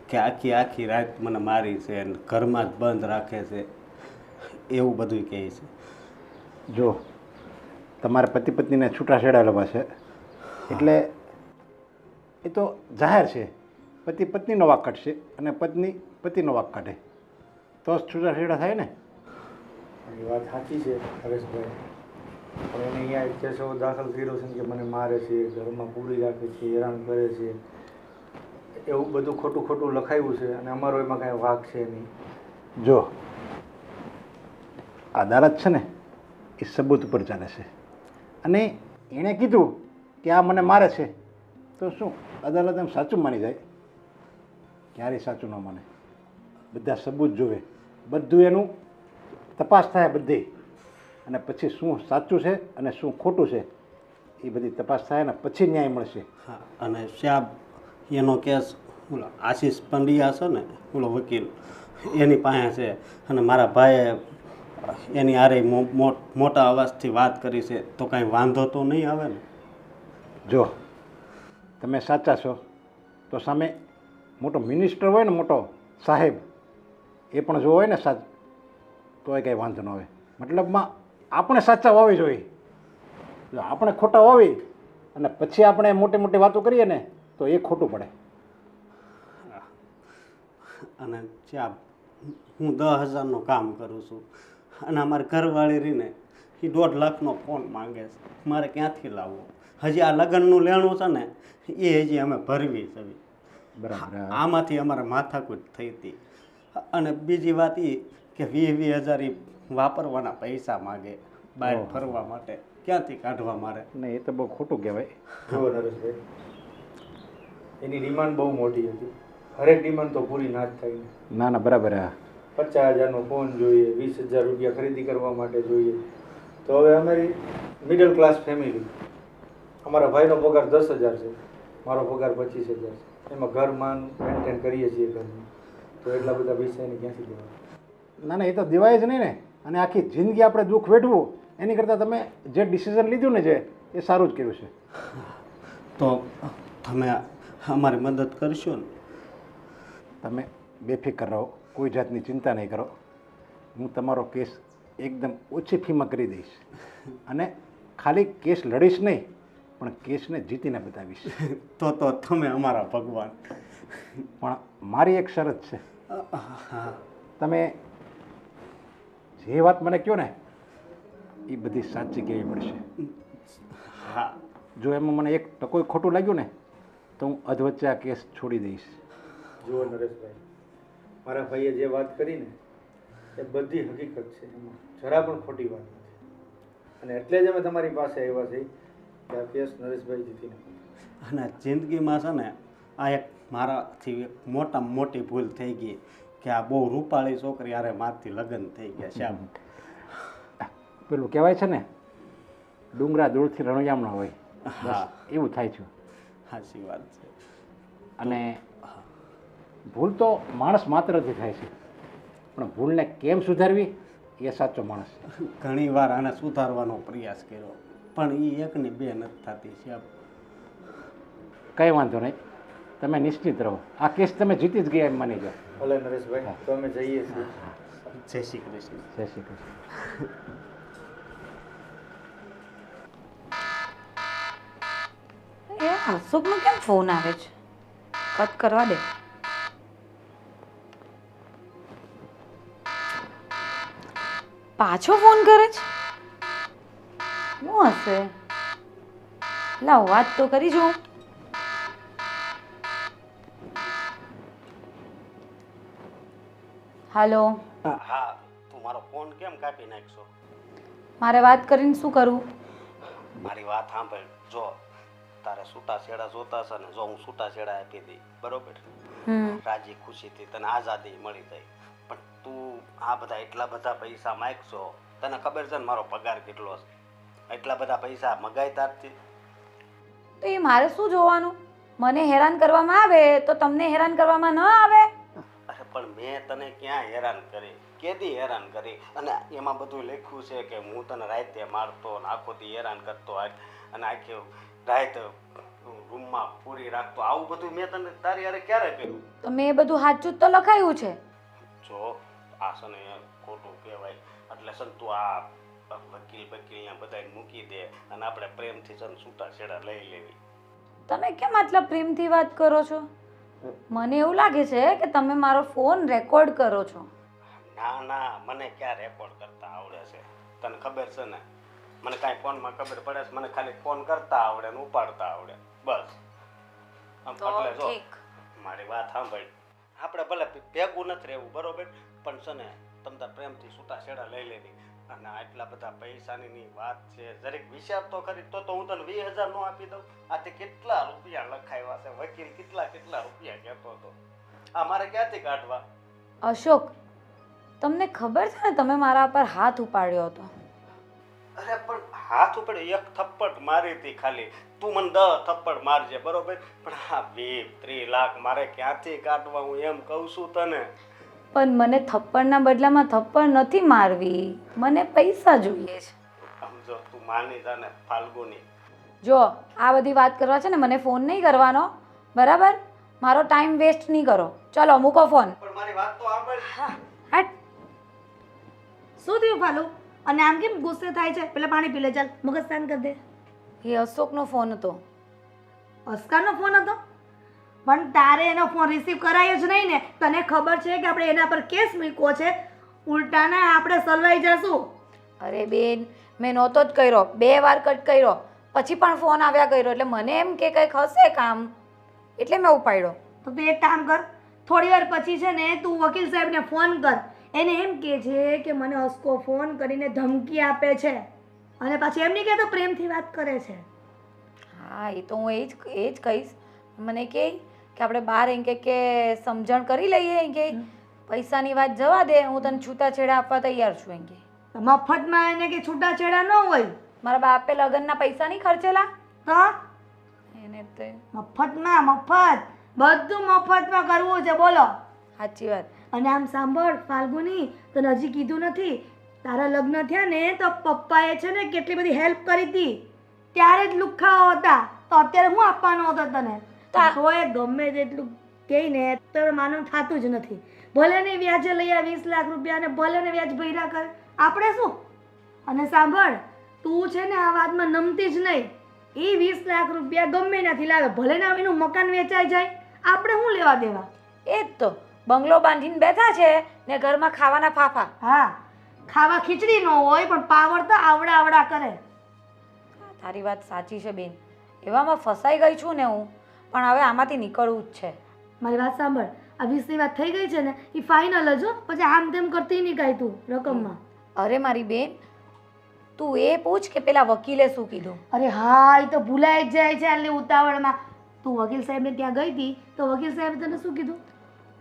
કે આખી આખી રાત મને મારી છે અને ઘરમાં જ બંધ રાખે છે, એવું બધું કહે છે. જો તમારે પતિ પત્નીને છૂટાછેડા લેવા છે એટલે એ તો જાહેર છે. પતિ પત્નીનો વાંક કાઢશે અને પત્ની પતિનો વાંક કાઢે તો જ છૂટાછેડા થાય ને. એ વાત સાચી છે હરેશભાઈ, પણ એને અહીંયા કેસો દાખલ કર્યો છે કે મને મારે છે, ઘરમાં પૂરી રાખે છે, હેરાન કરે છે, એવું બધું ખોટું ખોટું લખાયું છે અને અમારો એમાં કાંઈ વાંક છે નહીં. જો અદાલત છે ને એ સબૂત ઉપર ચાલે છે અને એણે કીધું કે આ મને મારે છે તો શું અદાલત એમ સાચું માની જાય? ક્યારેય સાચું ન માને. બધા સબૂત જોવે, બધું એનું તપાસ થાય બધી, અને પછી શું સાચું છે અને શું ખોટું છે એ બધી તપાસ થાય ને પછી ન્યાય મળશે. હા, અને શ્યામ એનો કેસ ઓલો આશીષ પંડ્યા છે ને, ઓલો વકીલ, એની પાસે છે અને મારા ભાઈએ એની હારે મોટા અવાજથી વાત કરી છે, તો કાંઈ વાંધો તો નહીં આવે ને? જો તમે સાચા છો તો સામે મોટો મિનિસ્ટર હોય ને, મોટો સાહેબ, એ પણ જો હોય ને સાચ તોય કંઈ વાંધો ન આવે. મતલબમાં આપણે સાચા હોવી જોઈએ. જો આપણે ખોટા હોવી અને પછી આપણે મોટી મોટી વાતો કરીએ ને તો એ ખોટું પડે. અને શ્યામ, હું 10,000નું કામ કરું છું અને અમારી ઘરવાળી રહીને એ 1.5 લાખનો ફોન માંગે છે. મારે ક્યાંથી લાવવો? હજી આ લગ્નનું લેણું છે ને એ હજી અમે ભરવી છે. બરાબર. આમાંથી અમારે માથાકૂટ થઈ હતી. અને બીજી વાત એ કે 20,000 એ વાપરવાના પૈસા માગે બહાર ફરવા માટે. ક્યાંથી કાઢવા મારે? ને એ તો બહુ ખોટું કહેવાય. જુઓ નરેશભાઈ, એની ડિમાન્ડ બહુ મોટી હતી. હરેક ડિમાન્ડ તો પૂરી ના જ થાય ને. ના ના, બરાબર. હા, 50,000નો ફોન જોઈએ, 20,000 રૂપિયા ખરીદી કરવા માટે જોઈએ. તો હવે અમારી મિડલ ક્લાસ ફેમિલી, અમારા ભાઈનો પગાર 10,000 છે, મારો પગાર 25,000 છે, એમાં ઘર માન મેન્ટેન કરીએ છીએ ઘરનું, તો એટલા બધા પૈસા એને ક્યાંથી દેવા? ના ના, એ તો દેવાય જ નહીં ને. અને આખી જિંદગી આપણે દુઃખ વેઠવું એની કરતાં તમે જે ડિસિઝન લીધું ને જે એ સારું જ કર્યું છે. તો તમે અમારી મદદ કરશો ને? તમે બેફિકર રહો, કોઈ જાતની ચિંતા નહીં કરો. હું તમારો કેસ એકદમ ઓછી ફીમાં કરી દઈશ અને ખાલી કેસ લડીશ નહીં પણ કેસને જીતીને બતાવીશ. તો તમે અમારા ભગવાન. પણ મારી એક શરત છે. તમે જે વાત મને કહો ને એ બધી સાચી કહેવી પડશે. હા. જો એમાં મને એક ટકોય ખોટું લાગ્યું ને તો હું અધવચ્ચે આ કેસ છોડી દઈશ. જુઓ નરેશભાઈ, મારા ભાઈએ જે વાત કરી ને એ બધી હકીકત છે, એમાં જરા પણ ખોટી વાત નથી. અને એટલે જ અમે તમારી પાસે આવ્યા છીએ કે આ કેસ નરેશભાઈ જીતીને. અને જિંદગીમાં છે ને આ એક મારાથી એક મોટામાં મોટી ભૂલ થઈ ગઈ કે આ બહુ રૂપાળી છોકરી હારે મારથી લગ્ન થઈ ગયા. શ્યામ, પેલું કહેવાય છે ને, ડુંગરા દૂરથી રણોયામણા હોય. હા, એવું થાય છે. સાચી વાત છે. અને ભૂલ તો માણસ માત્રથી થાય છે પણ ભૂલને કેમ સુધારવી એ સાચો માણસ. ઘણી વાર આને સુધારવાનો પ્રયાસ કર્યો પણ એ એકની બે નથી થતી. શ્યામ, કંઈ વાંધો નહીં, તમે નિશ્ચિત રહો. આ કેસ તમે જીતી જ ગયા એમ માની જાઓ. ભલે નરેશભાઈ, તો અમે જઈએ છીએ. જય શ્રી કૃષ્ણ. જય શ્રી કૃષ્ણ. એ હસુકનો કેમ ફોન આવે છે? કટ કરવા દે. પાછો ફોન કરે છે? શું હશે? લાવ વાત તો કરી જોઉં. હાલો, હા, તું મારો ફોન કેમ કાપી નાખશો? મારે વાત કરીને શું કરું? મારી વાત સાંભળ. જો તારે છૂટાછેડા જોતા છે ને, જો હું છૂટાછેડા આપી દઈ, બરોબર, રાજી ખુશીથી તને આઝાદી મળી જાય, પણ તું આ બધા એટલા બધા પૈસા માગશો, તને ખબર છે ને મારો પગાર કેટલો છે? એટલા બધા પૈસા મગાય તારથી? તો એ મારે શું જોવાનું? મને હેરાન કરવામાં આવે તો તમને હેરાન કરવામાં ન આવે? અરે પણ મેં તને ક્યાં હેરાન કરી? કેદી હેરાન કરી? અને એમાં બધું લખ્યું છે કે હું તને રાતે મારતો અને આખો દી હેરાન કરતો અને આખી રાત રૂમમાં પૂરી રાખતો. આવું બધું મેં તને તારી હારે ક્યારે કર્યું? તો મેં એ બધું સાચું જ તો લખાયું છે. જો આ છે ને ખોટું કહેવાય એટલે છે ને તું આ વકીલ અહીંયા બધાને મૂકી દે અને આપણે પ્રેમથી છે ને છૂટાછેડા લઈ લેવી. તમે કેમ આટલા પ્રેમથી વાત કરો છો? મને એવું લાગે છે કે તમે મારો ફોન રેકોર્ડ કરો છો. ના ના, મને ક્યાં રેકોર્ડ કરતા આવડે છે? તને ખબર છે ને, મને કાંઈ ફોનમાં ખબર પડે છે? મને ખાલી ફોન કરતા આવડે ને ઉપાડતા આવડે, બસ. એટલે જો મારી વાત સાંભળ, આપણે ભલે ભેગું નથી રહેવું બરોબર, પણ છે ને તમ તાર પ્રેમથી છૂટાછેડા લઈ લેવી. અને આટલા બધા પૈસાની વાત છે, જરીક વિચાર તો ખરી. તો હું તને 20,000 નો આપી દઉં? આથી કેટલા રૂપિયા લખાવ્યા છે, વકીલ કેટલા રૂપિયા કહેતો હતો. આ મારે ક્યાંથી કાઢવા? અશોક, તમને ખબર છે ને તમે મારા પર હાથ ઉપાડ્યો હતો. અરે પણ હાથ ઉપર એક થપ્પડ મારી હતી ખાલી. તું મને 10 થપ્પડ મારજે બરોબર, પણ આ 20-30 લાખ મારે ક્યાંથી કાઢવા? હું એમ કહું છું તને. પણ મને થપ્પડના બદલામાં થપ્પડ નથી મારવી, મને પૈસા જોઈએ છે. સમજો, તું માની જા ને ફાલ્ગુની. જો આ બધી વાત કરવા છે ને મને ફોન નહીં કરવાનો, બરાબર? મારો ટાઈમ વેસ્ટ નહીં કરો. ચલો મૂકો ફોન. પણ મારી વાત તો સાંભળ. હટ. શું થયું ફાલુ? અને આમ કેમ ગુસ્સે થાય છે? પેલા પાણી પી લે, ચાલ મગજ શાંત કરી દે. એ અશોકનો ફોન હતો. અસ્કારનો ફોન હતો? પણ તારે એનો ફોન રિસીવ કરાયો જ નહીં ને. તને ખબર છે કે આપણે એના પર કેસ મૂક્યો છે, ઉલટાના આપણે સલવાઈ જશું. અરે બેન, મેં નહોતો જ કર્યો, 2 વાર કટ કર્યો, પછી પણ ફોન આવ્યા કર્યો, એટલે મને એમ કે કંઈક હશે કામ, એટલે મેં ઉપાડ્યો. તો તું એક કામ કર, થોડી વાર પછી છે ને તું વકીલ સાહેબને ફોન કર. એને એમ કહે છે કે મને અસ્કો ફોન કરીને ધમકી આપે છે, અને પાછી એમ નહીં કહેતો પ્રેમથી વાત કરે છે. હા, એ તો હું એ જ કહીશ. મને કહે કે આપણે બહાર એમ કે સમજણ કરી લઈએ, એમ કે પૈસાની વાત જવા દે, હું તને છૂટાછેડા આપવા તૈયાર છું. એમ કે મફતમાં એને કે છૂટાછેડા ન હોય. મારા બાપે લગ્નના પૈસા નહીં ખર્ચેલા તો એને તે મફત બધું મફતમાં કરવું છે. બોલો. સાચી વાત. અને આમ સાંભળ ફાલ્ગુની, તને હજી કીધું નથી, તારા લગ્ન થયા ને તો પપ્પાએ છે ને કેટલી બધી હેલ્પ કરી હતી, ત્યારે જ લુખ્ખાઓ હતા. તો અત્યારે હું આપવાનો હતો તને? તો એ ગમે તેટલું કહીને તો માનવ થતું જ નથી. ભલે ને વ્યાજે લઈ આ 20 લાખ રૂપિયા, અને ભલે ને વ્યાજ ભર્યા કરે, આપણે શું? અને સાંભળ, તું છે ને આ વાતમાં નમતી જ નહીં. એ 20 લાખ રૂપિયા ગમે ત્યાંથી લાવે, ભલે ને એનું મકાન વેચાઈ જાય, આપણે શું લેવા દેવા? એ જ તો બંગલો બાંધીને બેઠા છે ને ઘરમાં ખાવાના ફાફા. હા, ખાવા ખીચડી ન હોય પણ પાવર તો આવડા કરે. તારી વાત સાચી છે બેન, એવામાં ફસાઈ ગઈ છું ને હું, પણ હવે આમાંથી નીકળવું જ છે. મારી વાત સાંભળ, આ 20ની વાત થઈ ગઈ છે ને એ ફાઇનલ જ હો, પછી આમ તેમ કરતી નહીં કાંઈ તું રકમમાં. અરે મારી બેન, તું એ પૂછ કે પેલા વકીલે શું કીધું. અરે હા, એ તો ભૂલાઈ જ જાય છે એટલે ઉતાવળમાં. તું વકીલ સાહેબને ત્યાં ગઈ હતી તો વકીલ સાહેબે તને શું કીધું?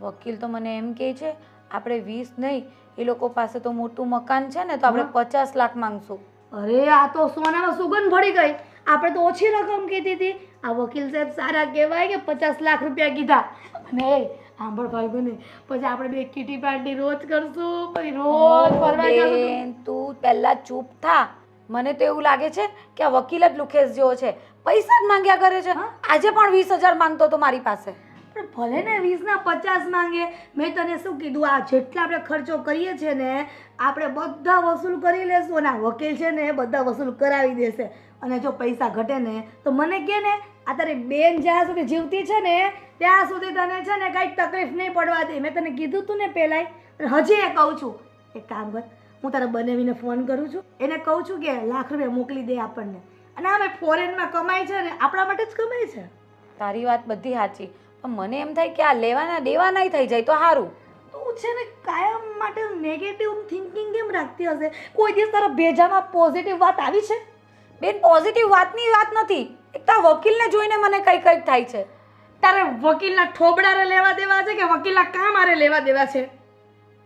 વકીલ તો મને એમ કહે છે આપણે 20 નહીં, એ લોકો પાસે તો મોટું મકાન છે ને, તો આપણે 50 લાખ માંગશું. અરે આ તો સોનામાં સુગંધ ભળી ગઈ. આપણે તો ઓછી રકમ કીધી હતી. આ વકીલ સાહેબ સારા કહેવાય કે 50 લાખ રૂપિયા કીધા. અને સાંભળ ફાલ્ગુની, પછી આપણે બે કીટી પાર્ટી રોજ કરશું, પછી રોજ ફરવા જશું. બેન તું પહેલા ચૂપ થા. મને તો એવું લાગે છે કે આ વકીલ જ લુખેસ જેવો છે, પૈસા જ માંગ્યા કરે છે. આજે પણ 20,000 માંગતો હતો મારી પાસે. પણ ભલે ને 20 ના 50 માંગે. મેં તને શું કીધું, આ જેટલા આપણે ખર્ચો કરીએ છીએ ને આપણે બધા વસૂલ કરી લેશું, અને આ વકીલ છે ને બધા વસૂલ કરાવી દેશે. અને જો પૈસા ઘટે ને તો મને કહે ને, આ તારી બેન જ્યાં સુધી જીવતી છે ને ત્યાં સુધી તને છે ને કાંઈ તકલીફ નહીં પડવા દે. મેં તને કીધું તું ને પહેલાંય, હજી એ કહું છું. એક કામ કર, હું તારા બનાવીને ફોન કરું છું, એને કહું છું કે લાખ રૂપિયા મોકલી દે આપણને. અને અમે ફોરેનમાં કમાય છે ને આપણા માટે જ કમાય છે. તારી વાત બધી સાચી, પણ મને એમ થાય કે આ લેવાના દેવાના થઈ જાય તો સારું. તું છે ને કાયમ માટે નેગેટિવ થિંકિંગ કેમ રાખતી હશે? કોઈ દિવસ તારા ભેજામાં પોઝિટિવ વાત આવી છે? બેન પોઝિટિવ વાતની વાત નથી, એક તો વકીલને જોઈને મને કંઈક થાય છે. તારે વકીલના ઠોબડારે લેવા દેવા છે કે વકીલના કામ આરે લેવા દેવા છે?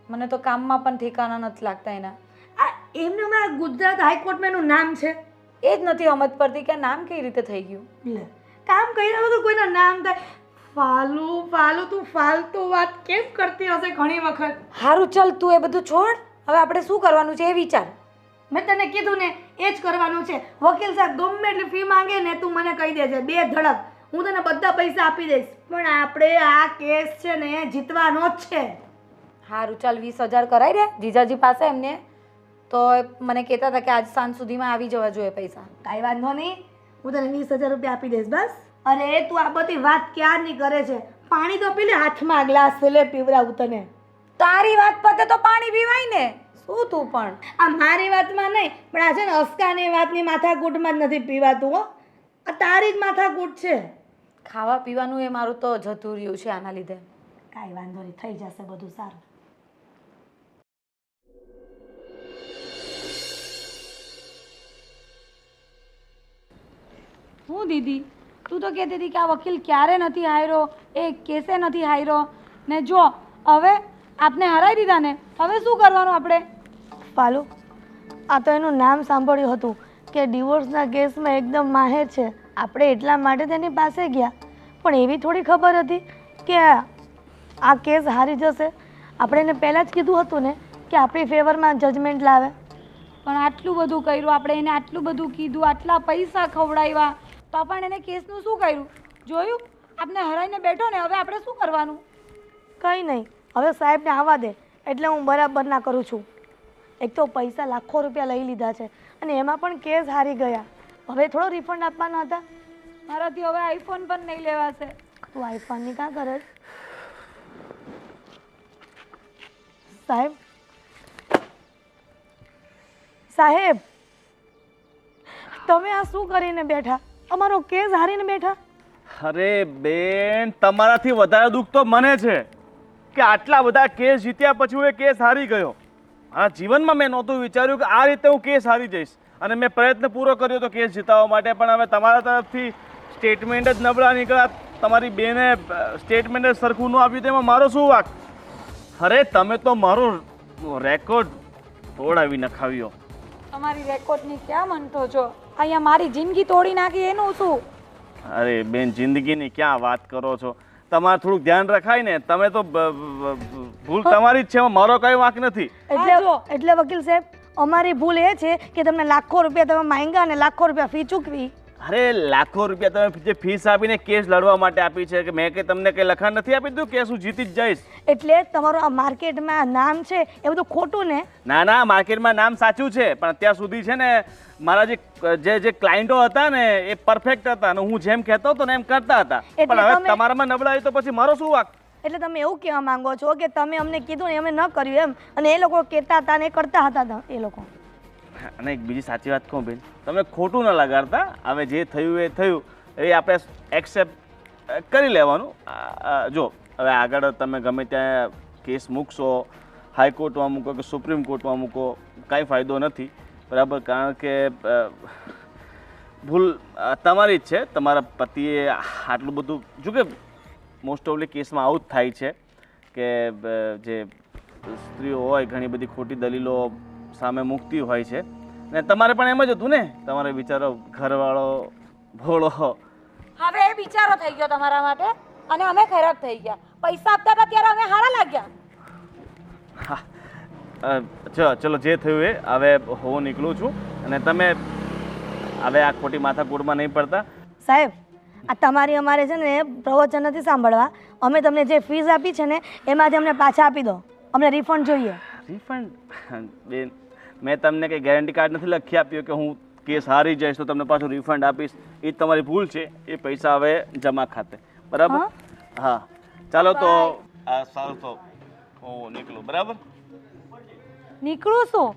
મને તો કામમાં પણ ઠેકાણા નથી લાગતા એના. આ એમને હમણાં ગુજરાત હાઈકોર્ટમાં એનું નામ છે, એ જ નથી સમજ પડતી કે નામ કઈ રીતે થઈ ગયું. લે કામ કર્યા વગર કોઈના નામ થાય? ફાલુ તું ફાલતુ વાત કેમ કરતી હશે ઘણી વખત? સારું ચાલ તું એ બધું છોડ, હવે આપણે શું કરવાનું છે એ વિચાર. મેં તને કીધું ને એ જ કરવાનું છે. વકીલ સાહેબ ગમે એટલી ફી માંગે ને તું મને કહી દેજે, 2 ધડક હું તને બધા પૈસા આપી દઈશ. પણ આપણે આ કેસ છે ને જીતવાનો જ છે. સારું ચાલ 20,000 કરાવી દે જીજાજી પાસે એમને, તો મને કહેતા હતા કે આજ સાંજ સુધીમાં આવી જવા જોઈએ પૈસા. કાંઈ વાંધો નહીં, હું તને 20,000 રૂપિયા આપી દઈશ બસ. અરે તું આ બધી વાત ક્યારની કરે છે, પાણી તો પેલી હાથમાં ગ્લાસ લે પીવડાવું તને. તારી વાત પતે તો પાણી પીવાય ને. શું તું પણ આ મારી વાતમાં નહીં, પણ આ છે ને અસ્કાની વાતની માથાકૂટમાં જ નથી પીવાતું હો. આ તારી જ માથાકૂટ છે. ખાવા પીવાનું એ મારું તો જતું રહ્યું છે આના લીધે. કાંઈ વાંધો નહીં, થઈ જશે બધું સારું. હું દીદી, તું તો કહેતી હતી કે આ વકીલ ક્યારે નથી હાર્યો, એ કેસે નથી હાર્યો, ને જો હવે આપને હરાવી દીધા ને, હવે શું કરવાનું આપણે? પાલુ, આ તો એનું નામ સાંભળ્યું હતું કે ડિવોર્સના કેસમાં એકદમ માહેર છે. આપણે એટલા માટે તેની પાસે ગયા, પણ એવી થોડી ખબર હતી કે આ કેસ હારી જશે. આપણે એને પહેલાં જ કીધું હતું ને કે આપણી ફેવરમાં જજમેન્ટ લાવે. પણ આટલું બધું કર્યું આપણે એને, આટલું બધું કીધું, આટલા પૈસા ખવડાવ્યા, તો પણ એને કેસનું શું કર્યું? જોયું, આપને હરાઈને બેઠો ને, હવે આપણે શું કરવાનું? કંઈ નહીં, હવે સાહેબને આવવા દે એટલે હું બરાબર ના કરું છું. એક તો પૈસા લાખો રૂપિયા લઈ લીધા છે અને એમાં પણ કેસ હારી ગયા. હવે થોડો રિફંડ આપવાના હતા. મારાથી હવે આઈફોન પણ નહીં લેવાશે. તું આઈફોનની કાં કરે? સાહેબ, સાહેબ, તમે આ શું કરીને બેઠા? અમારો કેસ હારીને બેઠા. અરે બેન, તમારાથી વધારે દુઃખ તો મને છે કે આટલા બધા કેસ જીત્યા પછી હું એ કેસ હારી ગયો. મારા જીવનમાં મેં નહોતું વિચાર્યું કે આ રીતે હું કેસ હારી જઈશ, અને મેં પ્રયત્ન પૂરો કર્યો તો કેસ જીતાવવા માટે, પણ હવે તમારા તરફથી સ્ટેટમેન્ટ જ નબળા નીકળ્યા. તમારી બેને સ્ટેટમેન્ટ જ સરખું ન આપ્યું, તેમાં મારો શું વાંક? અરે તમે તો મારો રેકોર્ડ તોડાવી નખાવ્યો. તમારી રેકોર્ડની ક્યાં મનતો છો? અહીંયા મારી જિંદગી તોડી નાખી એનું શું? અરે બેન, જિંદગીની ક્યાં વાત કરો છો? તમારે થોડુંક ધ્યાન રખાય ને. તમે તો ભૂલ તમારી જ છે, મારો કઈ વાંક નથી. એટલે વકીલ સાહેબ, અમારી ભૂલ એ છે કે તમને લાખો રૂપિયા તમે માંગ્યા અને લાખો રૂપિયા ફી ચૂકવી. અરે લાખો રૂપિયા તમે જે ફીસ આપીને કેસ લડવા માટે આપી છે, કે મેં કે તમને કઈ લખાણ નથી આપી દીધું કેસ હું જીતી જ જઈશ? એટલે તમારું આ માર્કેટમાં નામ છે એ બધું ખોટું ને? ના ના, માર્કેટમાં નામ સાચું છે, પણ અત્યાર સુધી છે ને મારા જે ક્લાયન્ટો હતા ને એ પરફેક્ટ હતા અને હું જેમ કહેતો હતો ને એમ કરતા હતા. પણ હવે તમારામાં નબળાઈ તો પછી મારો શું વાંક? એટલે તમે એવું કહેવા માંગો છો કે તમે અમને કીધું ને અમે ન કર્યું એમ, અને એ લોકો કહેતા હતા ને કરતા હતા એ લોકો? અને એક બીજી સાચી વાત કહું બેન, તમે ખોટું ન લગાડતા. હવે જે થયું એ થયું, એ આપણે એક્સેપ્ટ કરી લેવાનું. જો હવે આગળ તમે ગમે ત્યાં કેસ મૂકશો, હાઈકોર્ટમાં મૂકો કે સુપ્રીમ કોર્ટમાં મૂકો, કાંઈ ફાયદો નથી, બરાબર? કારણ કે ભૂલ તમારી જ છે. તમારા પતિએ આટલું બધું, જો કે મોસ્ટ ઓફલી કેસમાં આવું જ થાય છે કે જે સ્ત્રીઓ હોય ઘણી બધી ખોટી દલીલો સામે મૂકતી હોય છે, ને તમારે પણ એમ જ હતું ને. તમારે વિચારો ઘરવાળો ભોળો. હવે એ બિચારો થઈ ગયો તમારા માટે અને અમે ખરાબ થઈ ગયા. પૈસા આપતા હતા ત્યારે અમે હારા લાગ્યા. ચલો જે થયું એ. હવે હું નીકળું છું અને તમે હવે આ ખોટી માથાકૂટમાં નહીં પડતા. સાહેબ, આ તમારી અમારે છે ને પ્રવચન નથી સાંભળવા. અમે તમને જે ફીસ આપી છે ને એમાંથી અમને પાછા આપી દો. અમને રિફંડ જોઈએ. રિફંડ? બેન, મેં તમને કંઈ ગેરંટી કાર્ડ નથી લખી આપ્યો કે હું કેસ હારી જઈશ તો તમને પાછું રિફંડ આપીશ. એ તમારી ભૂલ છે. એ પૈસા હવે જમા ખાતે, બરાબર? હા, ચાલો તો સારું, તો હું નીકળું, બરાબર? નીકળું શું?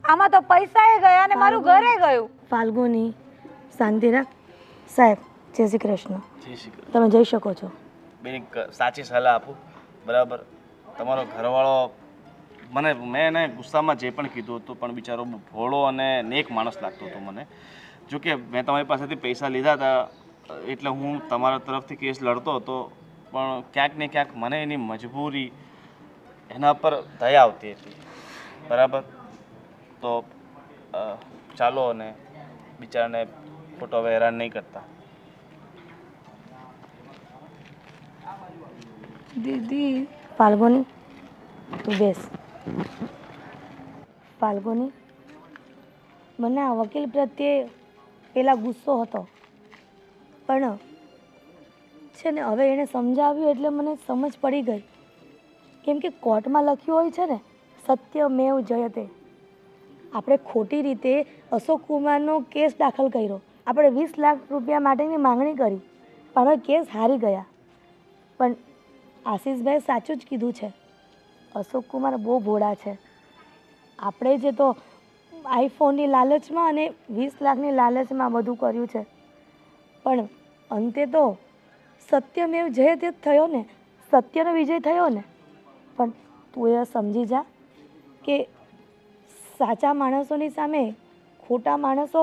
આમાં તો પૈસા એ ગયા અને મારું ઘરે ગયું. ફાલ્ગુની, શાંતિ રાખ. સાહેબ, જય શ્રી કૃષ્ણ. જય શ્રી કૃષ્ણ. તમે જઈ શકો છો. બેન, એક સાચી સલાહ આપું, બરાબર? તમારો ઘરવાળો મેં એને ગુસ્સામાં જે પણ કીધું હતું, પણ બિચારો ભોળો અને નેક માણસ લાગતો હતો મને. જોકે મેં તમારી પાસેથી પૈસા લીધા હતા એટલે હું તમારા તરફથી કેસ લડતો હતો, પણ ક્યાંક ને ક્યાંક મને એની મજબૂરી, એના પર દયા આવતી હતી, બરાબર? તો ચાલો, અને બિચારાને ખોટો હવે હેરાન નહીં કરતા. દીદી, ફાલ્ગુની, તું બેસ. ફાલ્ગુની, મને આ વકીલ પ્રત્યે પેલા ગુસ્સો હતો, પણ છે ને હવે એણે સમજાવ્યું એટલે મને સમજ પડી ગઈ. કેમ કે કોર્ટમાં લખ્યું હોય છે ને, સત્યમેવ જયતે. આપણે ખોટી રીતે અશોક કુમારનો કેસ દાખલ કર્યો. આપણે 20 લાખ રૂપિયા માટેની માંગણી કરી, પણ હવે કેસ હારી ગયા. પણ આશીષભાઈ સાચું જ કીધું છે. અશોક કુમાર બહુ ભોળા છે. આપણે જે તો આઈફોનની લાલચમાં અને 20 લાખની લાલચમાં બધું કર્યું છે, પણ અંતે તો સત્યમેવ જયતે જ થયો ને, સત્યનો વિજય થયો ને. પણ તું એ સમજી જા કે સાચા માણસોની સામે ખોટા માણસો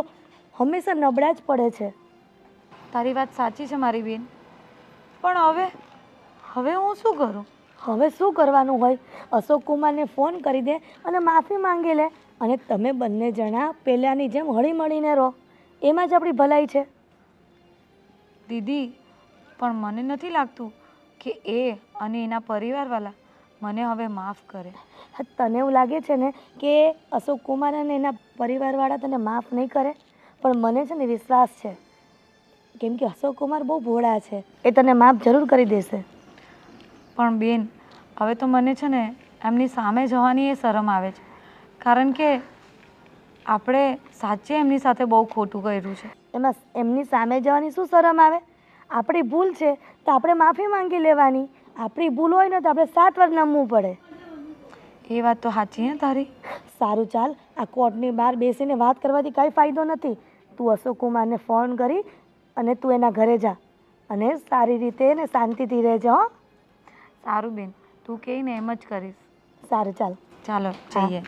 હંમેશા નબળા જ પડે છે. તારી વાત સાચી છે મારી બેન, પણ હવે હું શું કરું? હવે શું કરવાનું હોય? અશોક કુમારને ફોન કરી દે અને માફી માંગી લે, અને તમે બંને જણા પહેલાંની જેમ હળીમળીને રહો. એમાં જ આપણી ભલાઈ છે. દીદી, પણ મને નથી લાગતું કે એ અને એના પરિવારવાળા મને હવે માફ કરે. તને એવું લાગે છે ને કે અશોક કુમાર અને એના પરિવારવાળા તને માફ નહીં કરે? પણ મને છે ને વિશ્વાસ છે, કેમ કે અશોક કુમાર બહુ ભોળા છે. એ તને માફ જરૂર કરી દેશે. પણ બેન, હવે તો મને છે ને એમની સામે જવાની એ શરમ આવે છે, કારણ કે આપણે સાચે એમની સાથે બહુ ખોટું કર્યું છે. એમાં એમની સામે જવાની શું શરમ આવે? આપણી ભૂલ છે તો આપણે માફી માંગી લેવાની. આપણી ભૂલ હોય ને તો આપણે 7 વાર નમવું પડે. એ વાત તો સાચી હે તારી. સારું, ચાલ, આ કોર્ટની બહાર બેસીને વાત કરવાથી કાંઈ ફાયદો નથી. તું અશોક કુમારને ફોન કરી અને તું એના ઘરે જા, અને સારી રીતે ને શાંતિથી રહેજો. હો, સારું બેન, તું કહે ને એમ જ કરીશ. સારું, ચાલ. ચાલો જઈએ.